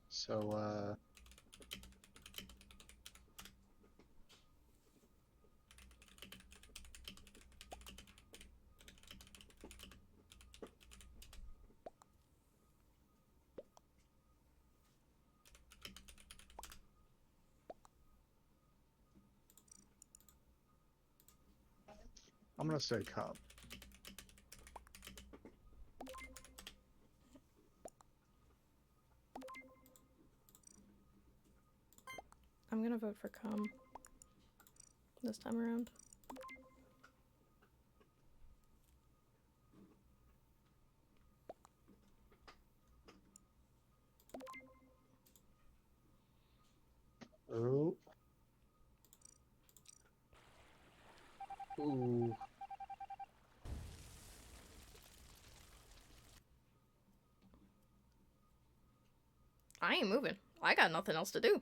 So, I'm gonna say Cobb. I'm gonna vote for come this time around. Oh. Ooh. I ain't moving. I got nothing else to do.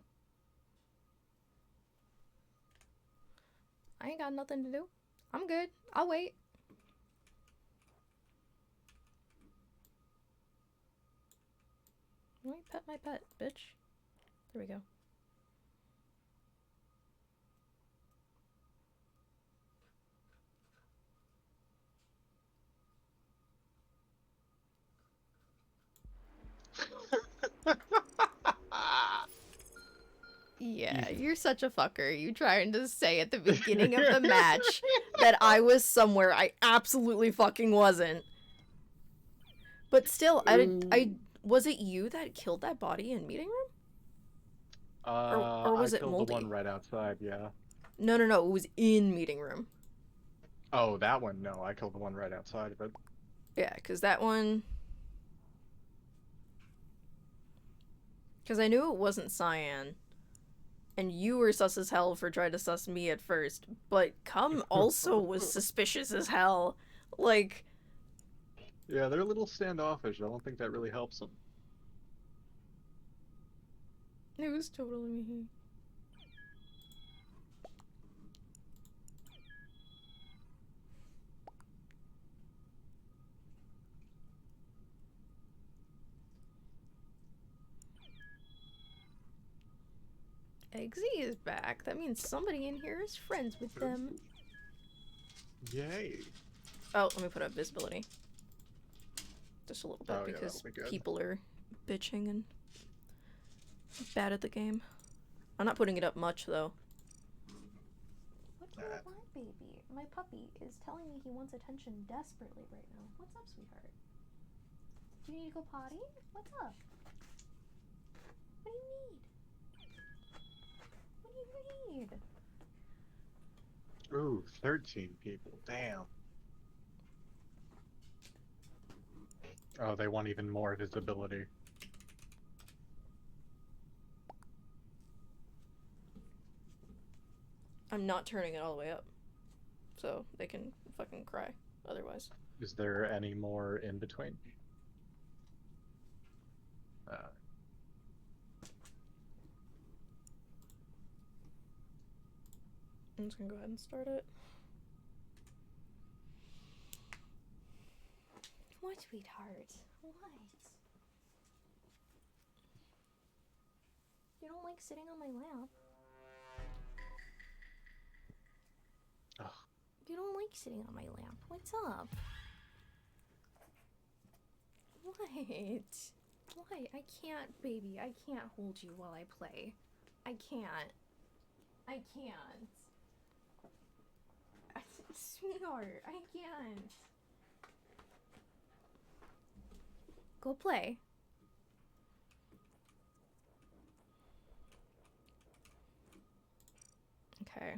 I ain't got nothing to do. I'm good. I'll wait. Let me pet my pet, bitch. There we go. Yeah, you're such a fucker. You trying to say at the beginning of the match that I was somewhere I absolutely fucking wasn't. But still, I was it you that killed that body in meeting room? Or was I it killed Moldy? the one right outside, yeah. No, it was in meeting room. Oh, that one? No, I killed the one right outside of it. Yeah, because that one... Because I knew it wasn't Cyan. And you were sus as hell for trying to sus me at first. But Cum also was suspicious as hell. Like... Yeah, they're a little standoffish. I don't think that really helps them. It was totally me. Eggsy is back. That means somebody in here is friends with them. Yay. Oh, let me put up visibility. Just a little bit, Oh, yeah, because that'll be good. people are bitching and bad at the game. I'm not putting it up much, though. What do you want, baby? My puppy is telling me he wants attention desperately right now. What's up, sweetheart? Do you need to go potty? What's up? What do you need? What do you need? Ooh, 13 people. Damn. Oh, they want even more visibility. I'm not turning it all the way up. So they can fucking cry otherwise. Is there any more in between? I'm just gonna go ahead and start it. What, sweetheart? What? You don't like sitting on my lap? Ugh. You don't like sitting on my lap. What's up? What? What? I can't, baby. I can't hold you while I play. I can't. I can't. Sweetheart, I can't. Go play. Okay.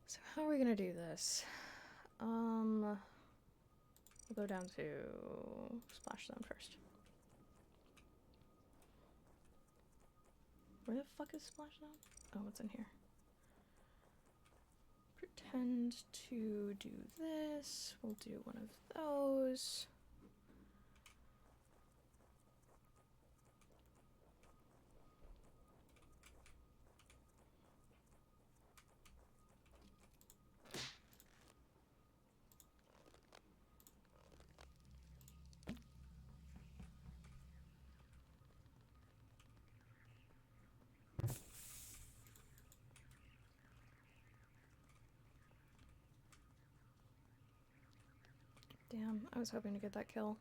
So how are we gonna do this? We'll go down to Splash Zone first. Where the fuck is Splash Zone? Oh, it's in here. Pretend to do this. We'll do one of those. Damn, I was hoping to get that kill.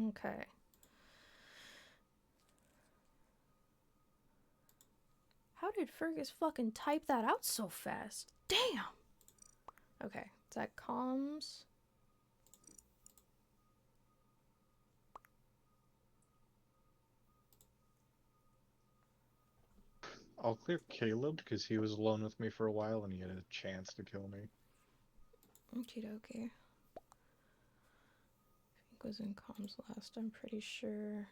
Okay. How did Fergus fucking type that out so fast? Damn! Okay, is that comms? I'll clear Caleb because he was alone with me for a while and he had a chance to kill me. Okie dokie. I think it was in comms last, I'm pretty sure.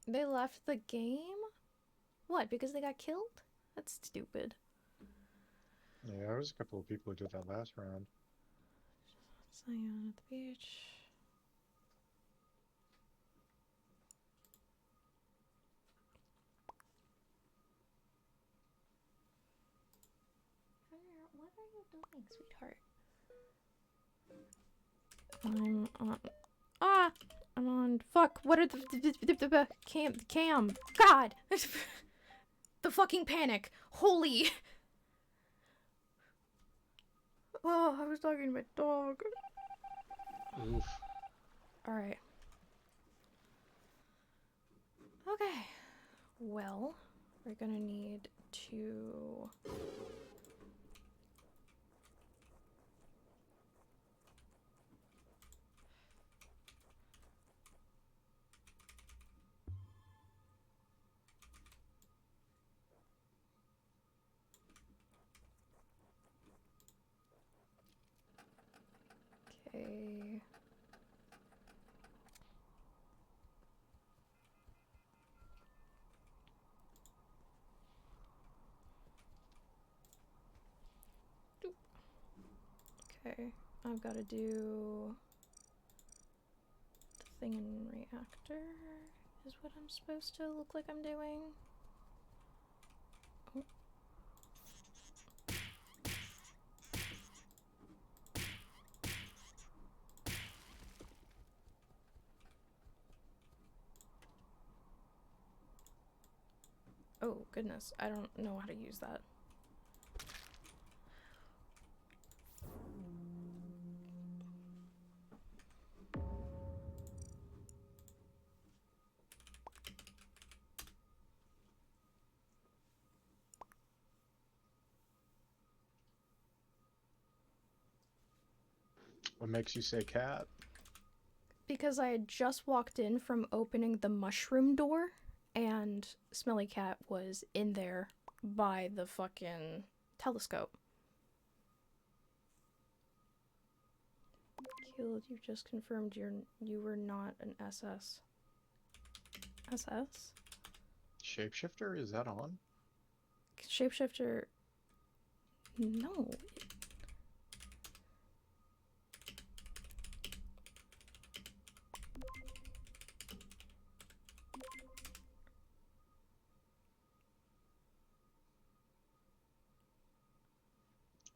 They left the game? What, because they got killed? That's stupid. Yeah, there was a couple of people who did that last round. Zion at the beach. What are you doing, sweetheart? I'm on. Ah! I'm on. Fuck! What are the cam? God! The fucking panic! Holy! Oh, I was talking to my dog. Oof. Alright. Okay. Well, we're gonna need to... Okay. Okay, I've got to do the thing in reactor is what I'm supposed to look like I'm doing. Oh. Oh, goodness, I don't know how to use that. What makes you say cat? because I had just walked in from opening the mushroom door, and Smelly Cat was in there by the fucking telescope. Killed, you just confirmed you were not an SS. SS? Shapeshifter, is that on? Shapeshifter... No.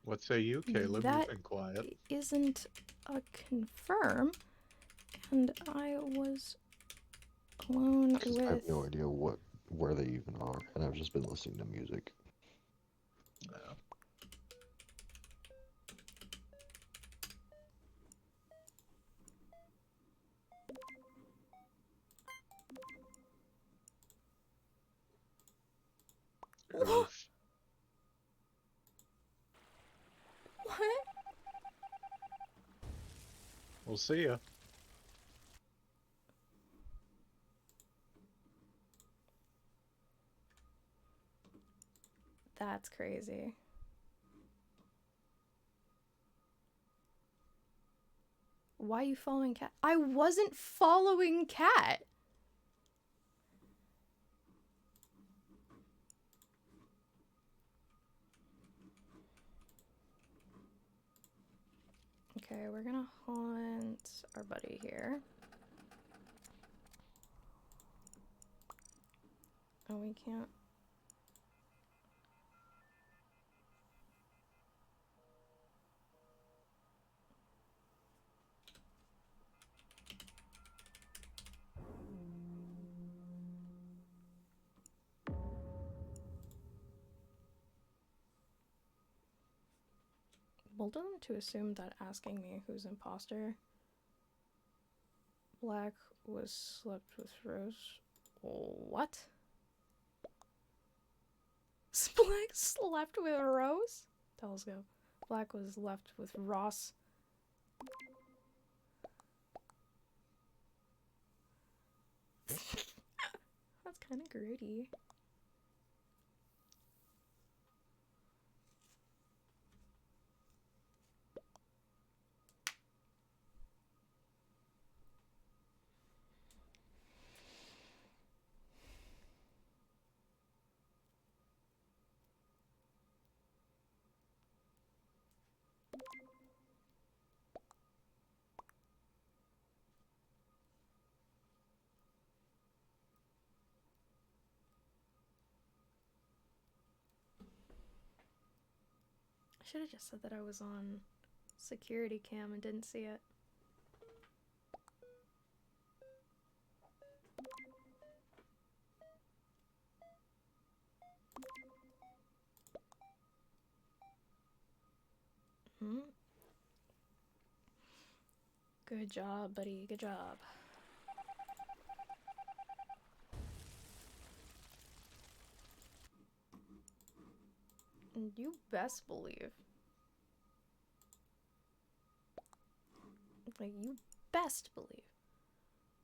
What say you, Caleb? That You've been quiet. isn't a confirm, and I was alone Because I have no with... idea where they even are, and I've just been listening to music. No. Oof. What? We'll see ya. That's crazy. Why are you following Cat? I wasn't following Cat! Okay, we're gonna haunt our buddy here. Oh, we can't. Bold of them to assume that asking me who's imposter. Black was slept with Rose. What? Black slept with Rose? Telescope. Black was left with Ross. That's kind of grody. I should have just said that I was on security cam and didn't see it. Hmm? Good job, buddy. Good job. And you best believe. Like, you best believe.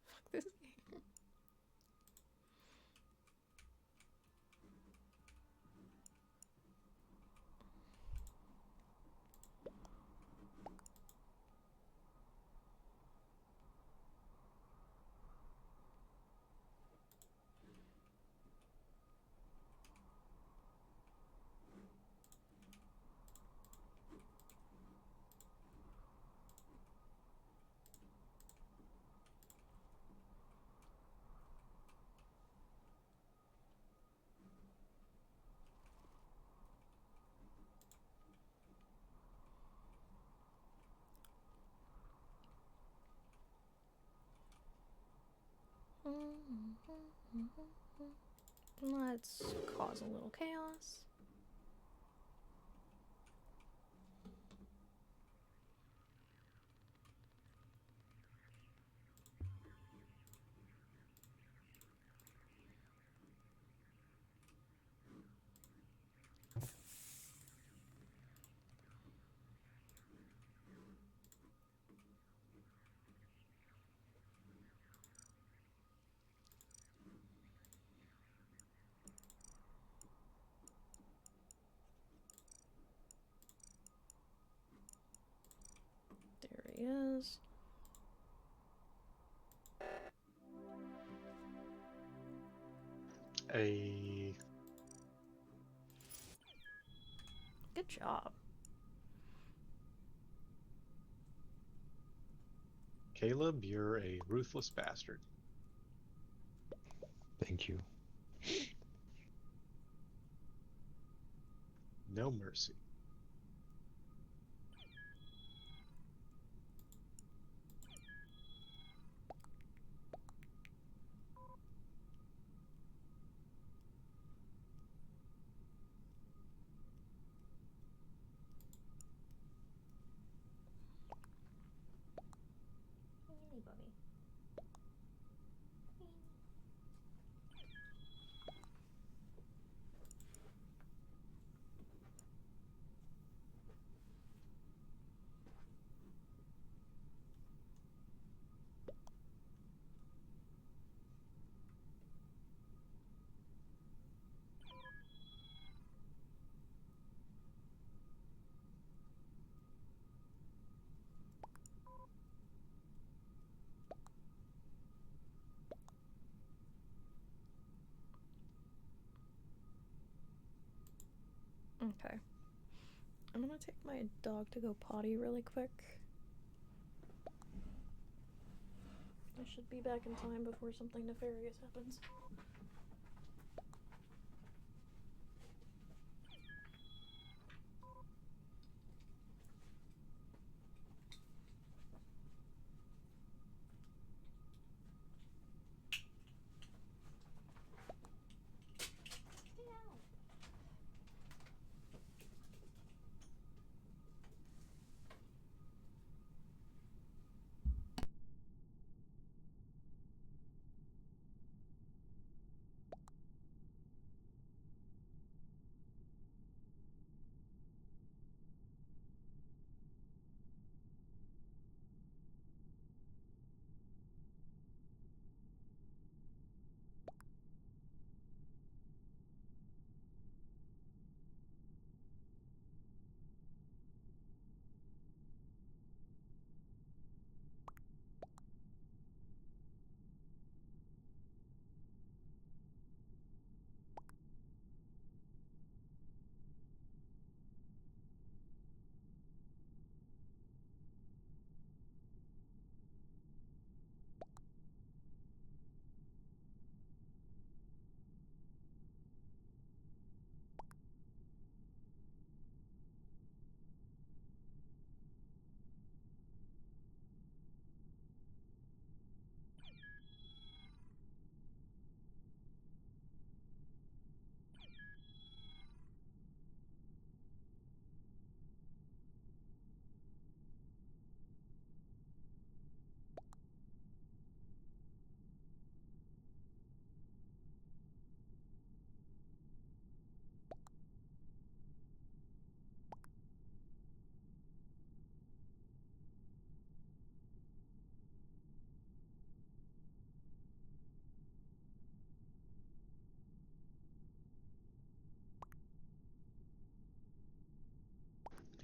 Fuck this game. Let's cause a little chaos. is. Good job. Caleb, you're a ruthless bastard. Thank you. No mercy. Hey, buddy. Okay. I'm gonna take my dog to go potty really quick. I should be back in time before something nefarious happens.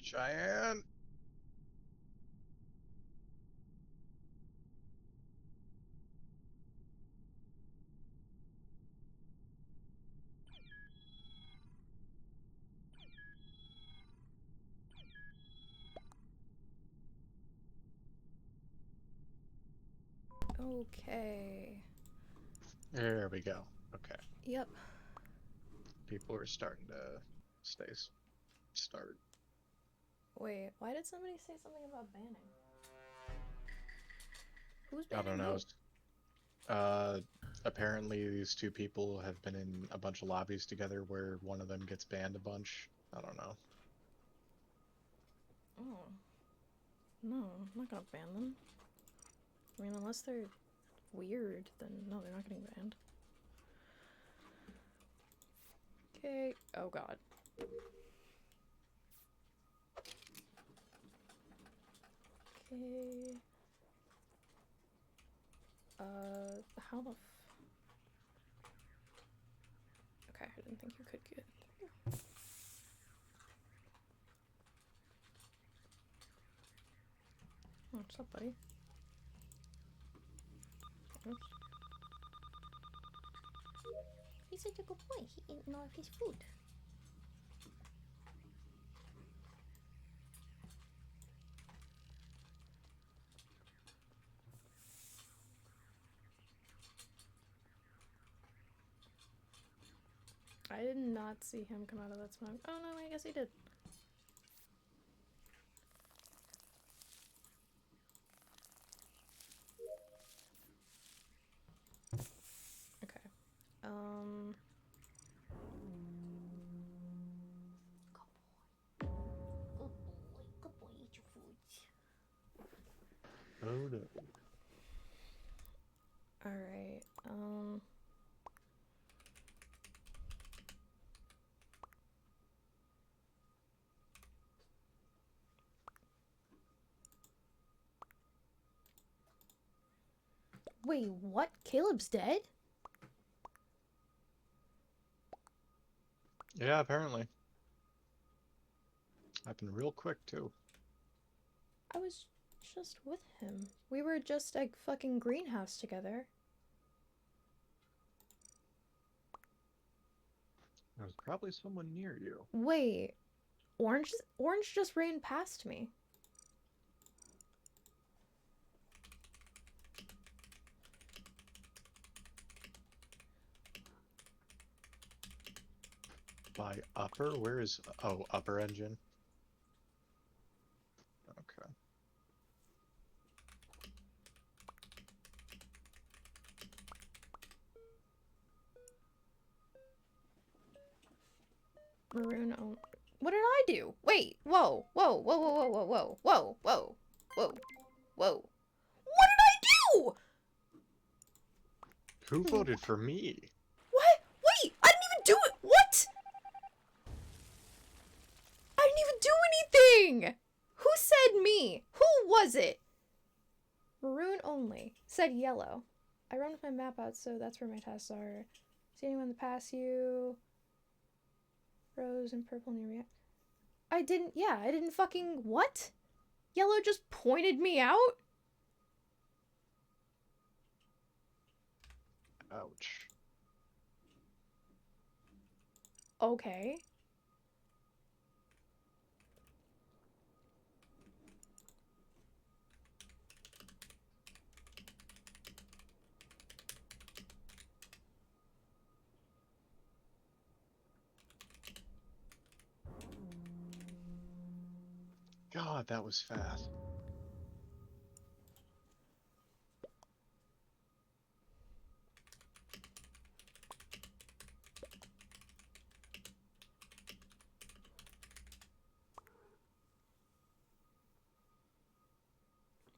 Cheyenne! Okay. There we go. Okay. Yep. People are starting to start. Wait, why did somebody say something about banning? Who's I banning don't know. who? Apparently these two people have been in a bunch of lobbies together where one of them gets banned a bunch. I don't know. Oh. No, I'm not gonna ban them. I mean, unless they're weird, then no, they're not getting banned. Okay. Oh god. Okay. How the okay, I didn't think you could get through. Let's What's up, buddy? Oops. He's such a good boy. He ate all of his food. I did not see him come out of that smoke. Oh no, I guess he did. Okay. Good boy, eat your food. Oh no. Alright, wait, what? Caleb's dead? Yeah, apparently. Happened real quick too. I was just with him. We were just at fucking greenhouse together. There was probably someone near you. Wait, Orange just ran past me. By upper? Where is... Oh, upper engine. Okay. Maroon. Oh, what did I do? Wait. Whoa. Whoa. Whoa. Whoa. Whoa. Whoa. Whoa. Whoa. Whoa. Whoa. Whoa. What did I do? Who voted for me? What? Wait. I didn't even do it. What? I didn't even do anything. Who said me? Who was it? Maroon only. Said yellow. I run with my map out, so that's where my tasks are. See anyone that pass you? Rose and purple near react. I didn't fucking what? Yellow just pointed me out? Ouch. Okay. God, that was fast.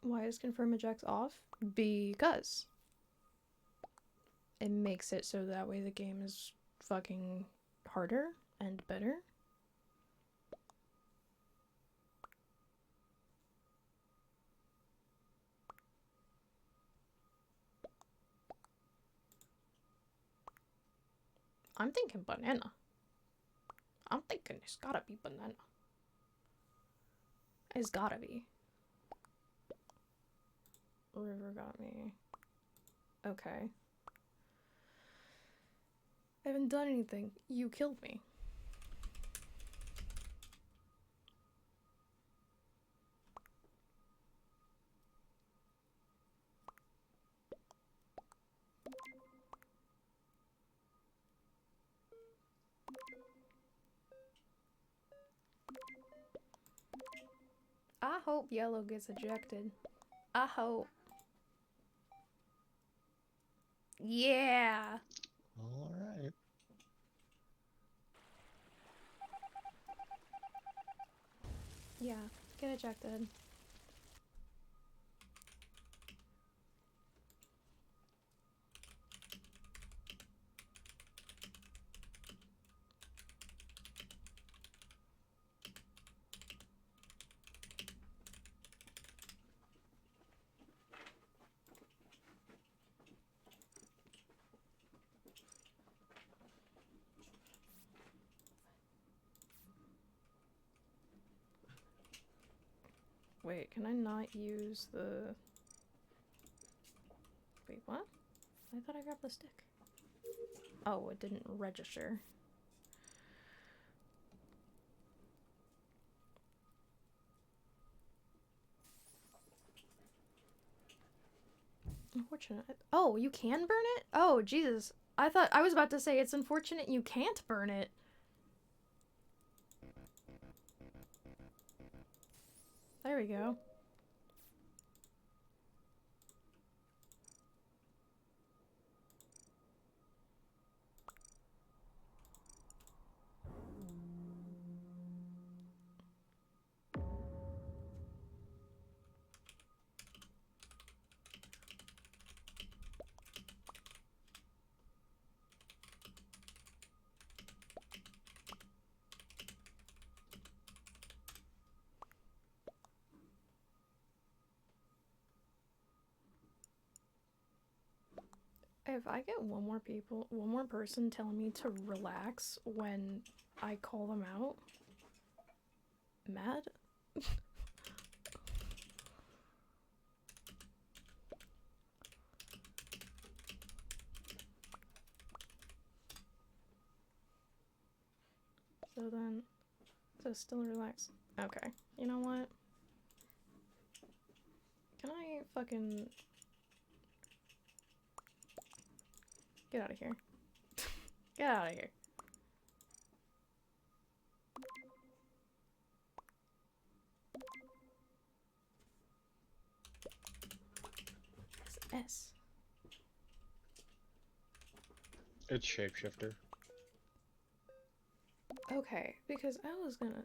Why is confirm ejects off? Because it makes it so that way the game is fucking harder and better. I'm thinking banana. I'm thinking it's gotta be banana. It's gotta be. River got me. Okay. I haven't done anything. You killed me. I hope yellow gets ejected. I hope. Yeah. Alright. Yeah, get ejected. Wait, can I not use the... Wait, what? I thought I grabbed the stick. Oh, it didn't register. Unfortunate. Oh, you can burn it? Oh, Jesus. I was about to say it's unfortunate you can't burn it. There we go. If I get one more person telling me to relax when I call them out, mad? So still relax. Okay, you know what? Can I fucking... Get out of here. Get out of here. It's S. It's shapeshifter. Okay, because I was gonna...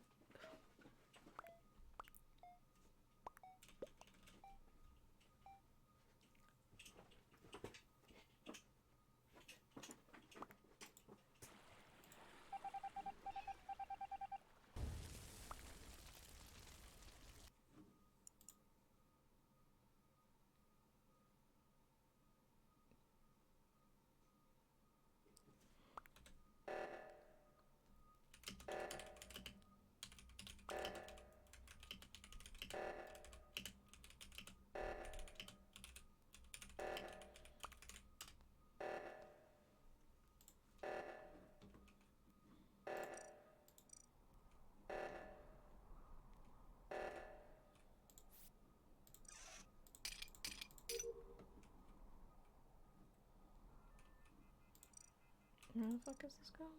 Where the fuck is this going?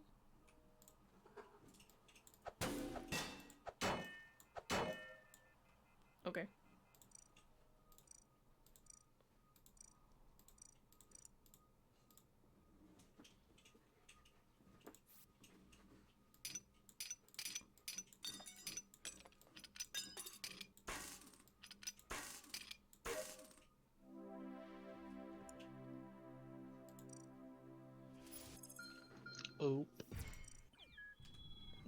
Okay. Oh.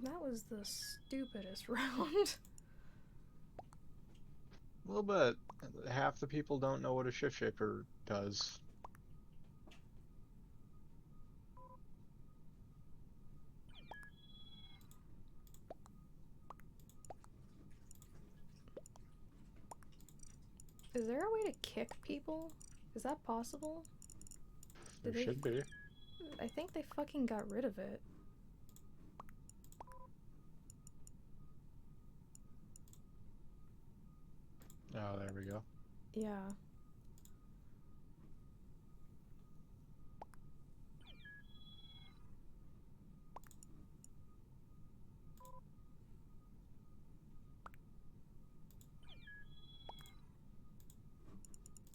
That was the stupidest round. A little bit. Half the people don't know what a shift shaper does. Is there a way to kick people? Is that possible? There should be. I think they fucking got rid of it. Oh, there we go. Yeah.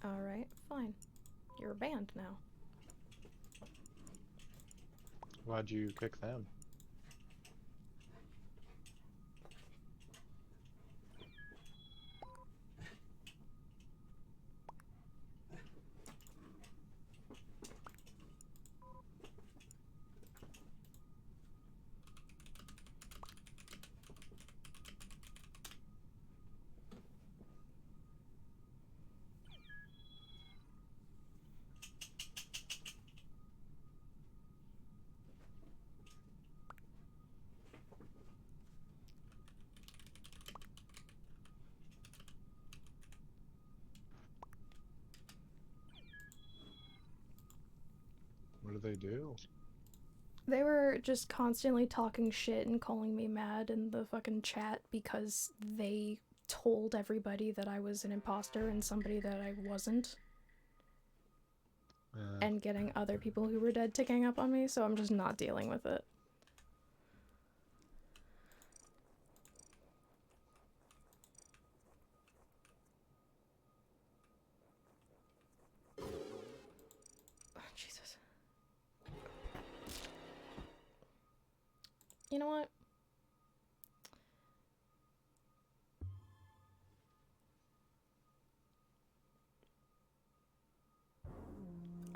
Alright, fine. You're banned now. Why'd you kick them? did they do? They were just constantly talking shit and calling me mad in the fucking chat because they told everybody that I was an imposter and somebody that I wasn't. And getting other people who were dead to gang up on me, so I'm just not dealing with it. Oh, Jesus. You know what?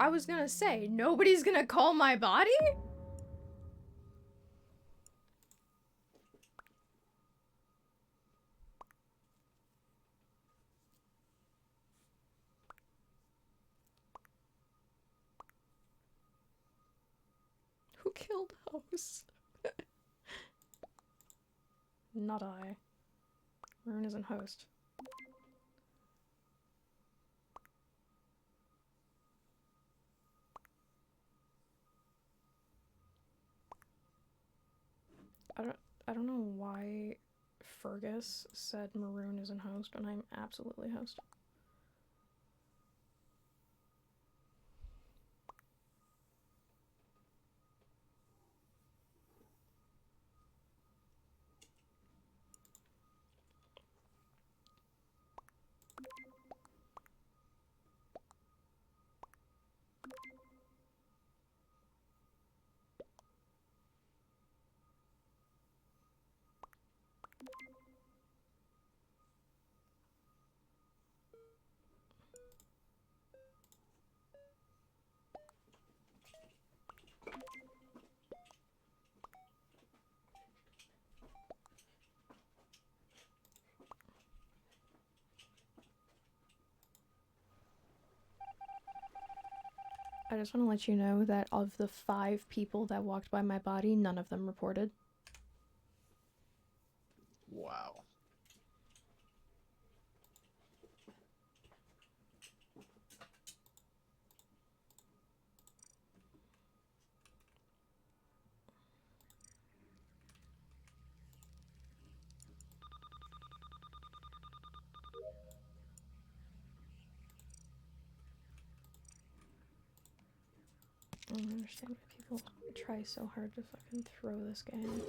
I was gonna say, nobody's gonna call my body? Who killed House? Not I. Maroon isn't host. I don't know why Fergus said Maroon isn't host when I'm absolutely host. I just want to let you know that of the 5 people that walked by my body, none of them reported. Wow. I don't understand why people try so hard to fucking throw this game.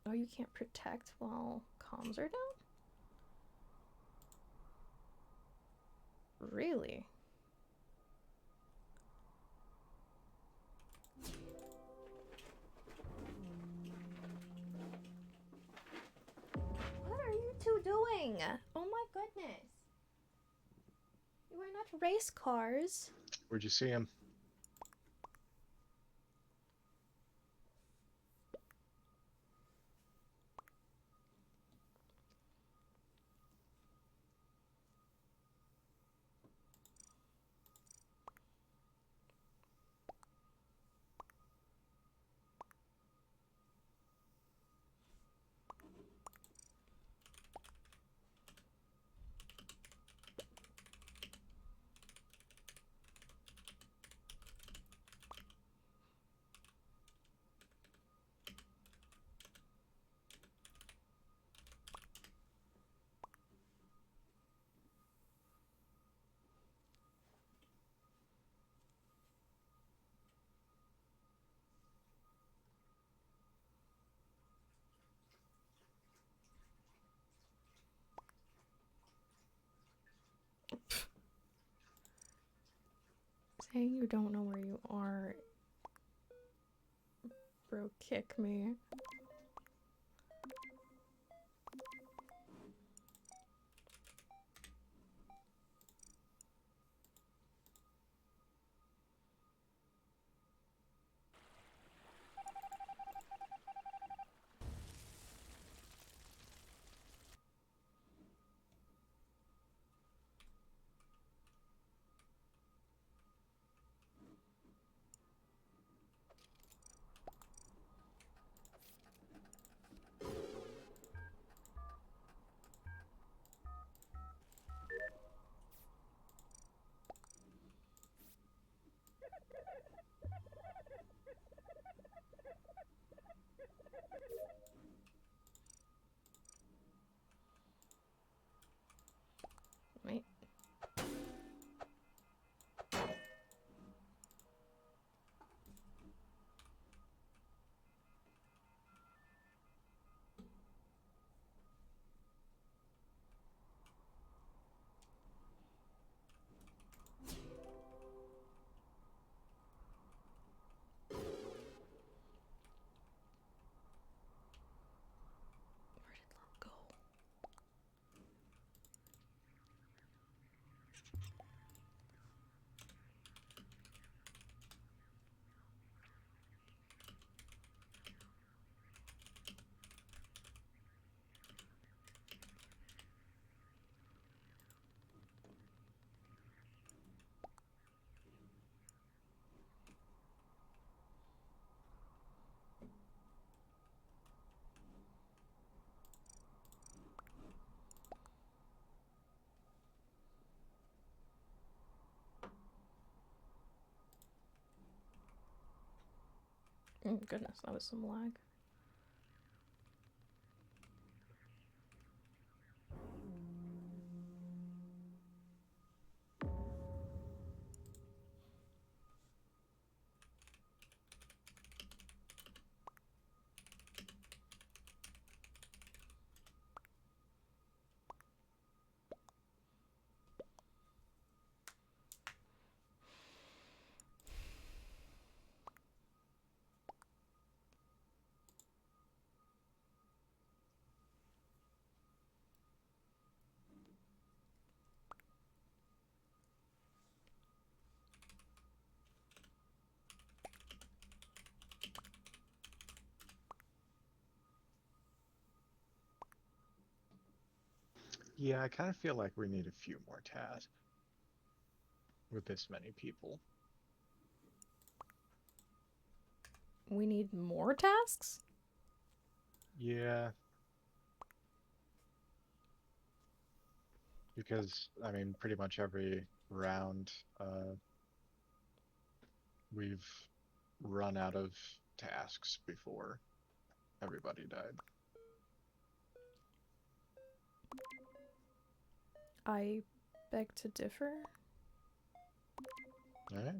Oh, you can't protect while comms are down? Really? What are you two doing? Oh my goodness. You are not race cars. Where'd you see him? Saying you don't know where you are. Bro, kick me. Wait. Where did love go? Oh goodness, that was some lag. Yeah, I kind of feel like we need a few more tasks with this many people. We need more tasks? Yeah. Because, I mean, pretty much every round, we've run out of tasks before everybody died. I beg to differ. Alright.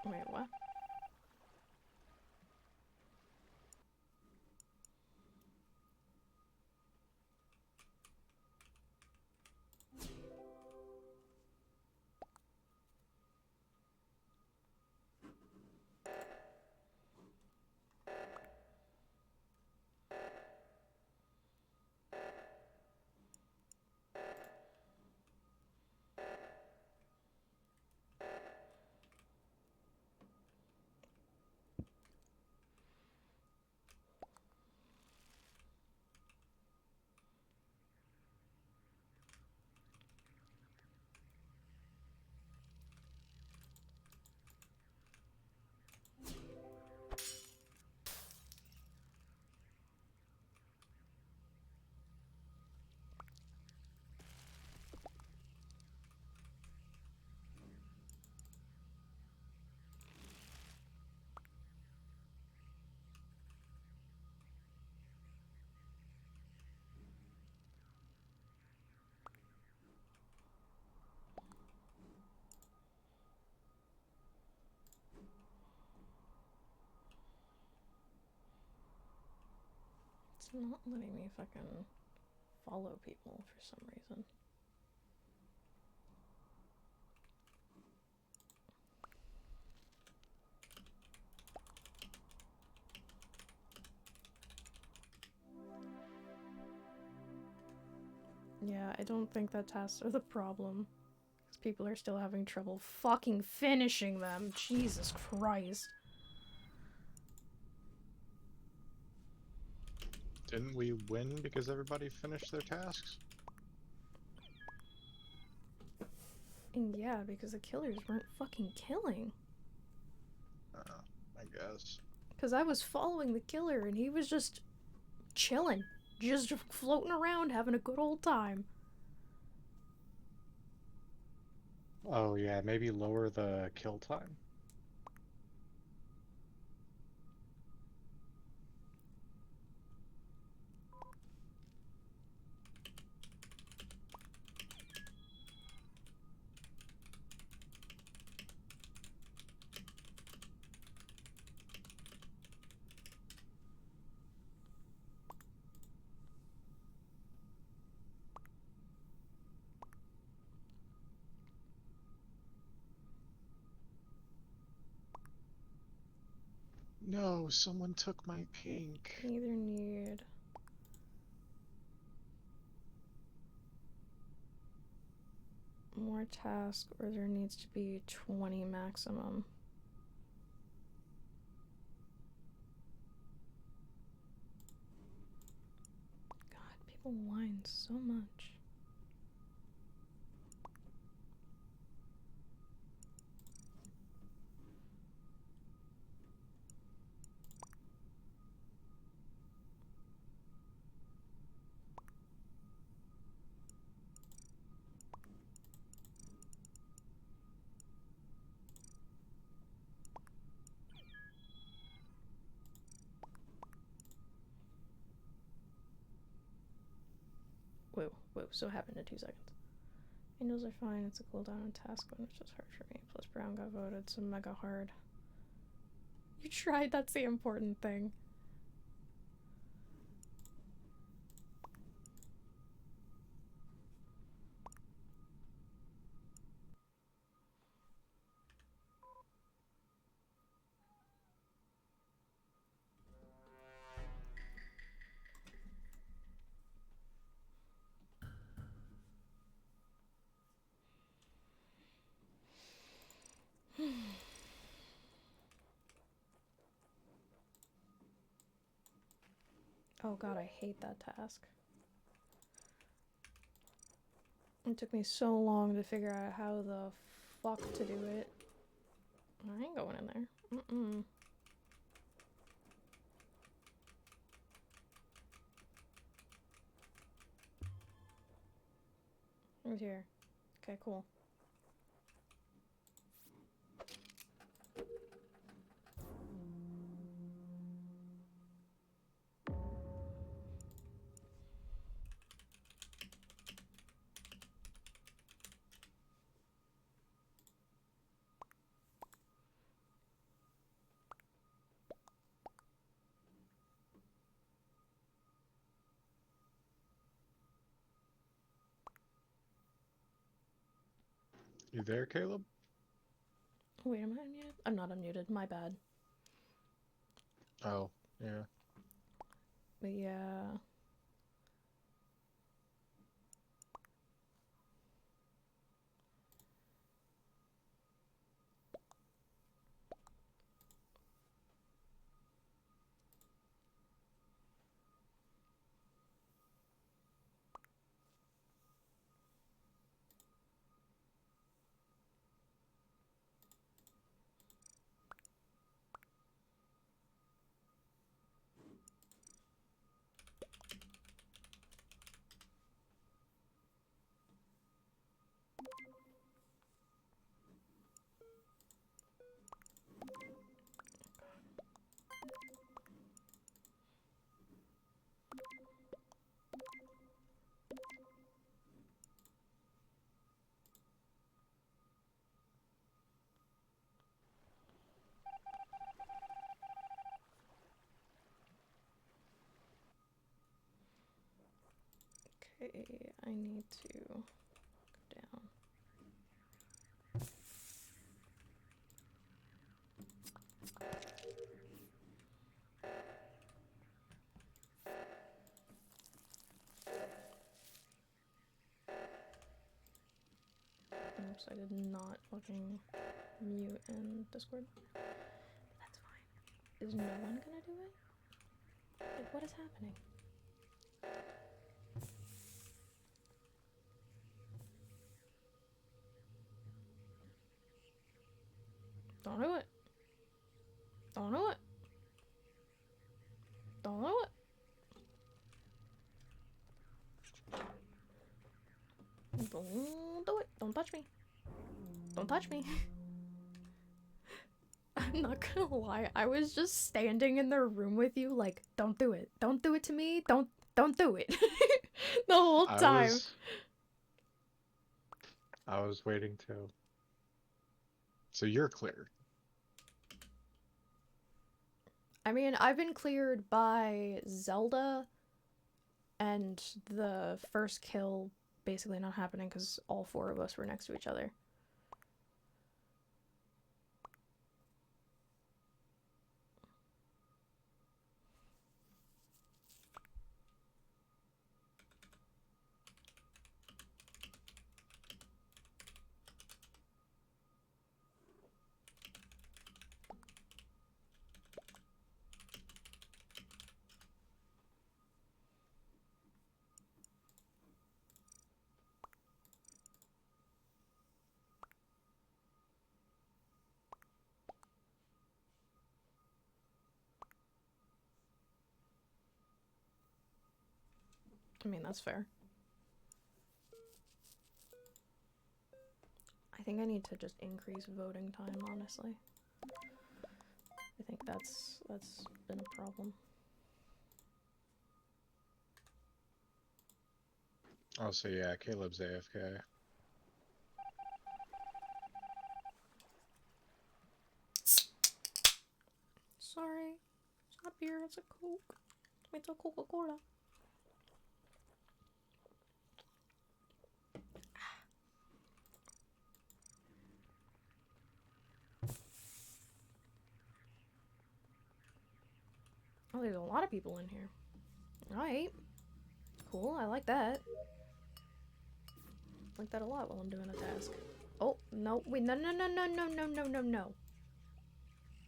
Wait, what? It's not letting me fucking follow people for some reason. Yeah, I don't think that tasks are the problem. Because people are still having trouble fucking finishing them. Jesus Christ. Didn't we win because everybody finished their tasks? And yeah, because the killers weren't fucking killing. I guess. Because I was following the killer and he was just chilling. Just floating around having a good old time. Oh yeah, maybe lower the kill time? No, someone took my pink. I either need more tasks or there needs to be 20 maximum. God, people whine so much. Whoa, so happened in 2 seconds. Angels are fine, it's a cooldown on task one, which was hard for me. Plus Brown got voted, so mega hard. You tried, that's the important thing. Oh god, I hate that task. It took me so long to figure out how the fuck to do it. I ain't going in there. Mm-mm. Who's here? Okay, cool. You there, Caleb? Wait, am I unmuted? I'm not unmuted. My bad. Oh, yeah. But yeah. Okay, I need to go down. Oops, I did not fucking mute in Discord. But that's fine. Is no one gonna do it? Like, what is happening? Don't do it. Don't do it. Don't do it. Don't do it. Don't touch me. Don't touch me. I'm not gonna lie. I was just standing in the room with you like, don't do it. Don't do it to me. Don't do it. The whole time. I was waiting too. So you're clear. I mean, I've been cleared by Zelda and the first kill basically not happening because all four of us were next to each other. I mean, that's fair. I think I need to just increase voting time, honestly. I think that's been a problem. Oh, so yeah, Caleb's AFK. Sorry. It's not beer, it's a Coke. It's a Coca-Cola. Oh, there's a lot of people in here. Alright. Cool, I like that. I like that a lot while I'm doing a task. Oh, no, wait, no.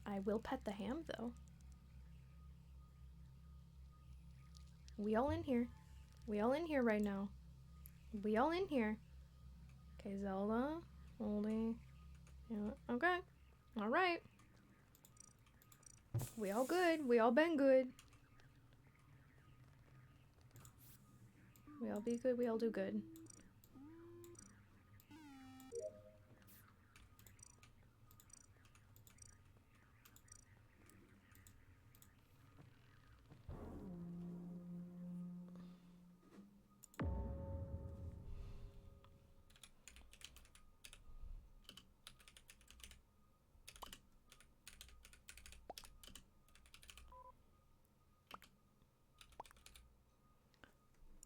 I will pet the ham, though. We all in here. We all in here right now. We all in here. Okay, Zelda. Holding. Yeah, okay. Alright. We all good. We all been good. We all be good. We all do good.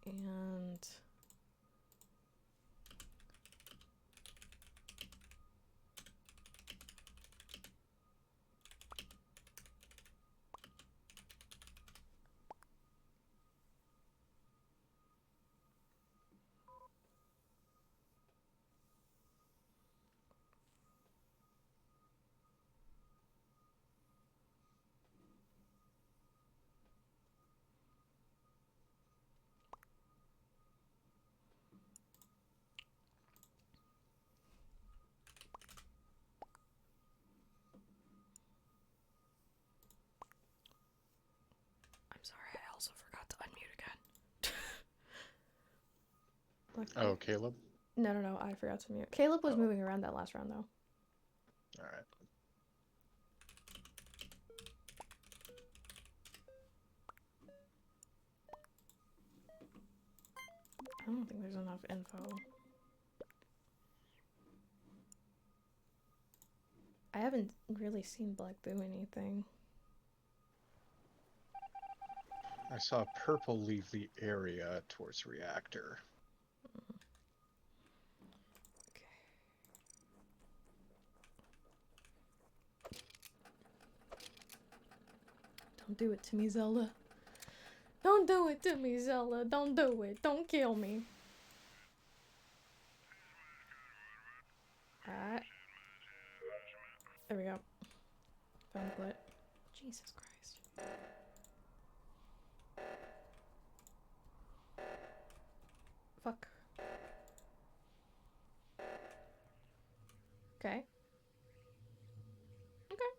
And unmute again. Oh, Caleb? No, I forgot to mute. Caleb was moving around that last round, though. Alright. I don't think there's enough info. I haven't really seen Black do anything. I saw purple leave the area towards reactor. Okay. Don't do it to me, Zelda. Don't do it to me, Zelda. Don't do it. Don't kill me. Alright. There we go. Found the bullet. Jesus Christ. Fuck. Okay. Okay.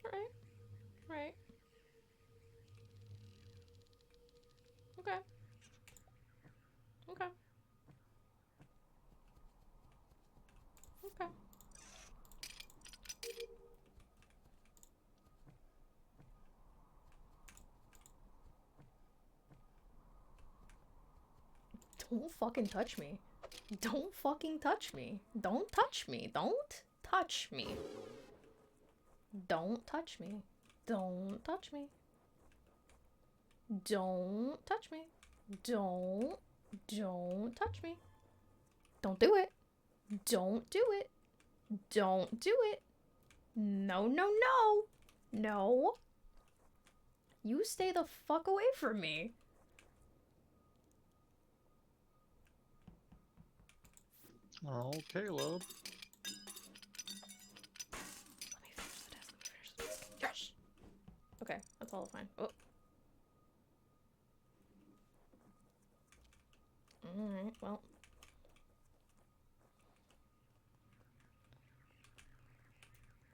Alright. Alright. Okay. Okay. Okay. Don't fucking touch me. Don't fucking touch me. Don't touch me. Don't touch me. Don't touch me. Don't touch me. Don't touch me. Don't touch me. Don't do it. Don't do it. Don't do it. No, no, no. No. You stay the fuck away from me. Oh, Caleb. Let me finish the task. Yes. Okay, that's all fine. Oh. Alright, well.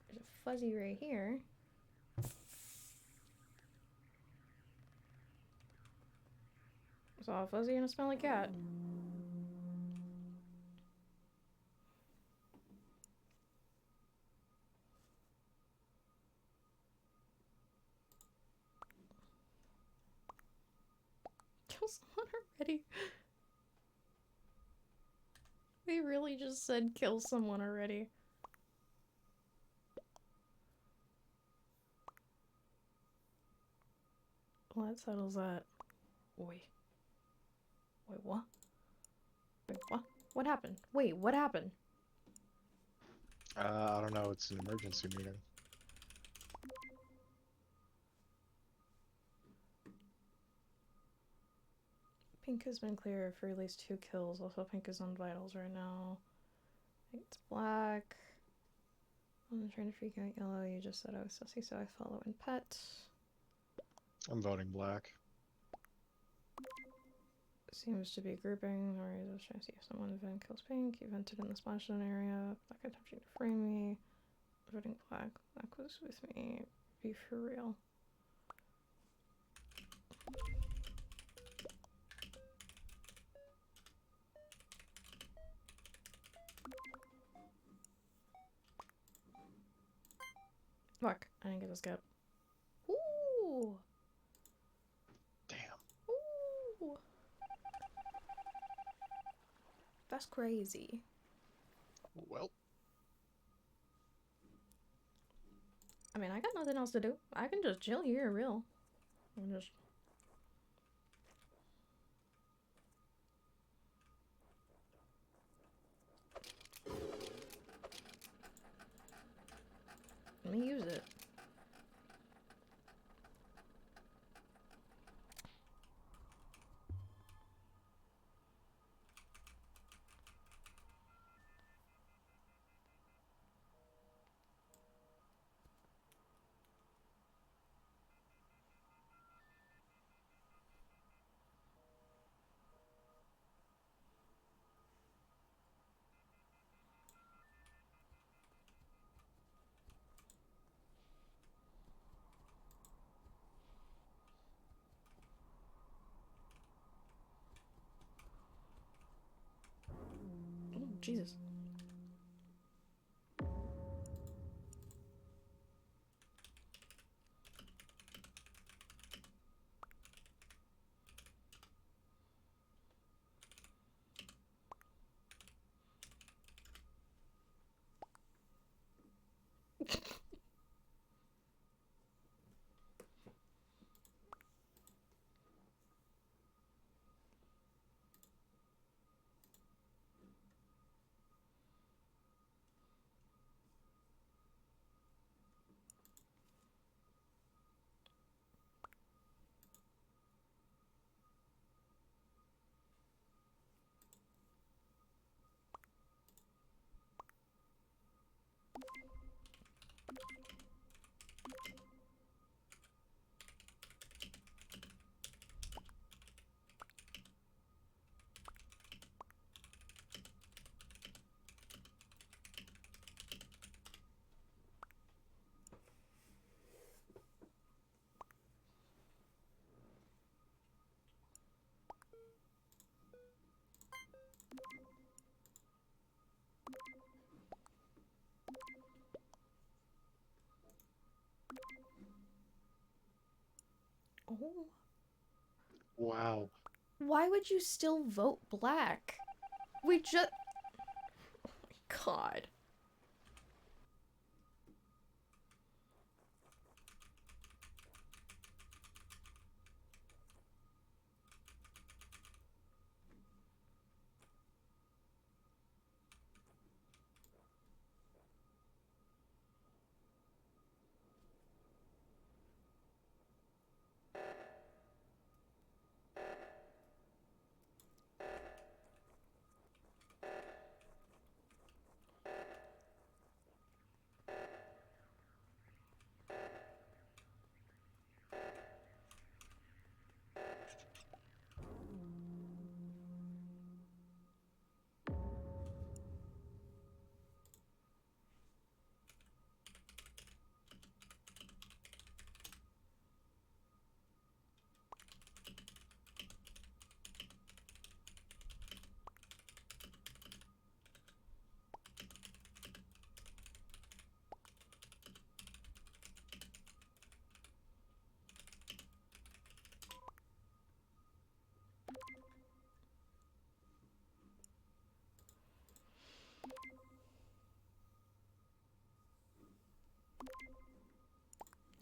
There's a fuzzy right here. Saw a fuzzy and a smelly cat. Kill someone already. They really just said kill someone already. Well, that settles that. Wait. Wait, what? Wait, what? What happened? Wait, what happened? I don't know, it's an emergency meeting. Pink has been clear for at least 2 kills. Also, Pink is on vitals right now. I think it's black. I'm trying to freak out yellow. You just said I was sussy, so I follow in pet. I'm voting black. Seems to be grouping, or is just trying to see if someone event kills pink. You vented in the splash zone area. Black attempting to frame me. Voting black. Black was with me. Be for real. Fuck, I didn't get a skip. Ooh! Damn. Ooh! That's crazy. Well. I mean, I got nothing else to do. I can just chill here, real. I'm just... Let me use it. Jesus. Oh. Wow. Why would you still vote black? We just... Oh my god.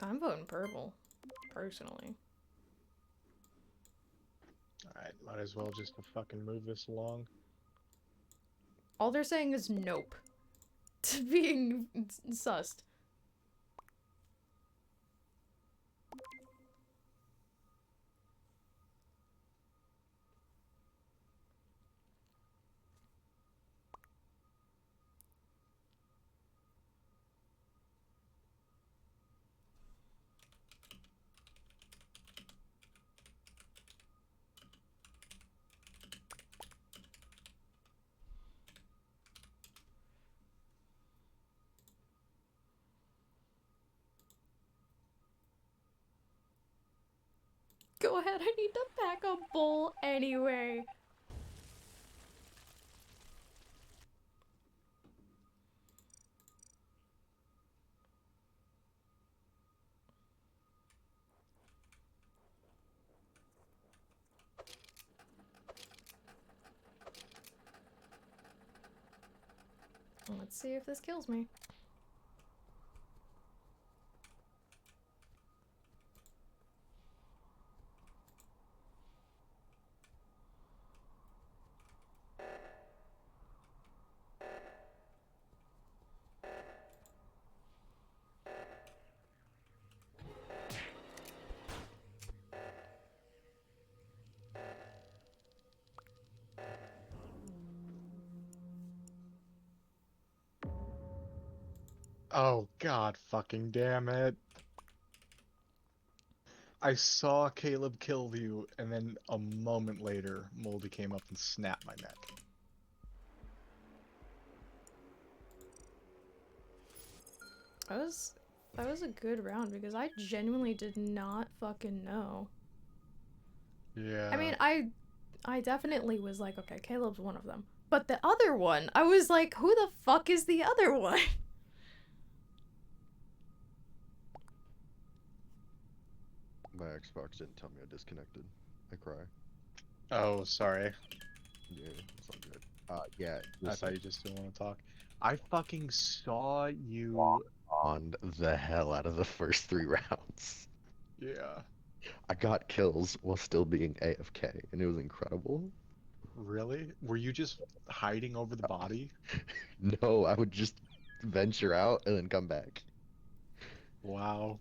I'm voting purple, personally. Alright, might as well just fucking move this along. All they're saying is nope to being sussed. Go ahead, I need to pack a bowl anyway. Let's see if this kills me. Oh, god fucking damn it. I saw Caleb kill you, and then a moment later, Moldy came up and snapped my neck. That was a good round because I genuinely did not fucking know. Yeah. I mean, I definitely was like, okay, Caleb's one of them. But the other one, I was like, who the fuck is the other one? My Xbox didn't tell me I disconnected. I cry. Oh, sorry. Yeah, it's all good. Yeah. I Listen, thought you just didn't want to talk. I fucking saw you. on the hell out of the first 3 rounds. Yeah. I got kills while still being AFK, and it was incredible. Really? Were you just hiding over the body? No, I would just venture out and then come back. Wow.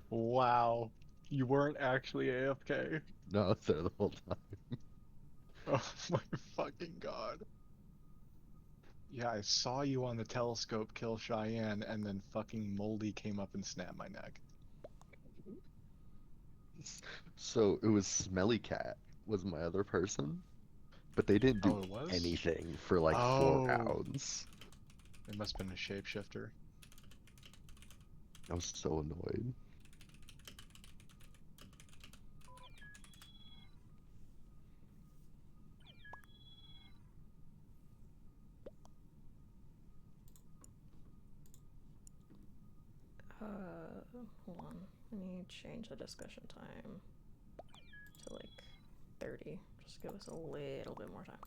Wow. You weren't actually AFK. No, I was there the whole time. Oh my fucking god. Yeah, I saw you on the telescope kill Cheyenne, and then fucking Moldy came up and snapped my neck. So it was Smelly Cat was my other person, but they didn't do Oh, it was? anything for like 4 Oh, rounds. it must have been a shapeshifter. I was so annoyed. Hold on. I need to change the discussion time to like 30. Just give us a little bit more time.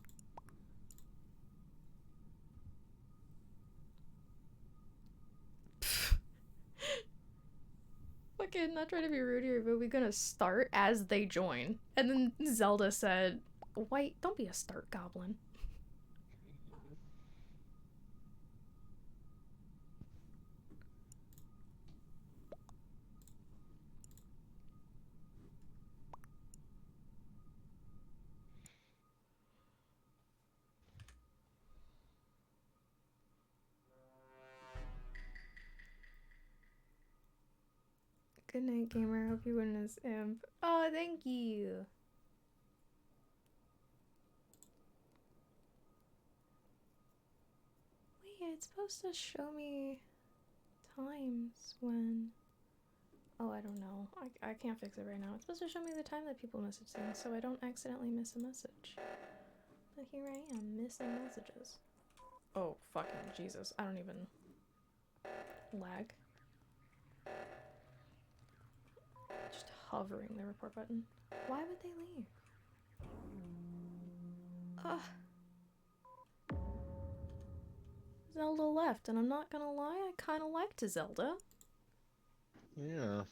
Fucking not trying to be rude here, but we're gonna start as they join. And then Zelda said, White, don't be a start goblin. Good night, gamer. Hope you win this imp. Oh, thank you. Wait, it's supposed to show me times when... Oh, I don't know. I can't fix it right now. It's supposed to show me the time that people message things so I don't accidentally miss a message. But here I am, missing messages. Oh, fucking Jesus. I don't even... lag. Just hovering the report button. Why would they leave? Ugh. Zelda left, and I'm not gonna lie, I kinda liked Zelda. Yeah.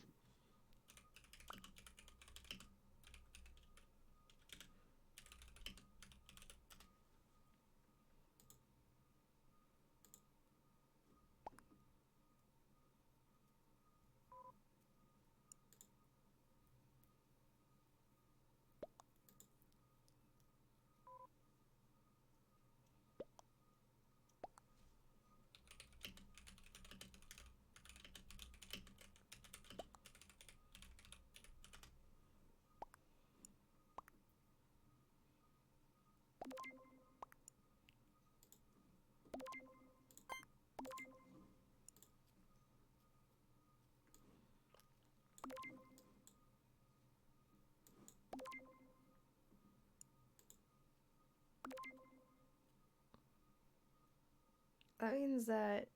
That means that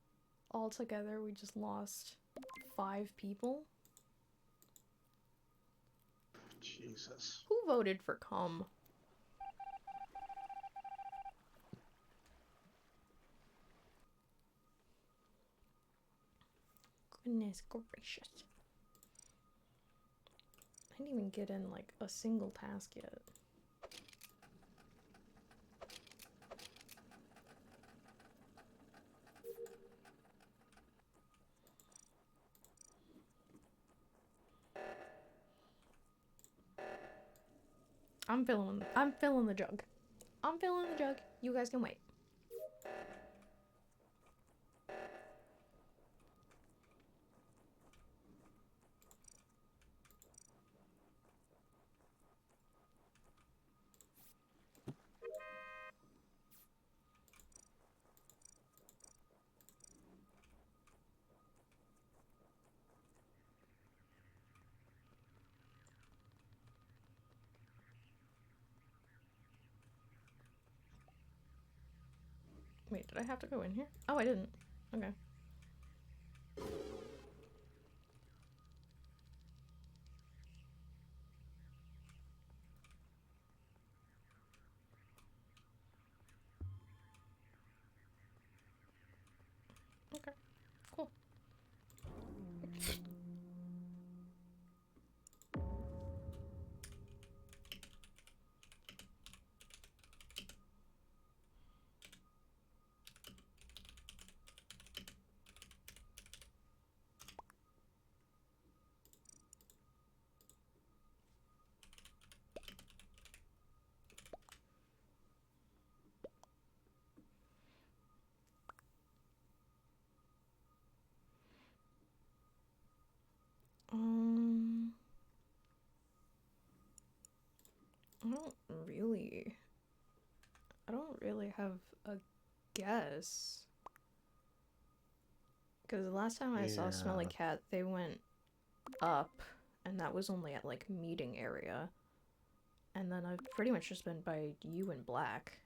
altogether we just lost 5 people. Jesus. Who voted for cum? Goodness gracious. I didn't even get in like a single task yet. I'm filling the jug. I'm filling the jug. You guys can wait. Did I have to go in here? Oh, I didn't. Okay. Okay. Cool. Um, I don't really have a guess. Because the last time I saw Smelly Cat, they went up, and that was only at, like, meeting area. And then I've pretty much just been by you and Black.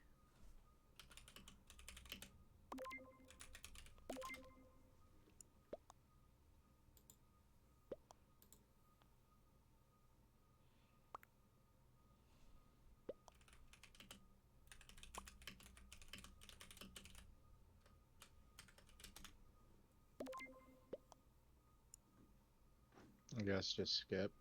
I guess just skip.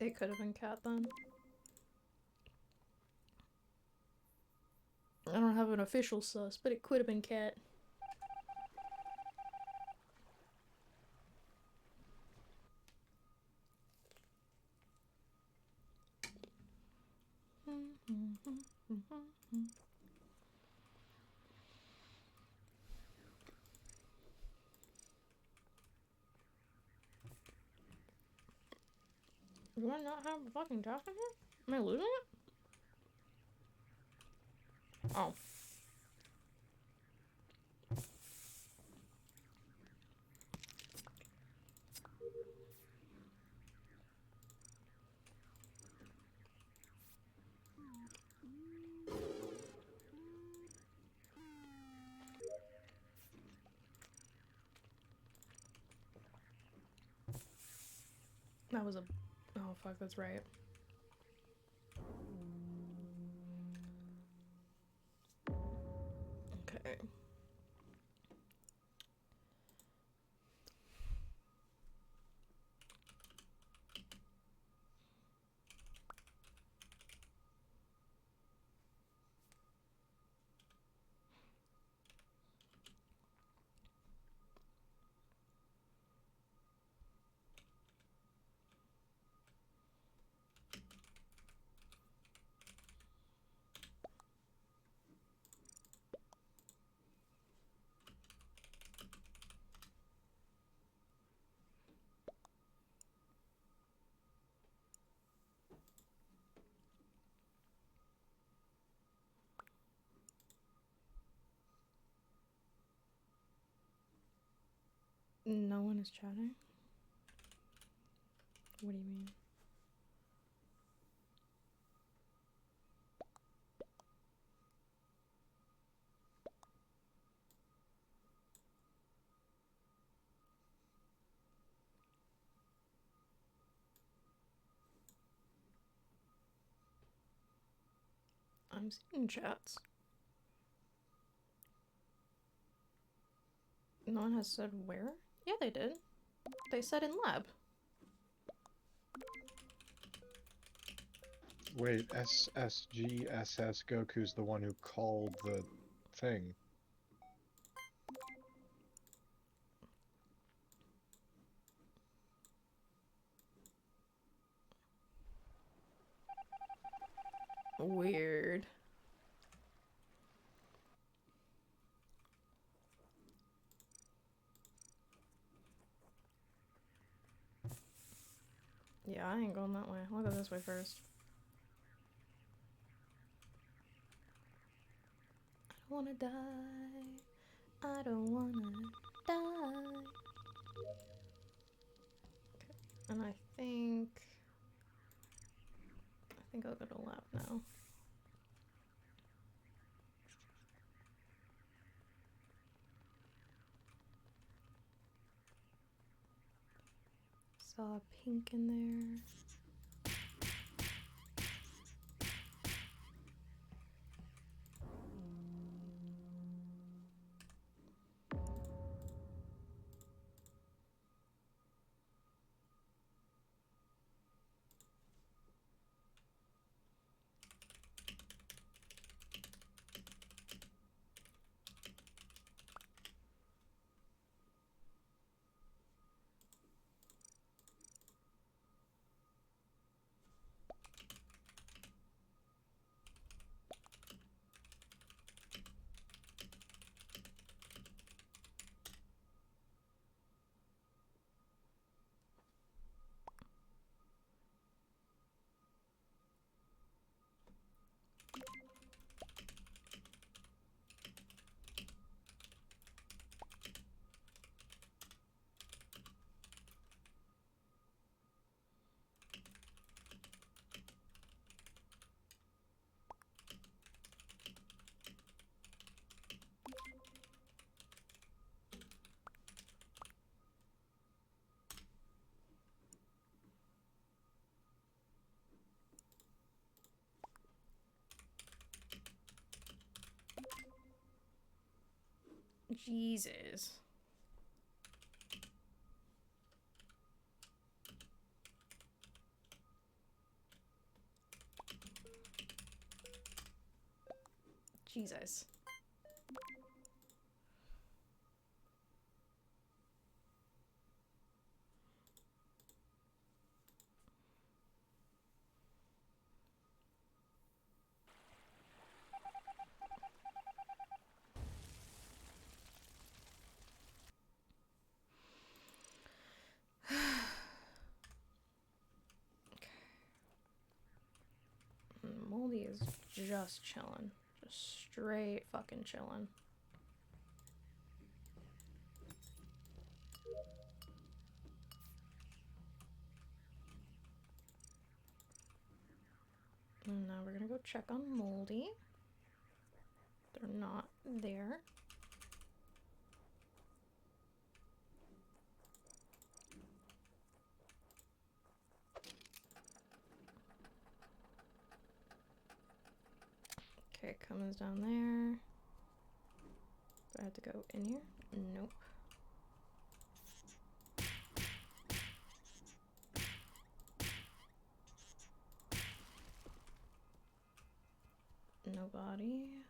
It could have been Cat then. I don't have an official sus, but it could have been Cat. Do I not have a fucking task in here? Am I losing it? Oh. That was a... Oh, fuck, that's right. Okay. No one is chatting? What do you mean? I'm seeing chats. No one has said where? Yeah, they did. They said in lab. Wait, SSGSS Goku's the one who called the thing. Weird. Yeah, I ain't going that way. I'll go this way first. I don't wanna die. I don't wanna die. Okay, and I think I'll go to lab now. Saw a pink in there. Jesus. Jesus. Moldy is just chilling. Just straight fucking chilling. And now we're gonna go check on Moldy. They're not there. Okay, Cummins down there. Do I have to go in here? Nope. Nobody.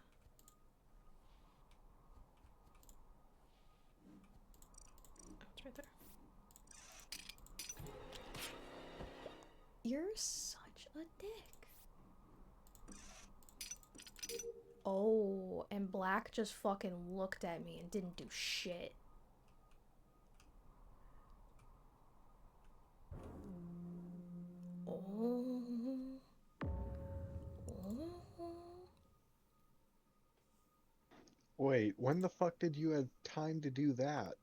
Oh, it's right there. You're such a dick. Oh, and Black just fucking looked at me and didn't do shit. Oh. Oh. Wait, when the fuck did you have time to do that?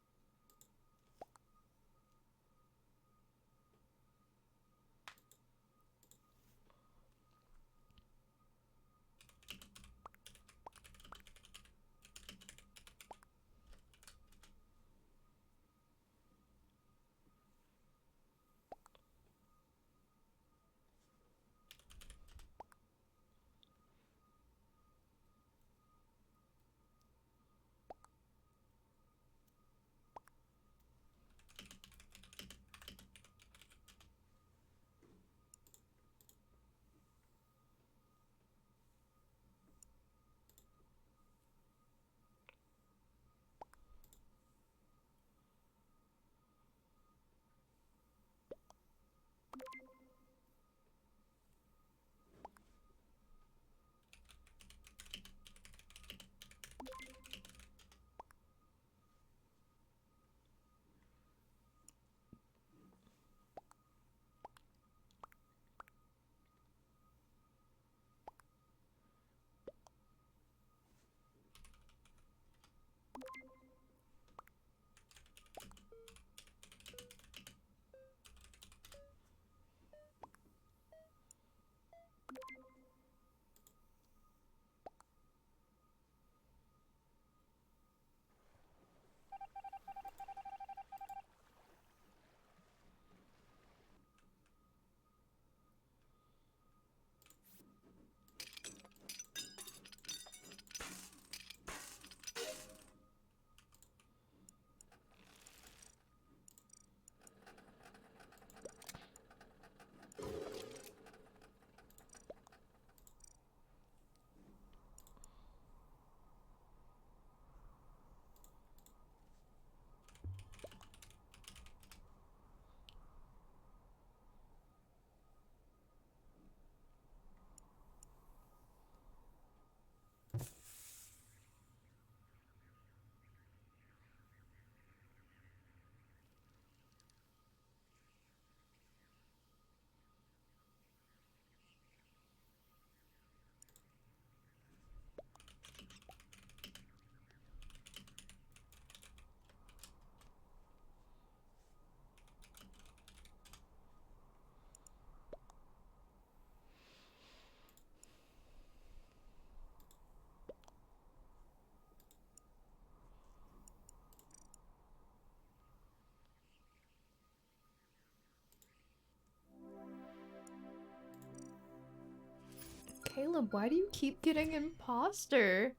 Caleb, why do you keep getting imposter?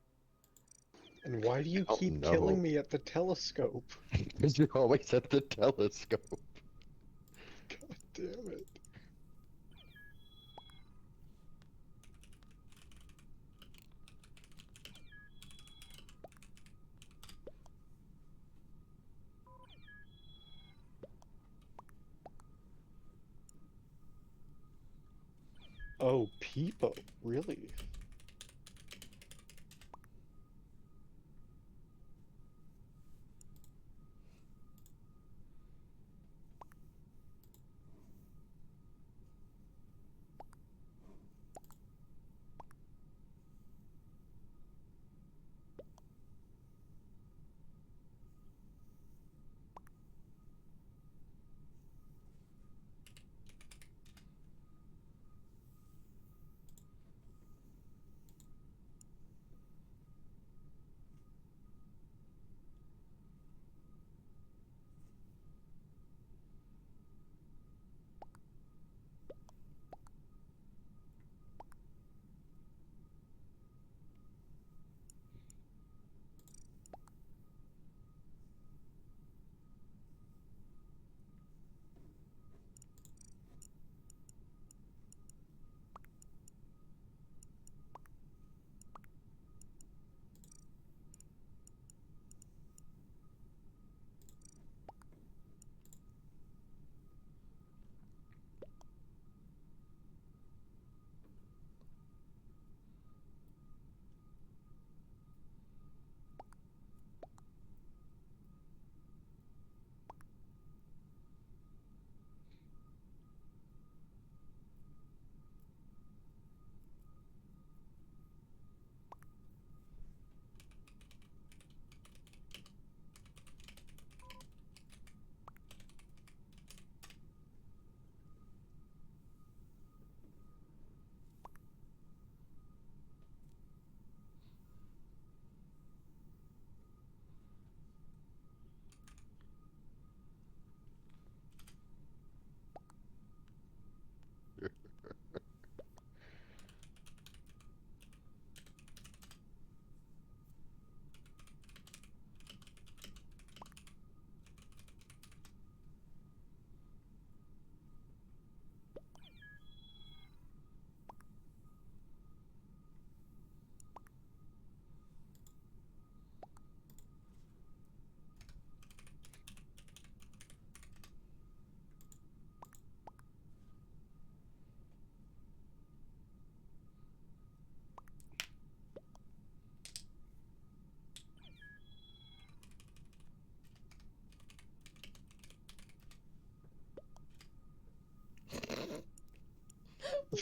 And why do you Oh, keep no. killing me at the telescope? Because you're always at the telescope. God damn it. Oh, Peepo, really?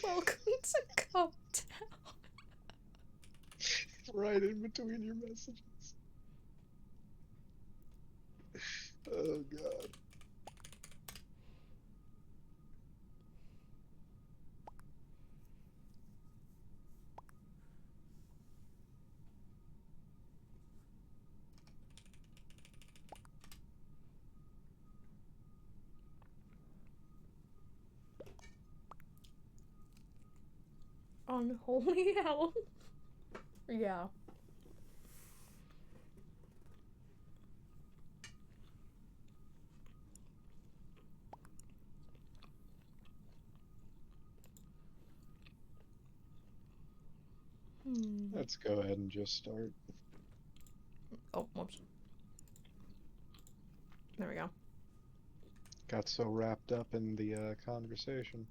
Welcome to Calm Down. Right in between your messages. Oh god. Unholy hell. Yeah. Let's go ahead and just start. Oh, whoops. There we go. Got so wrapped up in the conversation.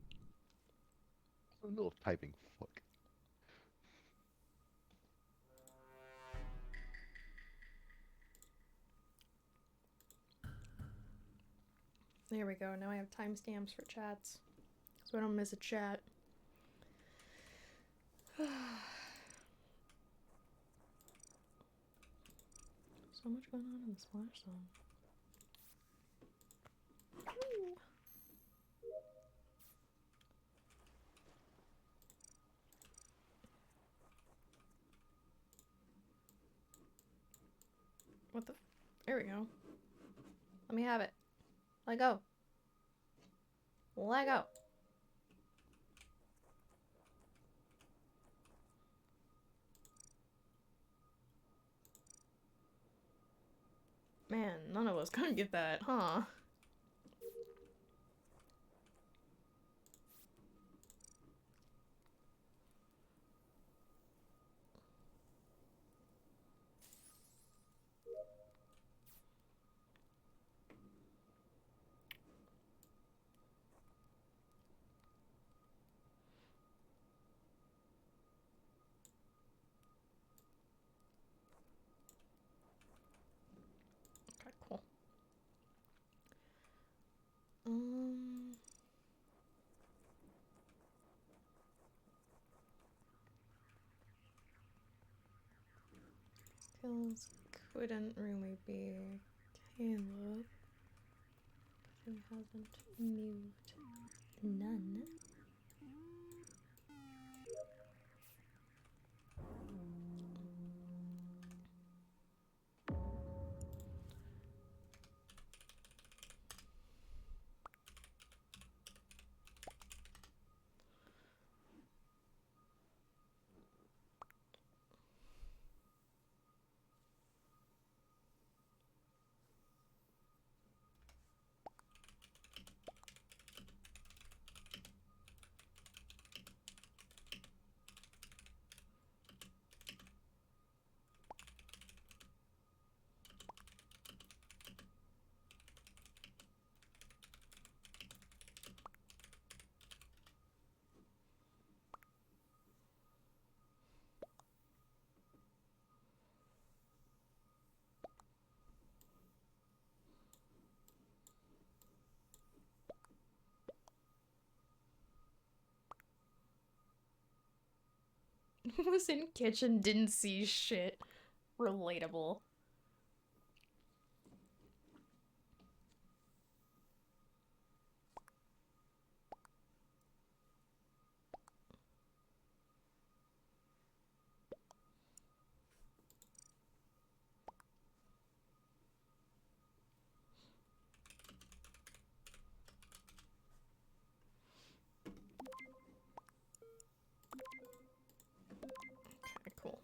I'm in the middle of typing. Fuck. There we go. Now I have timestamps for chats, so I don't miss a chat. So much going on in the Splash Zone. Ooh. What the? There we go. Let me have it. Let go. Let go. Man, none of us could get that, huh? Okay, cool. Skills couldn't really be Caleb. He hasn't moved none. Who was in kitchen, didn't see shit. Relatable. Okay, cool.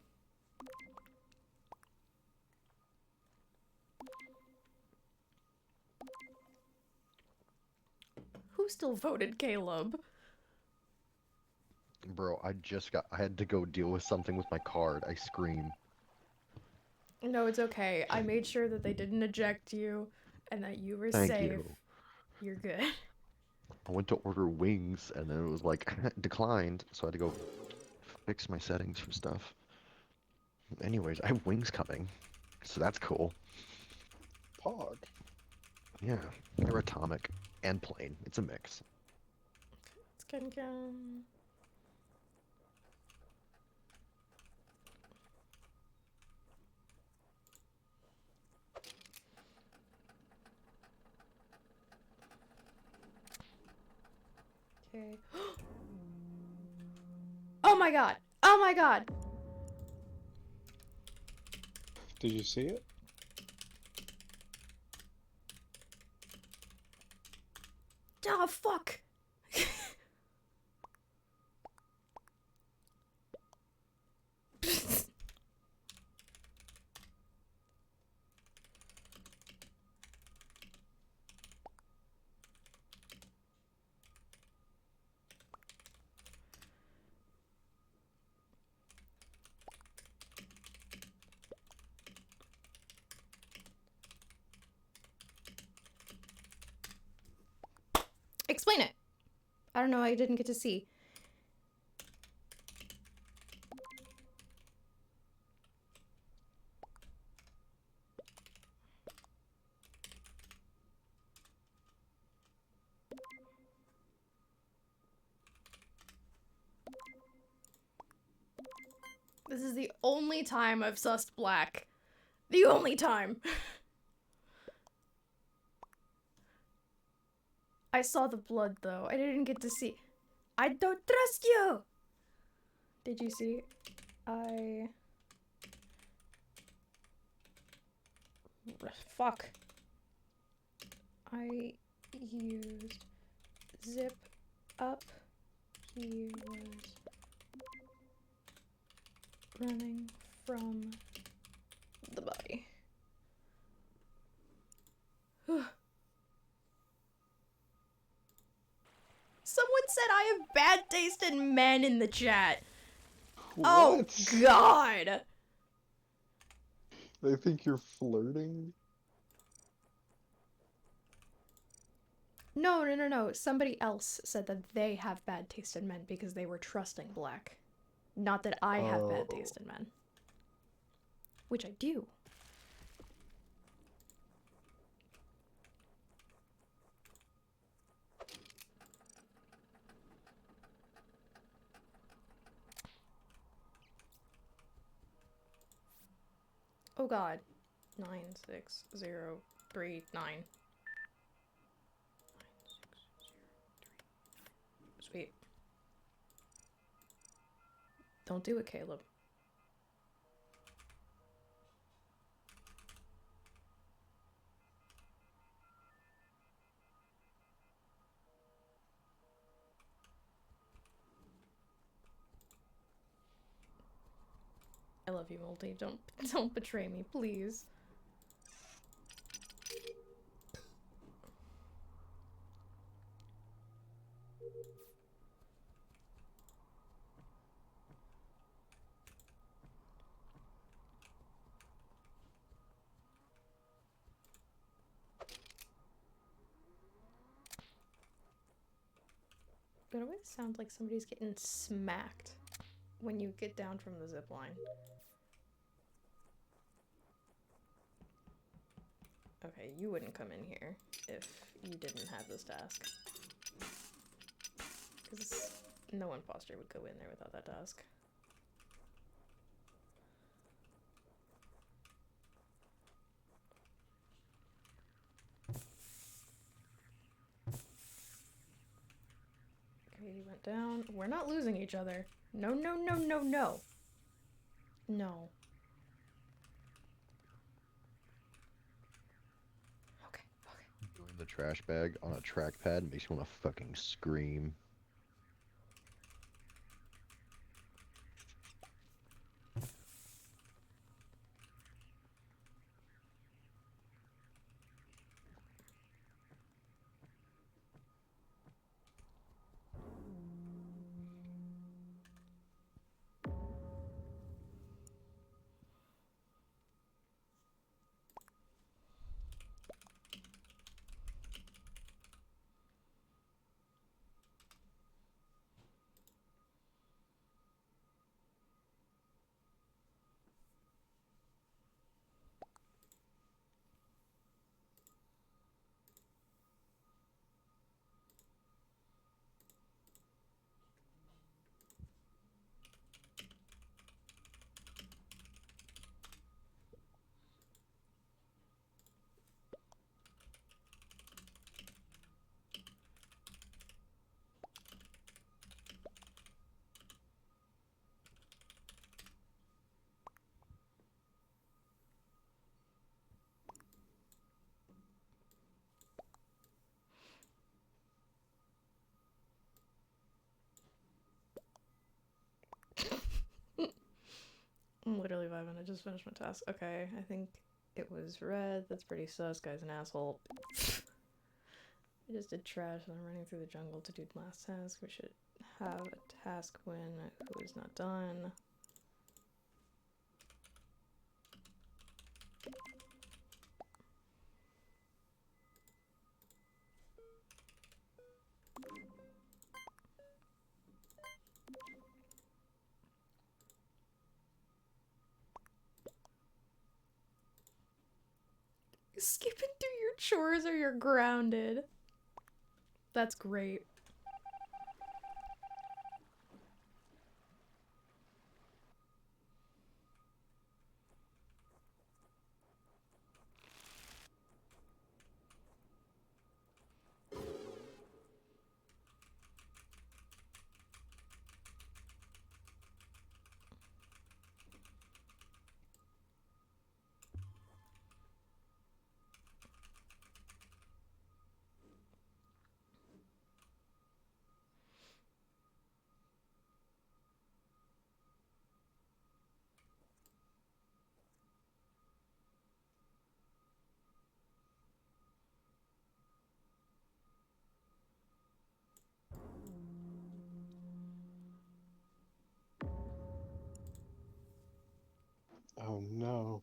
Who still voted Caleb? Bro, I had to go deal with something with my card. I scream. No, it's okay. I made sure that they didn't eject you and that you were Thank safe. you. You're good. I went to order wings, and then it was like, declined, so I had to go fix my settings for stuff. Anyways, I have wings coming, so that's cool. Pog. Yeah, they're atomic and plain. It's a mix. It's gonna go. Okay. Oh my god! Oh my god! Did you see it? Oh fuck! Explain it. I don't know. I didn't get to see. This is the only time I've sussed black. The only time. I saw the blood though. I didn't get to see. I don't trust you! Did you see? Fuck. I used zip up. He was running from the body. said I have bad taste in men in the chat. What? Oh God. They think you're flirting? No. Somebody else said that they have bad taste in men because they were trusting Black. Not that I have bad taste in men. Which I do. Oh God. 96039. Sweet. Don't do it, Caleb. I love you, Moldy. Don't betray me, please. It always sounds like somebody's getting smacked when you get down from the zip line. Okay, you wouldn't come in here if you didn't have this task. Because no imposter would go in there without that task. Okay, he went down. We're not losing each other. No. No. Okay. Doing the trash bag on a trackpad makes me want to fucking scream. I'm literally vibing. I just finished my task. Okay, I think it was red. That's pretty sus. Guy's an asshole. I just did trash and I'm running through the jungle to do the last task. We should have a task when who is not done. You're skipping through your chores or you're grounded. That's great. Oh no.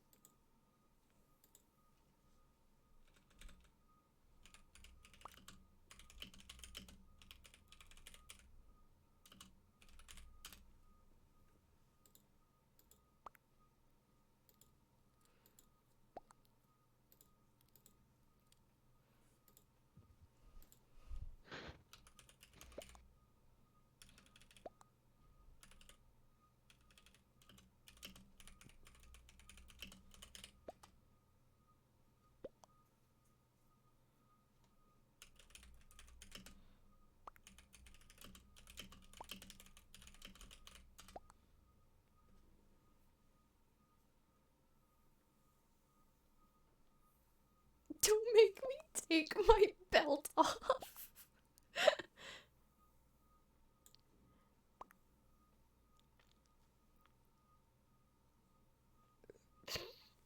Don't make me take my belt off.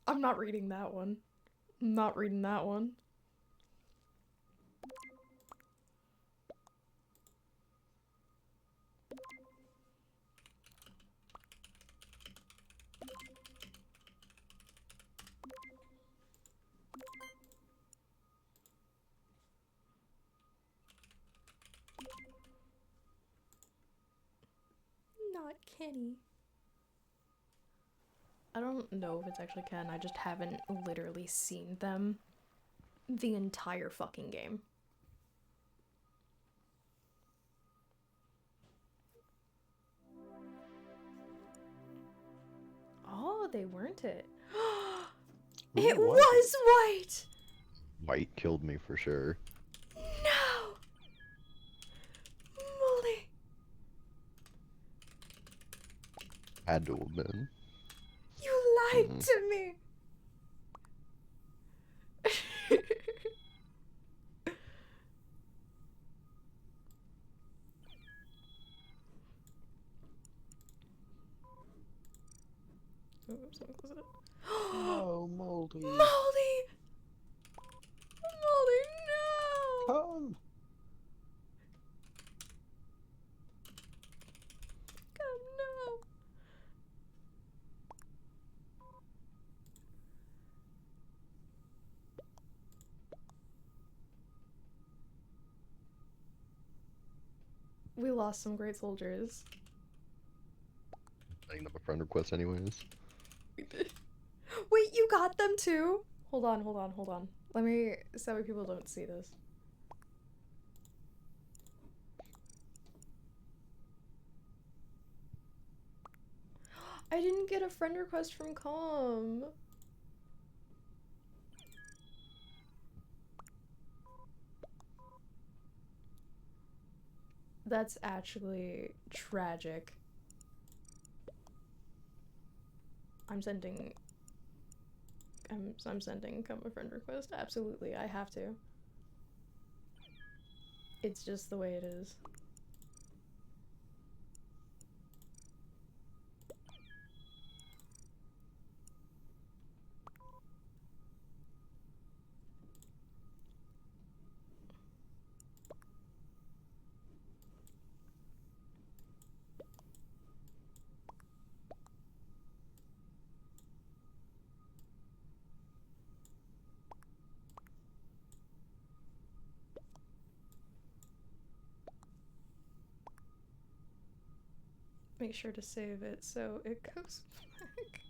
I'm not reading that one. I'm not reading that one. Not Kenny. I don't know if it's actually Ken, I just haven't literally seen them the entire fucking game. Oh, they weren't it. It was white! White killed me for sure. No! Molly! Had to have been. You lied to me! Oops, I'm close it. No, Moldy. Moldy! Moldy, no! Come. God, no! We lost some great soldiers. Setting up a friend request anyways. We did. Wait, you got them too? Hold on, hold on, hold on. Let me, so that people don't see this. I didn't get a friend request from Com. That's actually tragic. I'm sending Com a friend request. Absolutely, I have to. It's just the way it is. Make sure to save it so it goes back.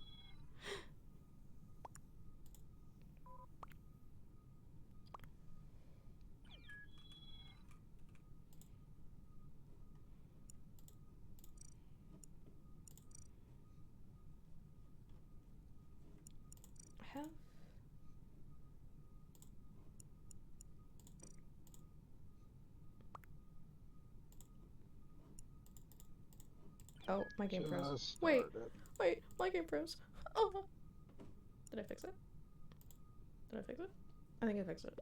I have. Oh, my game froze. Just Wait, started. wait, my game froze. Oh. Did I fix it? Did I fix it? I think I fixed it.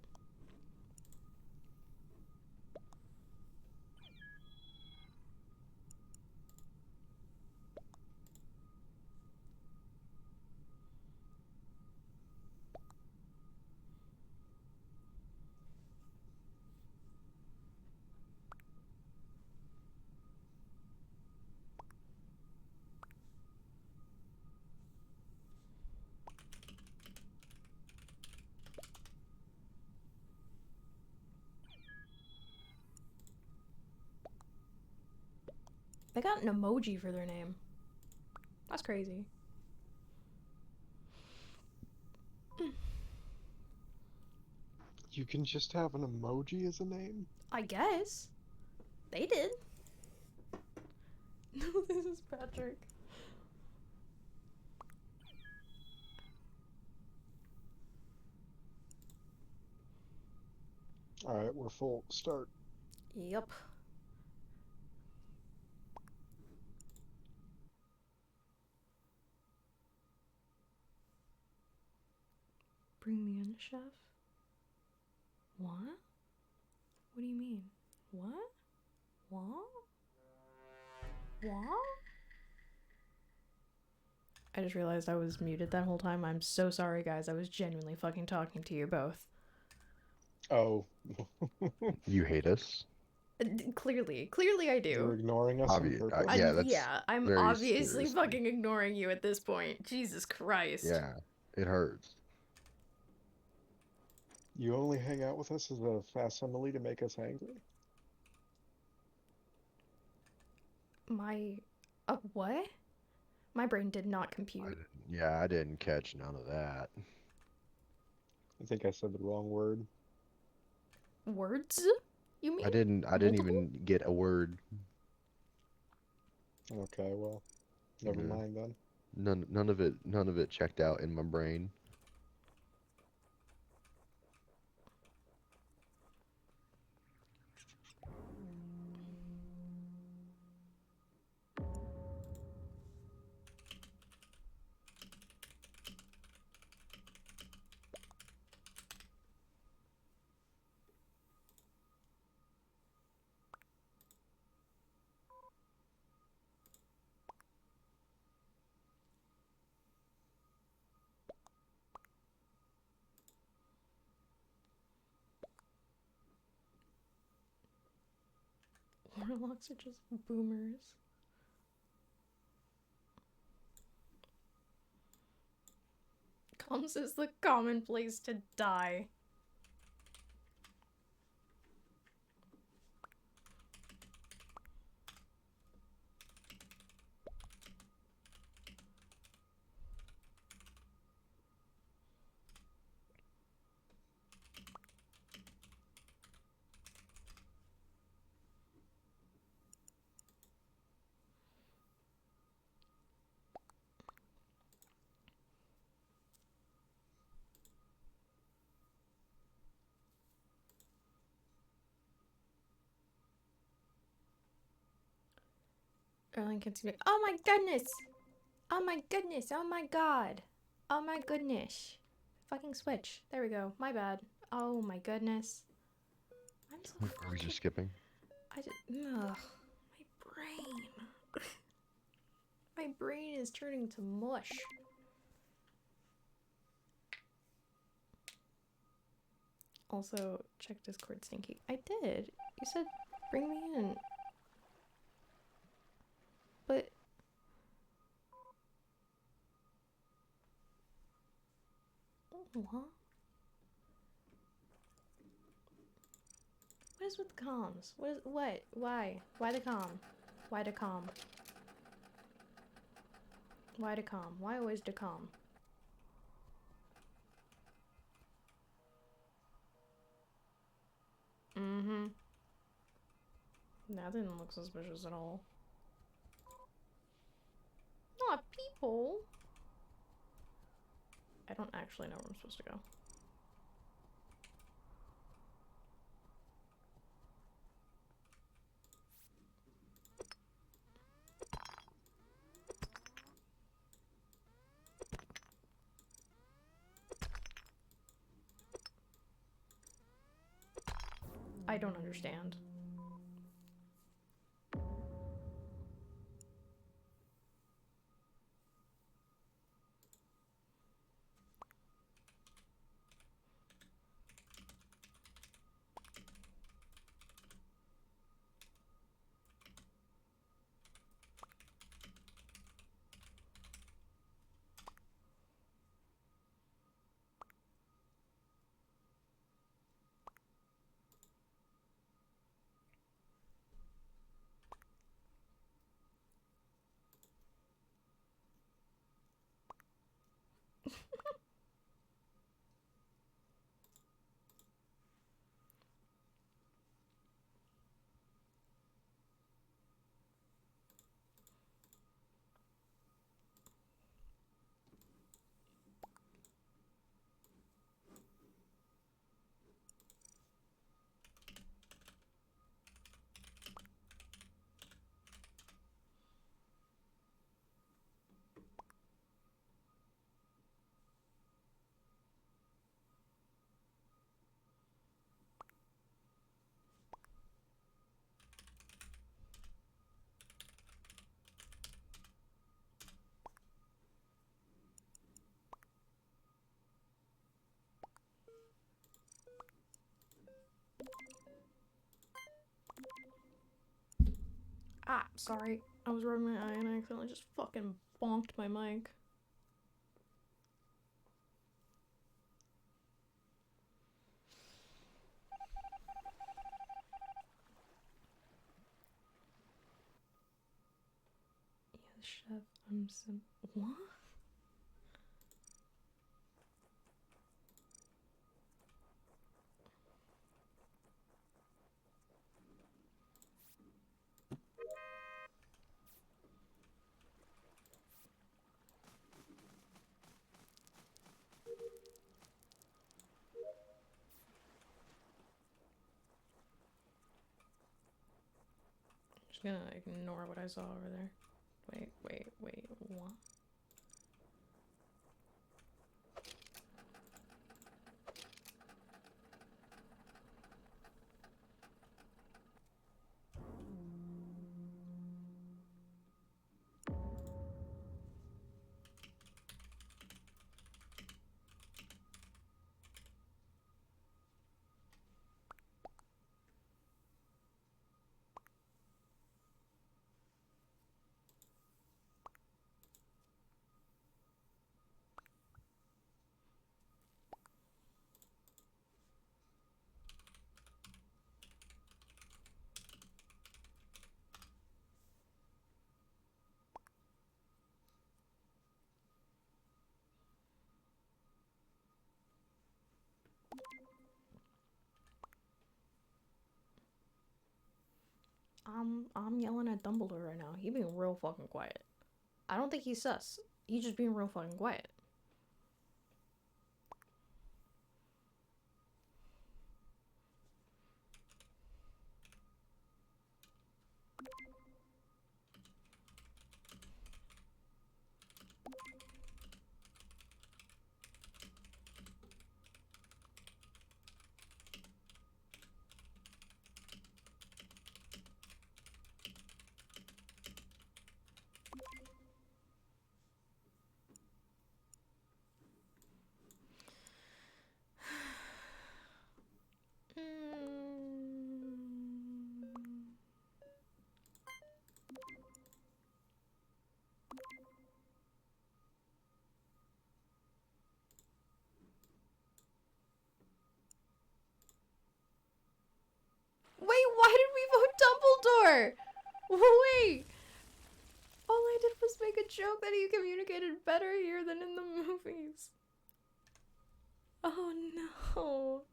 They got an emoji for their name. That's crazy. You can just have an emoji as a name? I guess. They did. No, this is Patrick. Alright, we're full. Start. Yep. Bring me in, chef? What? What do you mean? What? What? What? I just realized I was muted that whole time. I'm so sorry, guys. I was genuinely fucking talking to you both. Oh. You hate us? Clearly I do. You're ignoring us on purpose? Yeah, that's Yeah, I'm very obviously seriously. fucking ignoring you at this point. Jesus Christ. Yeah, it hurts. You only hang out with us as a facsimile to make us angry? What? My brain did not compute. I didn't catch none of that. I think I said the wrong word. Words? You mean? I didn't multiple? even get a word. Okay, well, never mind then. None of it checked out in my brain. Warlocks are just boomers. Comms is the common place to die. Erling can see me. Oh my goodness! Oh my goodness! Oh my god! Oh my goodness! Fucking switch. There we go. My bad. Oh my goodness. I'm so Are we just skipping? my brain. My brain is turning to mush. Also, check Discord, Stinky. I did. You said bring me in. But... What? What is with the comms? What? Why? Why the comm? Why the comm? Why the comm? Why always the comm? Mm-hmm. That didn't look suspicious at all. Not people! I don't actually know where I'm supposed to go. I don't understand. Ah, sorry. I was rubbing my eye and I accidentally just fucking bonked my mic. Yes, chef, I'm some. What? Just gonna ignore what I saw over there. Wait, what? I'm yelling at Dumbledore right now. He being real fucking quiet. I don't think he's sus. He's just being real fucking quiet. Wait, why did we vote Dumbledore? Wait. All I did was make a joke that he communicated better here than in the movies. Oh no.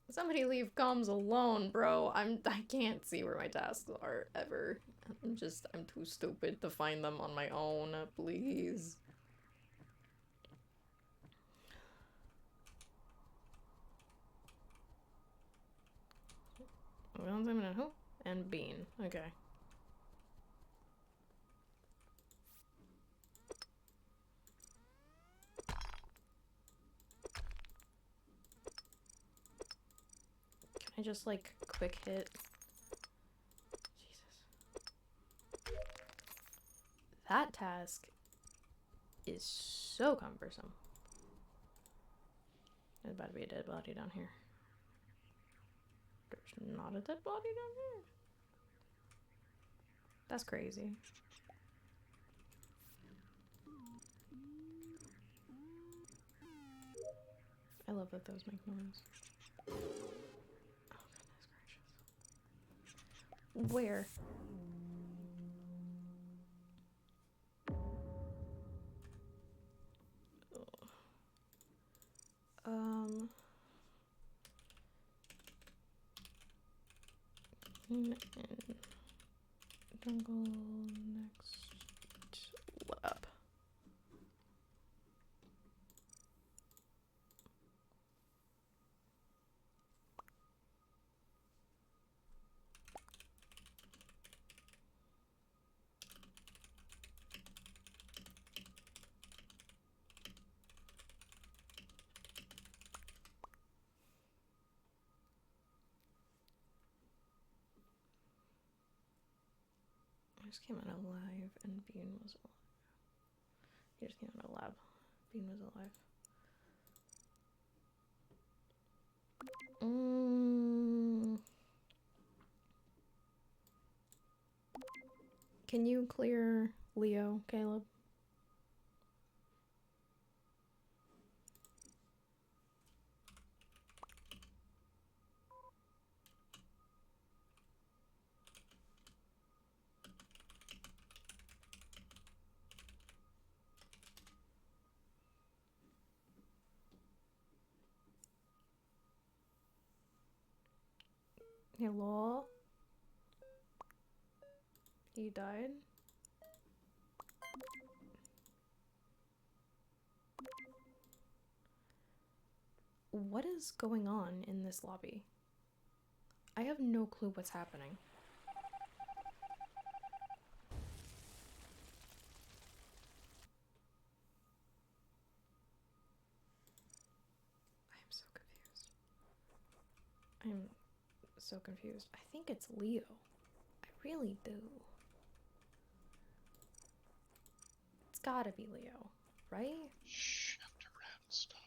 Somebody leave comms alone, bro. I can't see where my tasks are ever. I'm too stupid to find them on my own, please. Who? And Bean. Okay. Can I just like quick hit? Jesus. That task is so cumbersome. There's about to be a dead body down here. There's not a dead body down here. That's crazy. I love that those make noise. Oh, goodness gracious. Where? In jungle next lab. I just came out of live and Bean was alive. He just came out of lab. Bean was alive. Can you clear Leo, Caleb? Hello? He died? What is going on in this lobby? I have no clue what's happening. I am so confused. I am so confused. I think it's Leo. I really do. It's gotta be Leo, right? Shh, after round stop.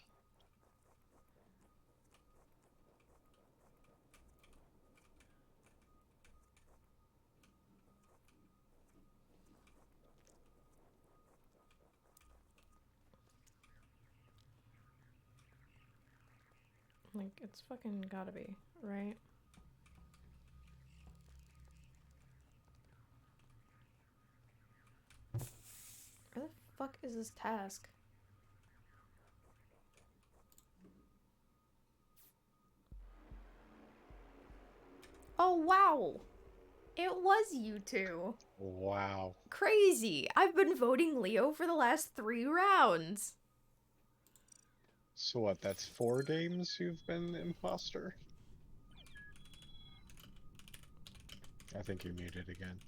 Like, it's fucking gotta be, right? Where the fuck is this task? Oh, wow! It was you two. Wow. Crazy! I've been voting Leo for the last 3 rounds. So what, that's 4 games you've been imposter? I think you're muted again.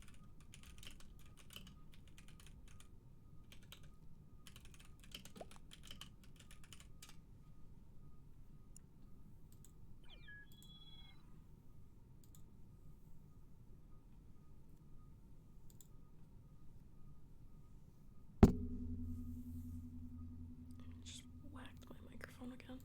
Just whacked my microphone again.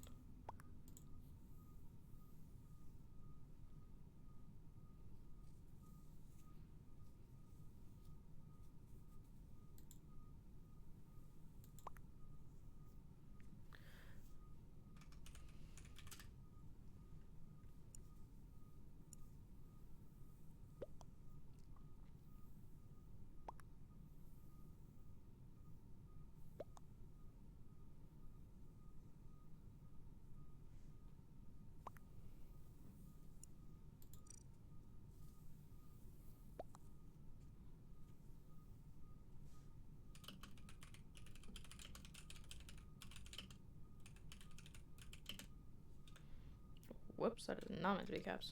Whoops, that is not meant to be caps.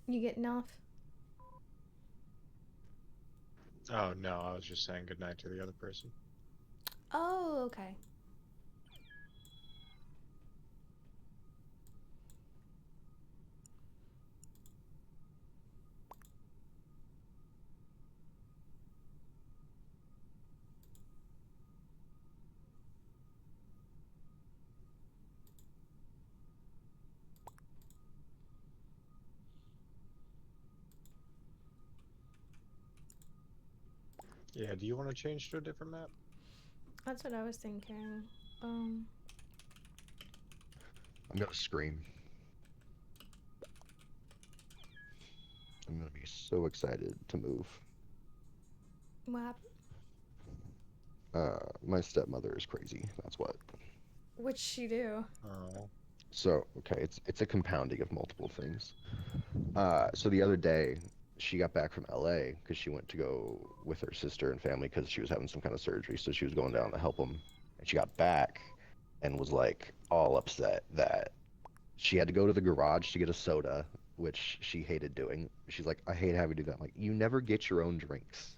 You getting off? Oh no, I was just saying goodnight to the other person. Oh, okay. Yeah, do you want to change to a different map? That's what I was thinking. I'm gonna scream. I'm gonna be so excited to move. What happened? My stepmother is crazy. That's what. What'd she do? Oh. So, okay, it's a compounding of multiple things. So the other day, she got back from LA because she went to go with her sister and family because she was having some kind of surgery. So she was going down to help them, and she got back and was like all upset that she had to go to the garage to get a soda, which she hated doing. She's like, I hate having to do that. I'm like, you never get your own drinks.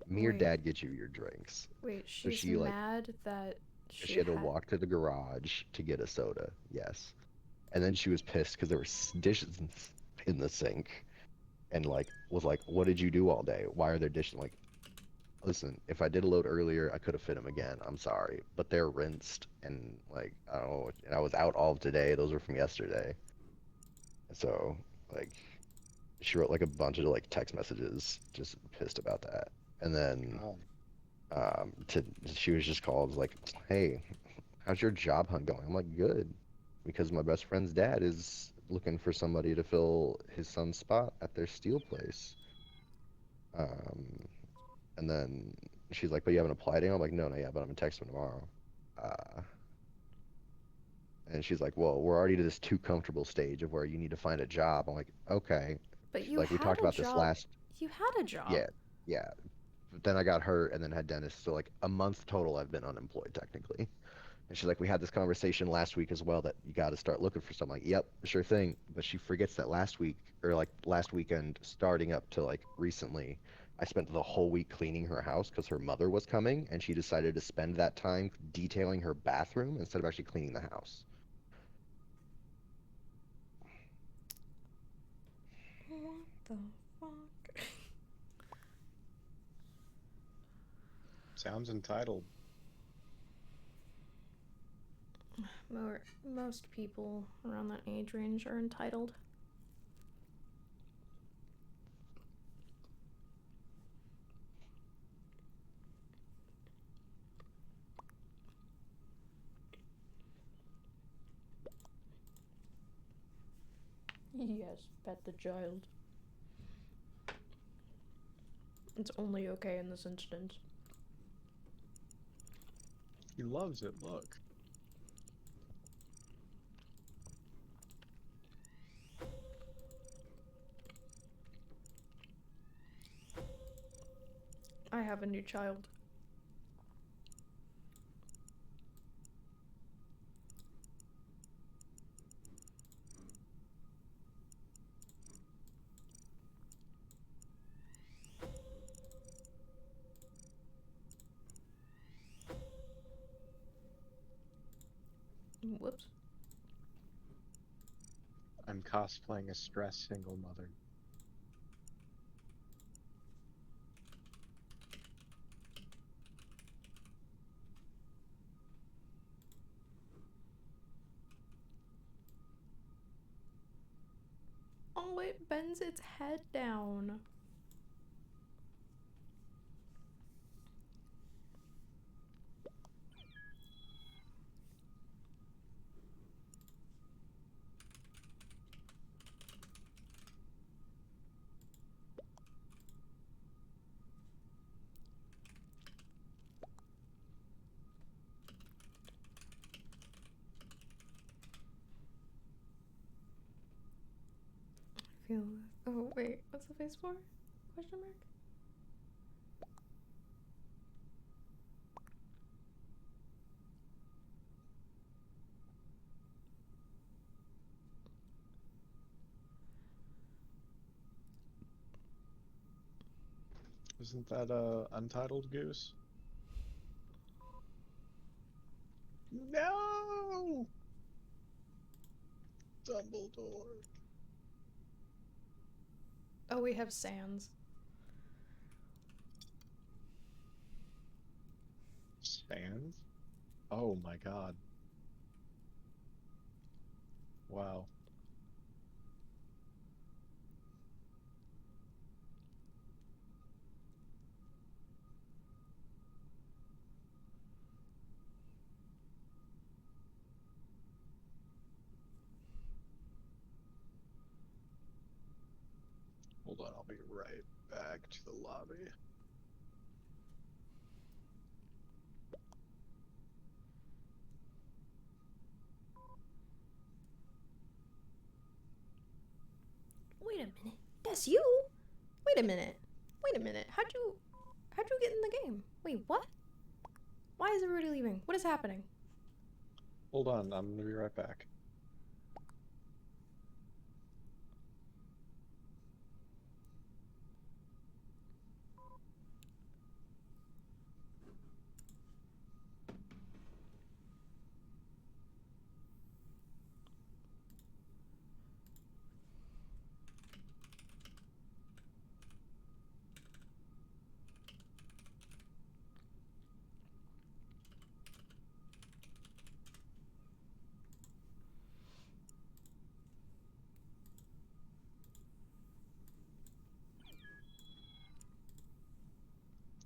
Me or Wait, dad get you your drinks. wait, So she's she like, mad that She had to walk to the garage to get a soda. Yes. And then she was pissed because there were dishes in the sink, and like was like, "What did you do all day? Why are there dishes?" I'm like, listen, if I did a load earlier, I could have fit them again. I'm sorry, but they're rinsed, and like I don't know. And I was out all of today. Those were from yesterday. So like, she wrote like a bunch of like text messages, just pissed about that. And then Oh, she was just called like, "Hey, how's your job hunt going?" I'm like, "Good," because my best friend's dad is looking for somebody to fill his son's spot at their steel place. Um, and then she's like, "But you haven't applied yet?" I'm like, "No, not yet, but I'm gonna text him tomorrow." Uh, and she's like, "Well, we're already to this too comfortable stage of where you need to find a job." I'm like, "Okay." But She's you like, "We had talked a about this job. last." You had a job. Yeah, yeah. But then I got hurt and then had dentist, so like a month total I've been unemployed technically. And she's like, "We had this conversation last week as well that you got to start looking for something." Like, "Yep, sure thing." But she forgets that last week or like last weekend, starting up to like recently, I spent the whole week cleaning her house because her mother was coming, and she decided to spend that time detailing her bathroom instead of actually cleaning the house. What the fuck? sounds entitled. Most people around that age range are entitled. Yes, pet the child. It's only okay in this instance. He loves it. Look. I have a new child. Whoops. I'm cosplaying a stressed single mother. Oh, it bends its head down. I feel. Oh, wait. What's the face for? Question mark? Isn't that Untitled Goose? No! Dumbledore. Oh, we have Sans. Sans? Oh my god. Wow. Hold on, I'll be right back to the lobby. Wait a minute. That's you? Wait a minute. Wait a minute. How'd you get in the game? Wait, what? Why is everybody leaving? What is happening? Hold on, I'm gonna be right back.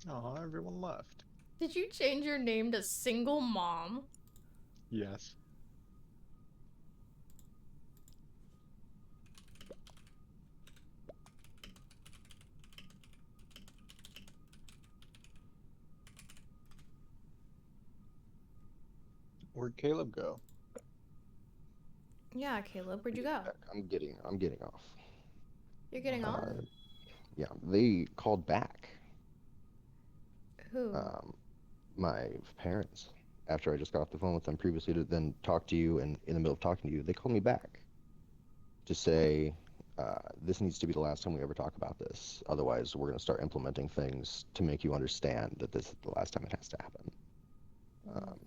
Oh, everyone left. Did you change your name to Single Mom? Yes. Where'd Caleb go? Yeah, Caleb, where'd you go? I'm getting off. You're getting off? Yeah, they called back. Who? My parents. After I just got off the phone with them previously to then talk to you, and in the middle of talking to you, they called me back to say, this needs to be the last time we ever talk about this. Otherwise, we're going to start implementing things to make you understand that this is the last time it has to happen.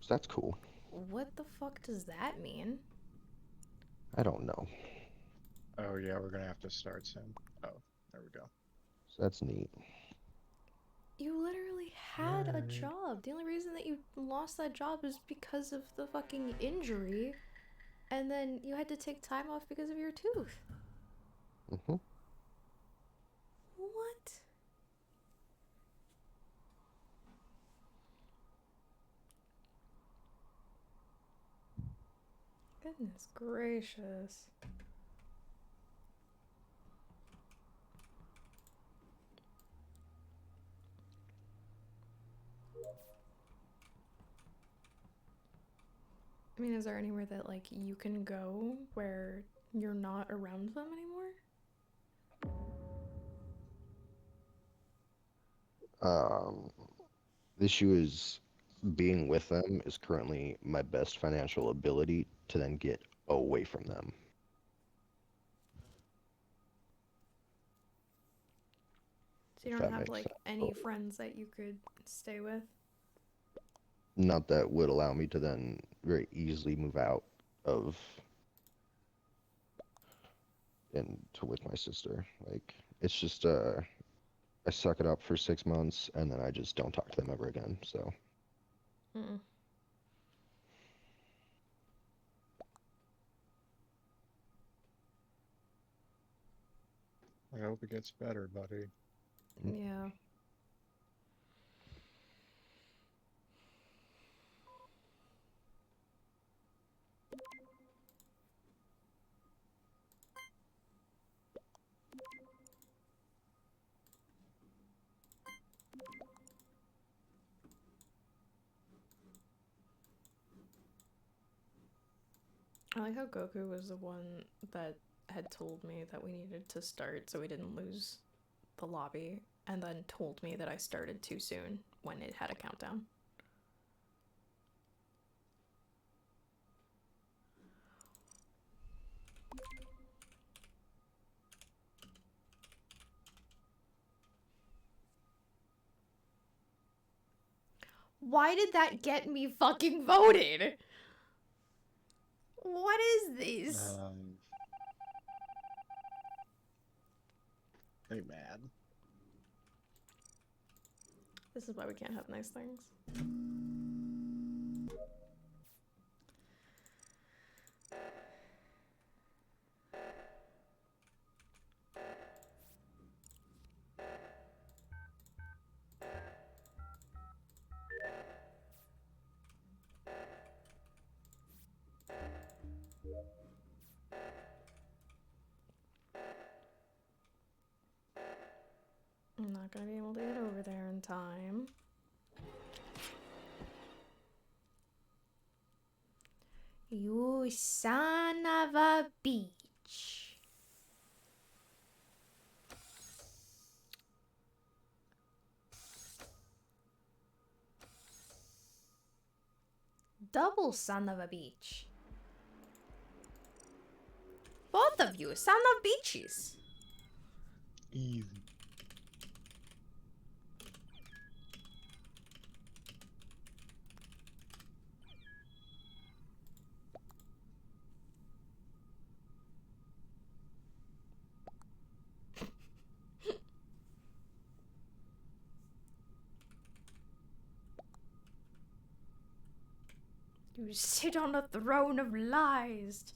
So that's cool. What the fuck does that mean? I don't know. Oh yeah, we're gonna have to start soon. Oh, there we go. So that's neat. You literally had a job. The only reason that you lost that job is because of the fucking injury. And then you had to take time off because of your tooth. Mm-hmm. What? Goodness gracious. I mean, is there anywhere that, like, you can go where you're not around them anymore? The issue is being with them is currently my best financial ability to then get away from them. So you If don't that have, makes like, sense. any friends that you could stay with? Not that would allow me to then very easily move out of into with my sister. Like, it's just I suck it up for 6 months and then I just don't talk to them ever again. So Mm-mm. I hope it gets better, buddy. Yeah. I like how Goku was the one that had told me that we needed to start so we didn't lose the lobby, and then told me that I started too soon when it had a countdown. Why did that get me fucking voted? What is this? Hey, mad. This is why we can't have nice things. I'm not gonna be able to get over there in time. You son of a bitch. Double son of a bitch. Both of you, son of bitches. Easy. You sit on a throne of lies.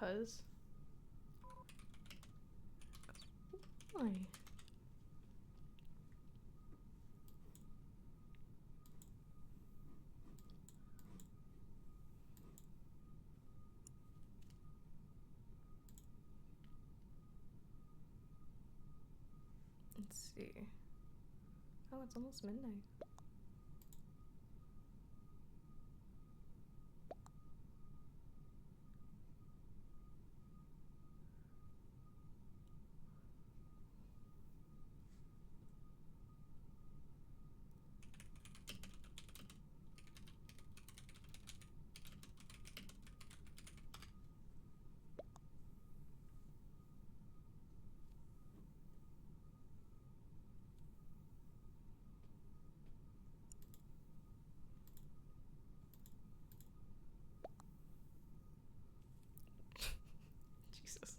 Cause. Why? Let's see. Oh, it's almost midnight. Jesus.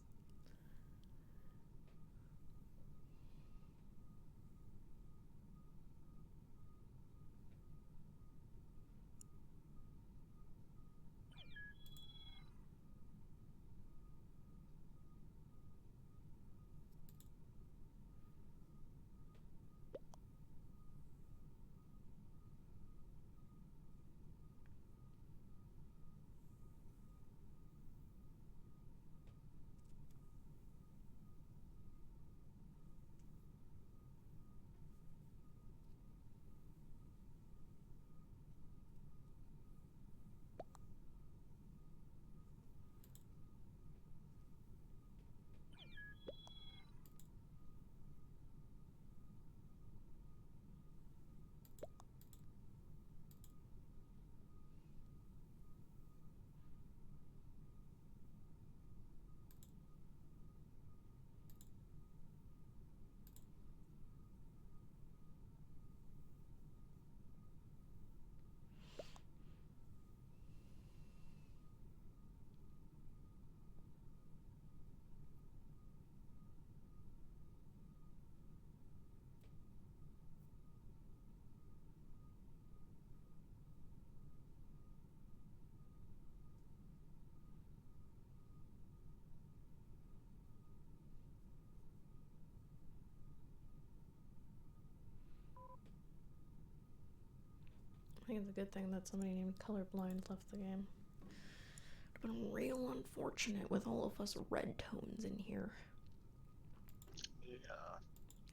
I think it's a good thing that somebody named Colorblind left the game. It would have been real unfortunate with all of us red tones in here. Yeah.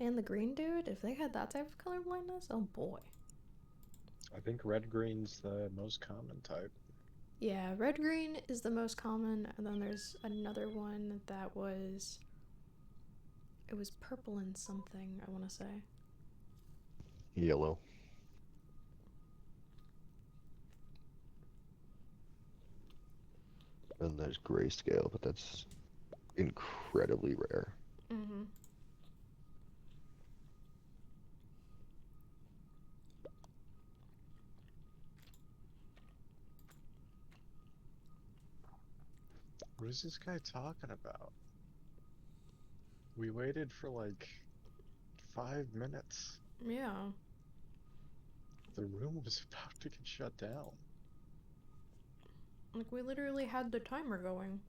And the green dude, if they had that type of color blindness, oh boy. I think red-green's the most common type. Yeah, red-green is the most common, and then there's another one that was... It was purple and something, I want to say. Yellow. And there's grayscale, but that's incredibly rare. Mm-hmm. What is this guy talking about? We waited for like 5 minutes. Yeah. The room was about to get shut down. Like, we literally had the timer going.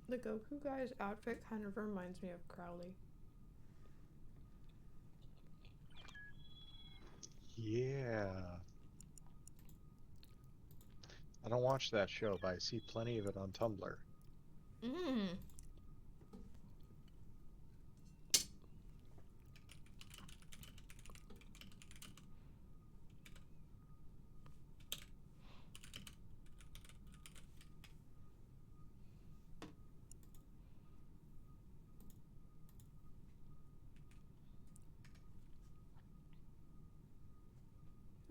The Goku guy's outfit kind of reminds me of Crowley. Yeah. I don't watch that show, but I see plenty of it on Tumblr. Mmm.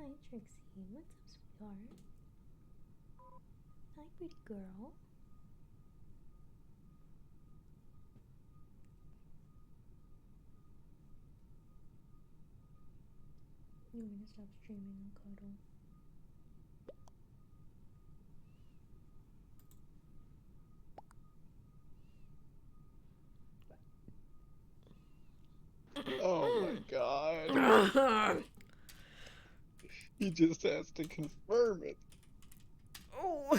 Hi, Trixie. What's up, sweetheart? Hi, pretty girl. You want me to stop streaming and cuddle? Oh my god. He just has to confirm it. Oh.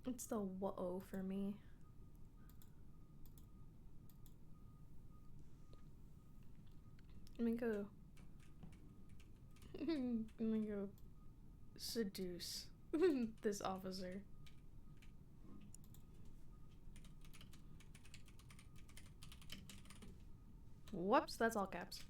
It's the whoa for me. Let me go. Let me go seduce this officer. Whoops, that's all caps.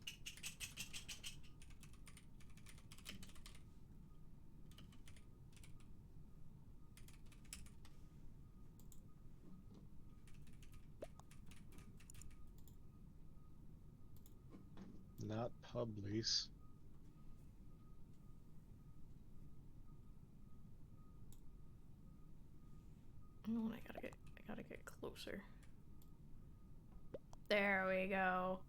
Not pub lease. Oh, I gotta get closer. There we go.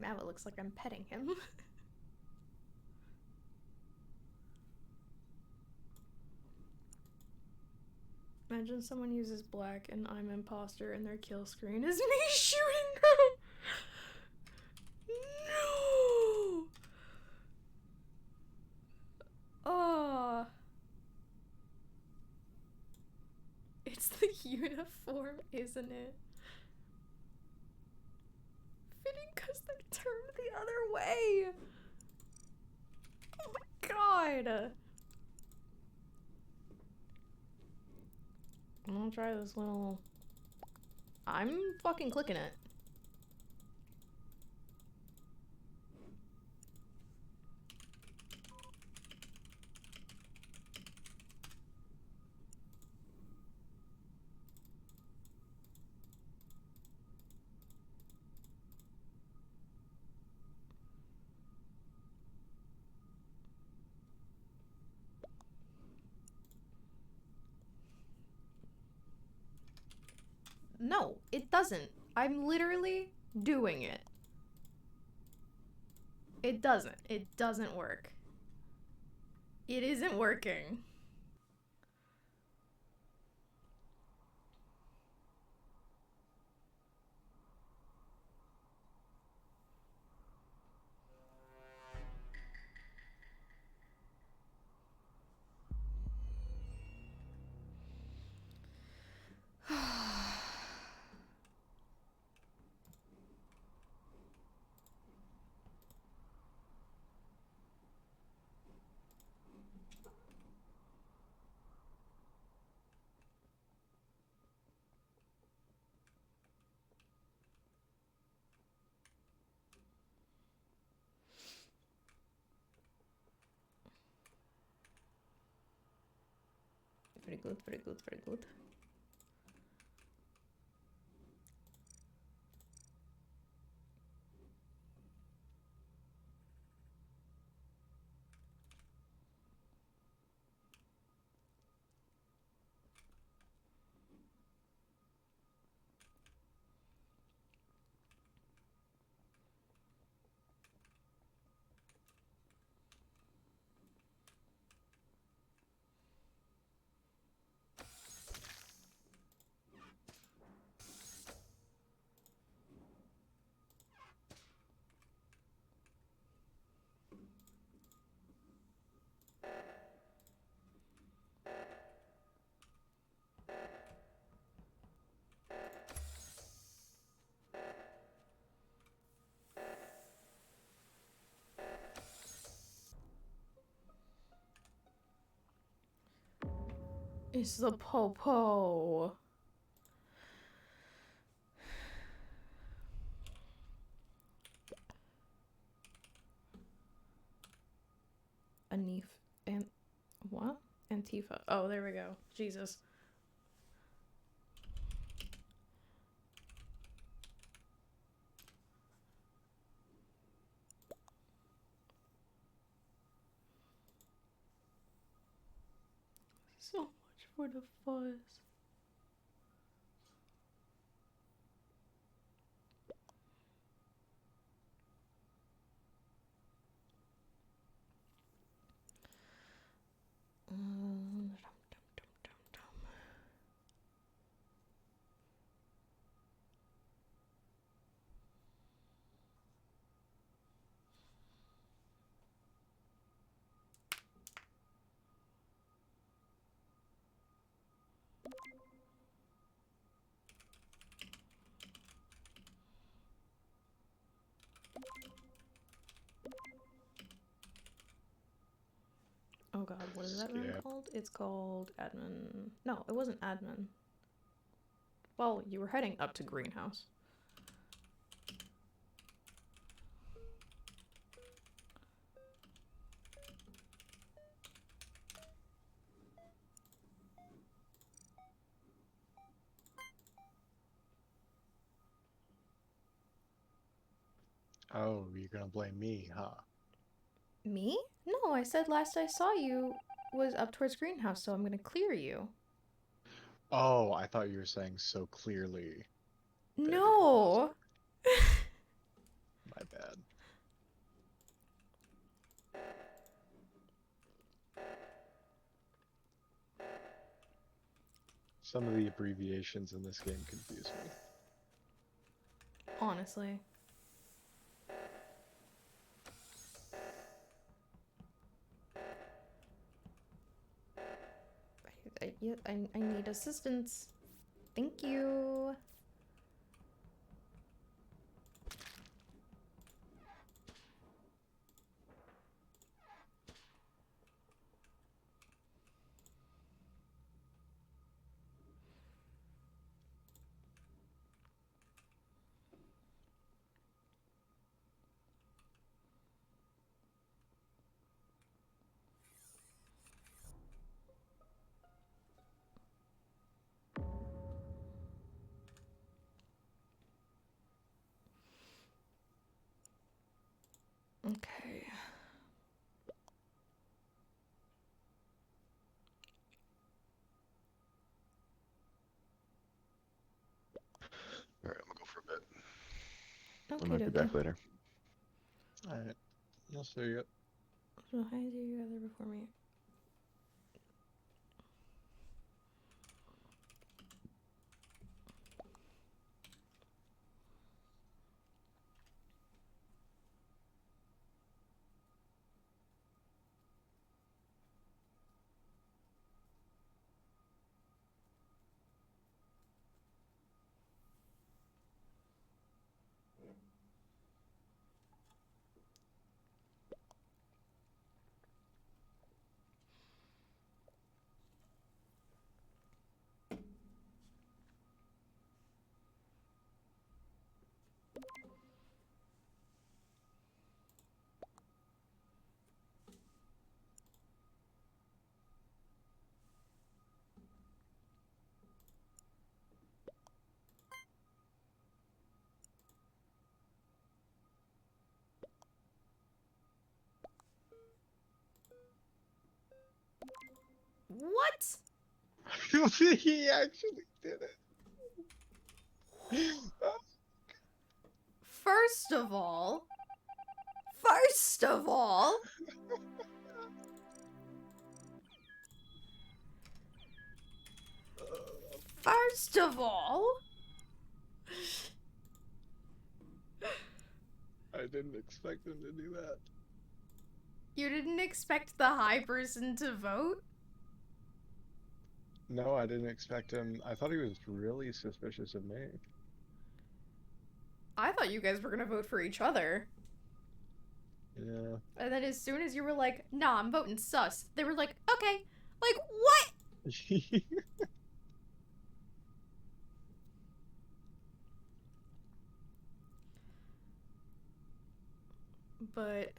Now it looks like I'm petting him. Imagine someone uses black and I'm imposter and their kill screen is me shooting them. No. Oh. It's the uniform, isn't it? Fitting because they turned the other way. Oh my god. I'm gonna try this little... I'm fucking clicking it. No, it doesn't. I'm literally doing it. It doesn't. It doesn't work. It isn't working. Very good, very good, very good. She's the popo. Anif and what? Antifa. Oh, there we go. Jesus. So much for the fuzz. Dum, dum, dum, dum. Oh god, what is that run called? It's called admin. No, it wasn't admin. Well, you were heading up to greenhouse. Oh, you're gonna blame me, huh? Me? No, I said last I saw you was up towards greenhouse, so I'm gonna clear you. Oh, I thought you were saying so clearly. No! My bad. Some of the abbreviations in this game confuse me. Honestly. I need assistance. Thank you. Okay. Alright, I'm gonna go for a bit. Okay, I might be back later. Alright. I'll see you. So how did you gather before me? What? He actually did it. First of all, first of all, I didn't expect him to do that. you didn't expect the high person to vote? No, I didn't expect him. I thought he was really suspicious of me. I thought you guys were gonna vote for each other. Yeah. And then as soon as you were like, nah, I'm voting sus, they were like, okay. Like, what? But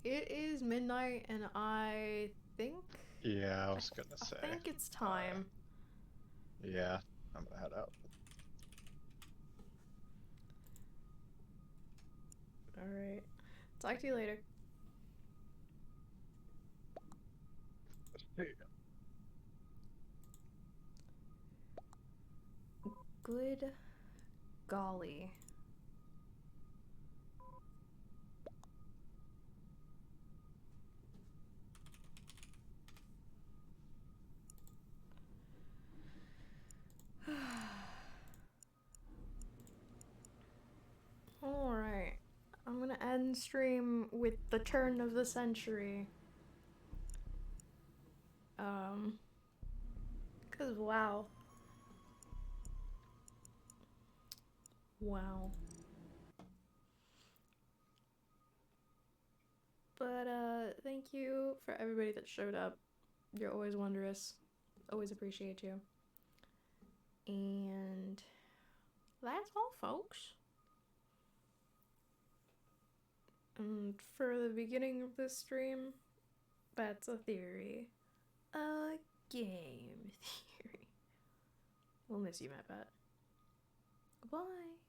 it is midnight, and I think Yeah, I was gonna say. I think it's time. Yeah, I'm gonna head out. All right. Talk to you later. Hey. Good golly. Alright. I'm gonna end stream with the turn of the century. Cause wow. Wow. But thank you for everybody that showed up. You're always wondrous. Always appreciate you. And that's all, folks. And for the beginning of this stream, that's a theory. A game theory. We'll miss you, my pet. Goodbye.